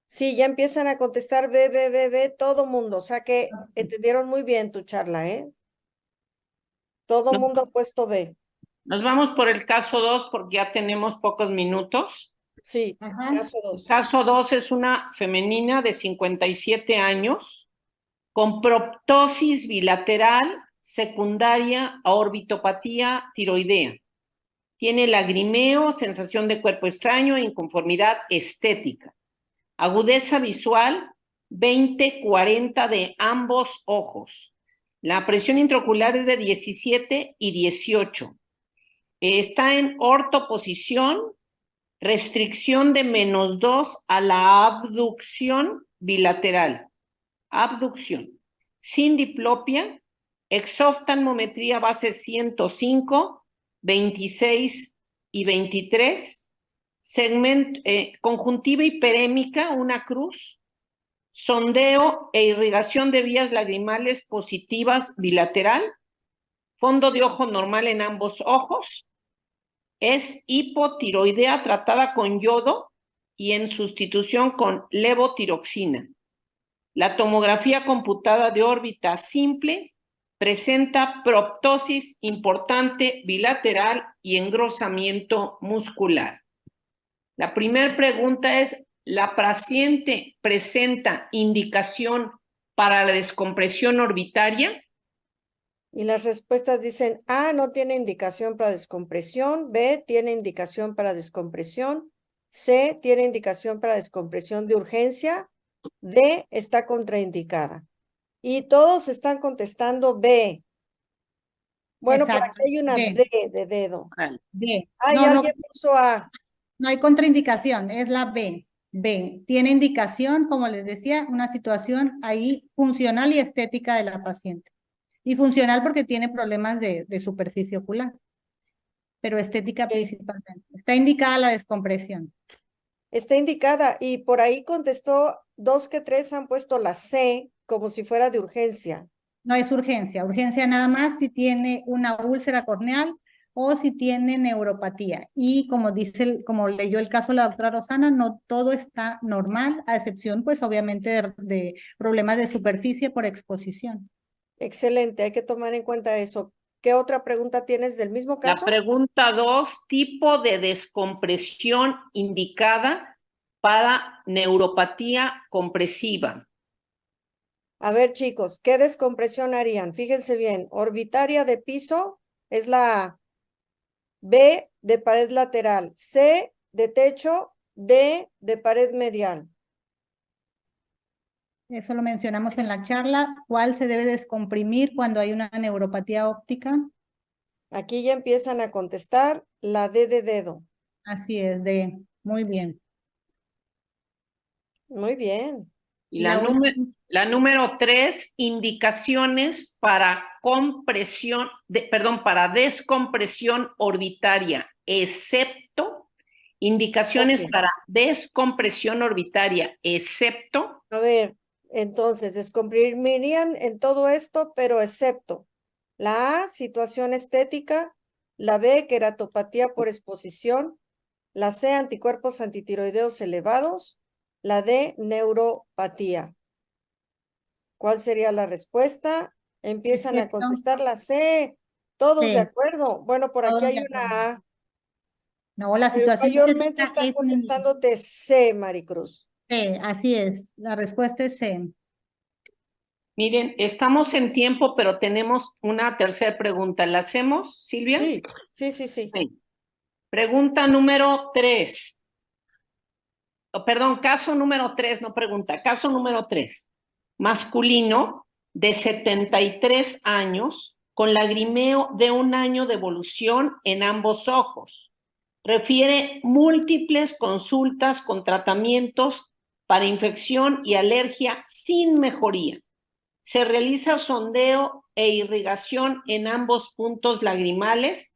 S1: Sí, ya empiezan a contestar B, B, B, B, todo mundo. O sea que entendieron muy bien tu charla, ¿eh? Todo
S3: no,
S1: mundo ha puesto B.
S3: Nos vamos por el caso 2 porque ya tenemos pocos minutos.
S1: Sí,
S4: Ajá.
S1: caso
S3: El
S1: 2.
S3: caso 2 es una femenina de 57 años con proptosis bilateral secundaria a orbitopatía tiroidea. Tiene lagrimeo, sensación de cuerpo extraño e inconformidad estética. Agudeza visual 20-40 de ambos ojos. La presión intraocular es de 17 y 18. Está en ortoposición, restricción de -2 a la abducción bilateral. Abducción. Sin diplopia, exoftalmometría base 105, 26 y 23. Conjuntiva hiperémica, una cruz. Sondeo e irrigación de vías lagrimales positivas bilateral. Fondo de ojo normal en ambos ojos. Es hipotiroidea tratada con yodo y en sustitución con levotiroxina. La tomografía computada de órbita simple presenta proptosis importante bilateral y engrosamiento muscular. La primera pregunta es, ¿la paciente presenta indicación para la descompresión orbitaria?
S1: Y las respuestas dicen, A, no tiene indicación para descompresión, B, tiene indicación para descompresión, C, tiene indicación para descompresión de urgencia, D, está contraindicada. Y todos están contestando B. Bueno, por
S4: Exacto.
S1: aquí hay una
S4: D.
S1: D de dedo.
S4: D.
S1: Ay,
S4: No, no,
S1: alguien puso A.
S4: no hay contraindicación, es la B. B. Tiene indicación, como les decía, una situación ahí funcional y estética de la paciente. Y funcional porque tiene problemas de superficie ocular, pero estética principalmente. Está indicada la descompresión.
S1: Está indicada y por ahí contestó 2 que 3 han puesto la C como si fuera de urgencia.
S4: No es urgencia, urgencia nada más si tiene una úlcera corneal o si tiene neuropatía. Y como como leyó el caso la doctora Rosana, no todo está normal, a excepción pues obviamente de problemas de superficie por exposición.
S1: Excelente, hay que tomar en cuenta eso. ¿Qué otra pregunta tienes del mismo
S3: La
S1: caso?
S3: pregunta 2, tipo de descompresión indicada para neuropatía compresiva.
S1: A ver, chicos, ¿qué descompresión harían? Fíjense bien, orbitaria de piso es la A, B de pared lateral, C de techo, D de pared medial.
S4: Eso lo mencionamos en la charla. ¿Cuál se debe descomprimir cuando hay una neuropatía óptica?
S1: Aquí ya empiezan a contestar la D de dedo.
S4: Así es, D. Muy bien.
S1: Muy bien.
S3: Y
S4: La
S3: la número 3, indicaciones para para descompresión orbitaria, excepto, indicaciones
S1: Ok.
S3: para descompresión orbitaria, excepto.
S1: A ver, entonces, descomprimirían en todo esto, pero excepto la A, situación estética, la B, queratopatía por exposición, la C, anticuerpos antitiroideos elevados, la D, neuropatía. ¿Cuál sería la respuesta? Empiezan a
S4: excepto,
S1: contestar la C, todos de
S4: C.
S1: acuerdo. Bueno, por aquí
S4: Todos
S1: hay
S4: de acuerdo.
S1: una A,
S4: No, la
S1: pero
S4: situación
S1: mayormente
S4: estética
S1: están
S4: es una
S1: contestándote C, Maricruz.
S4: C, así es. La respuesta es C.
S3: Miren, estamos en tiempo, pero tenemos una tercera pregunta. ¿La hacemos, Silvia?
S1: Sí, sí, sí, sí.
S3: Sí. Pregunta número 3. Perdón, caso número 3, no pregunta. Caso número 3. Masculino de 73 años con lagrimeo de 1 año de evolución en ambos ojos. Refiere múltiples consultas con tratamientos para infección y alergia sin mejoría. Se realiza sondeo e irrigación en ambos puntos lagrimales.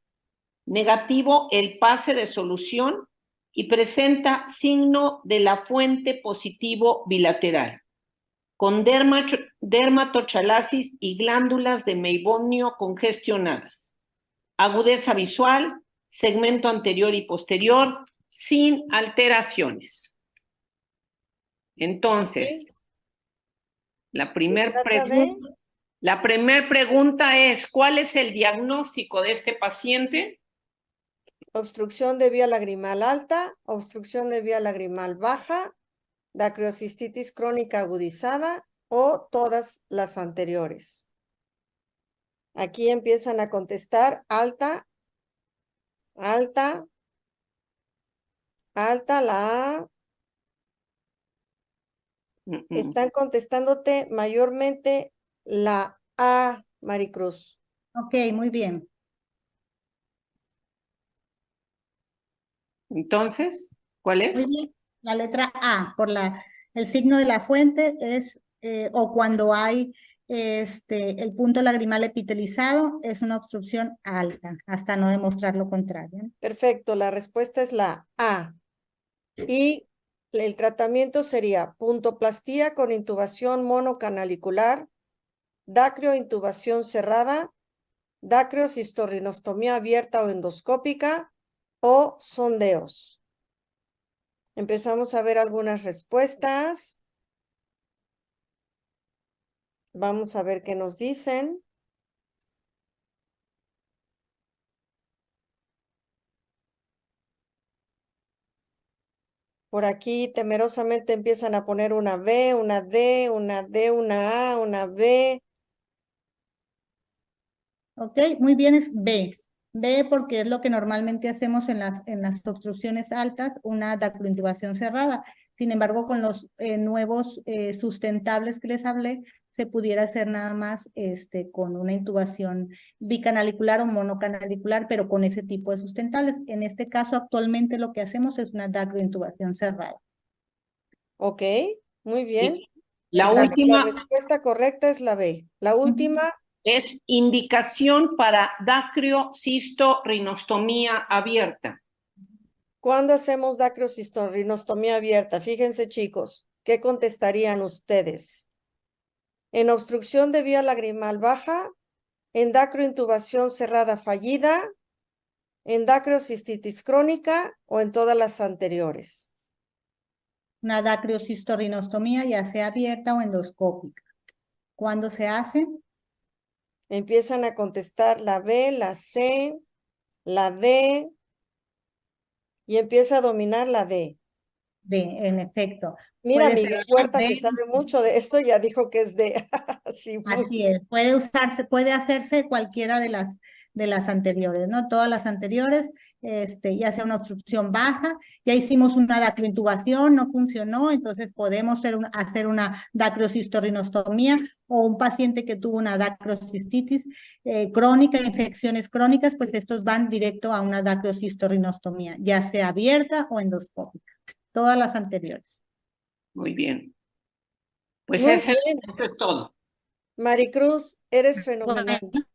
S3: Negativo el pase de solución y presenta signo de la fuente positivo bilateral, con dermatochalasis y glándulas de meibonio congestionadas. Agudeza visual, segmento anterior y posterior, sin alteraciones. Entonces, la primera pregunta es, ¿cuál es el diagnóstico de este paciente?
S1: obstrucción de vía lagrimal alta, obstrucción de vía lagrimal baja, dacriocistitis crónica agudizada o todas las anteriores. Aquí empiezan a contestar alta, alta, alta, la A. Están contestándote mayormente la A, Maricruz.
S4: Ok, muy bien.
S3: Entonces, ¿cuál
S4: Muy
S3: es?
S4: bien. La letra A, el signo de la fuente es, o cuando hay el punto lagrimal epitelizado, es una obstrucción alta, hasta no demostrar lo contrario, ¿no?
S1: Perfecto, la respuesta es la A. Y el tratamiento sería puntoplastía con intubación monocanalicular, dacrio-intubación cerrada, dacrio-cistorrinostomía abierta o endoscópica o sondeos. Empezamos a ver algunas respuestas. Vamos a ver qué nos dicen. Por aquí temerosamente empiezan a poner una B, una D, una D, una A, una B.
S4: Ok, muy bien, es B. B porque es lo que normalmente hacemos en las obstrucciones altas, una dacrointubación cerrada. Sin embargo, con los nuevos sustentables que les hablé, se pudiera hacer nada más con una intubación bicanalicular o monocanalicular, pero con ese tipo de sustentables. En este caso, actualmente lo que hacemos es una dacrointubación cerrada.
S1: Ok, muy bien.
S3: La
S1: O sea que la
S3: última
S1: respuesta correcta es la B. La última,
S3: es indicación para dacrio-cisto-rinostomía abierta.
S1: ¿cuándo hacemos dacriocistorrinostomía abierta? Fíjense, chicos, ¿qué contestarían ustedes? En obstrucción de vía lagrimal baja, en dacrointubación cerrada fallida, en dacriocistitis crónica o en todas las anteriores.
S4: Una dacriocistorrinostomía, ya sea abierta o endoscópica. ¿Cuándo se hace?
S1: Empiezan a contestar la B, la C, la D y empieza a dominar la D.
S4: D, en efecto.
S1: Mira,
S4: Puede ser
S1: Miguel
S4: A,
S1: Huerta,
S4: D,
S1: que sabe mucho de esto, ya dijo que es D. Sí, muy
S4: así es. Puede usarse, puede hacerse cualquiera de las anteriores, ¿no? Todas las anteriores, ya sea una obstrucción baja, ya hicimos una dacrointubación, no funcionó, entonces podemos hacer una dacrocistorrinostomía o un paciente que tuvo una dacrocistitis crónica, infecciones crónicas, pues estos van directo a una dacrocistorrinostomía, ya sea abierta o endoscópica. Todas las anteriores.
S3: Muy bien. Pues
S1: Muy
S3: eso
S1: bien,
S3: es todo.
S1: Maricruz, eres fenomenal.
S4: Bueno,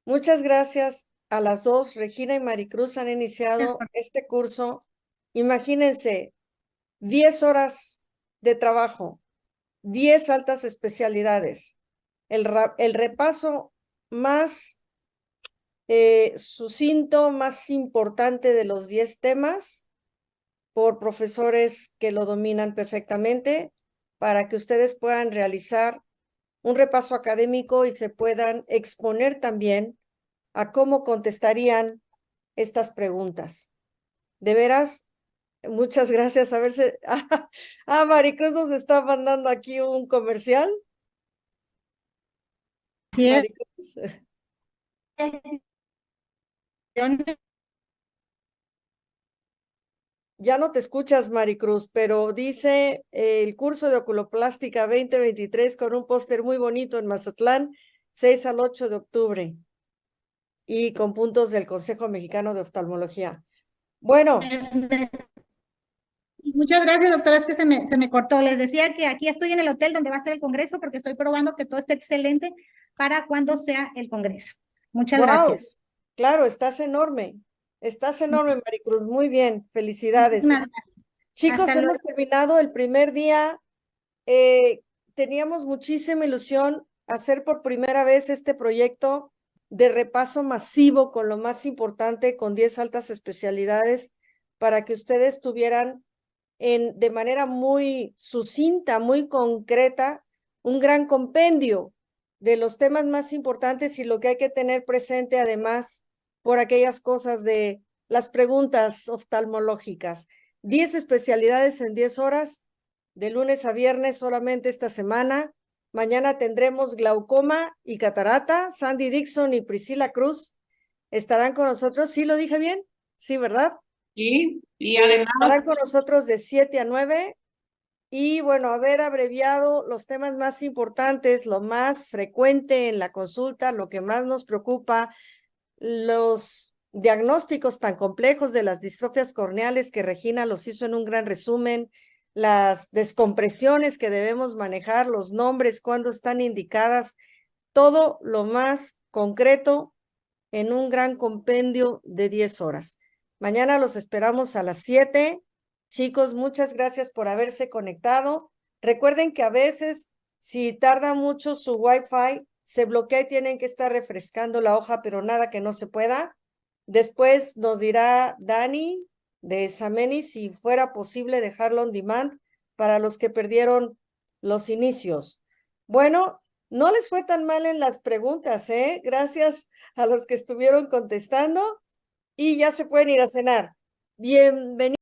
S1: Muchas gracias a las dos. Regina y Maricruz han iniciado este curso. Imagínense, 10 horas de trabajo, 10 altas especialidades. El repaso más sucinto, más importante de los 10 temas por profesores que lo dominan perfectamente para que ustedes puedan realizar un repaso académico y se puedan exponer también a cómo contestarían estas preguntas. De veras, muchas gracias. A ver si... Maricruz nos está mandando aquí un comercial.
S4: sí es.
S1: Maricruz. Ya no te escuchas, Maricruz, pero dice el curso de oculoplástica 2023 con un póster muy bonito en Mazatlán, 6 al 8 de octubre, y con puntos del Consejo Mexicano de Oftalmología. Bueno,
S4: Muchas gracias, doctora. Es que se me cortó. Les decía que aquí estoy en el hotel donde va a ser el congreso porque estoy probando que todo esté excelente para cuando sea el congreso. Muchas
S1: wow,
S4: gracias.
S1: claro, estás enorme, Maricruz, muy bien, felicidades.
S4: Muchísimas gracias.
S1: Chicos,
S4: Hasta luego.
S1: hemos terminado el primer día. Teníamos muchísima ilusión hacer por primera vez este proyecto de repaso masivo con lo más importante, con 10 altas especialidades, para que ustedes tuvieran de manera muy sucinta, muy concreta, un gran compendio de los temas más importantes y lo que hay que tener presente además por aquellas cosas de las preguntas oftalmológicas. 10 especialidades en 10 horas, de lunes a viernes solamente esta semana. Mañana tendremos glaucoma y catarata. Sandy Dixon y Priscila Cruz estarán con nosotros. ¿Sí lo dije bien? Sí, ¿verdad?
S3: Sí, y además,
S1: Estarán con nosotros de 7 a 9. Y bueno, haber abreviado los temas más importantes, lo más frecuente en la consulta, lo que más nos preocupa, los diagnósticos tan complejos de las distrofias corneales que Regina los hizo en un gran resumen, las descompresiones que debemos manejar, los nombres, cuándo están indicadas, todo lo más concreto en un gran compendio de 10 horas. Mañana los esperamos a las 7. Chicos, muchas gracias por haberse conectado. Recuerden que a veces, si tarda mucho su Wi-Fi, se bloquea y tienen que estar refrescando la hoja, pero nada que no se pueda. Después nos dirá Dani de Sameni si fuera posible dejarlo on demand para los que perdieron los inicios. Bueno, no les fue tan mal en las preguntas, ¿eh? Gracias a los que estuvieron contestando y ya se pueden ir a cenar. Bienvenidos.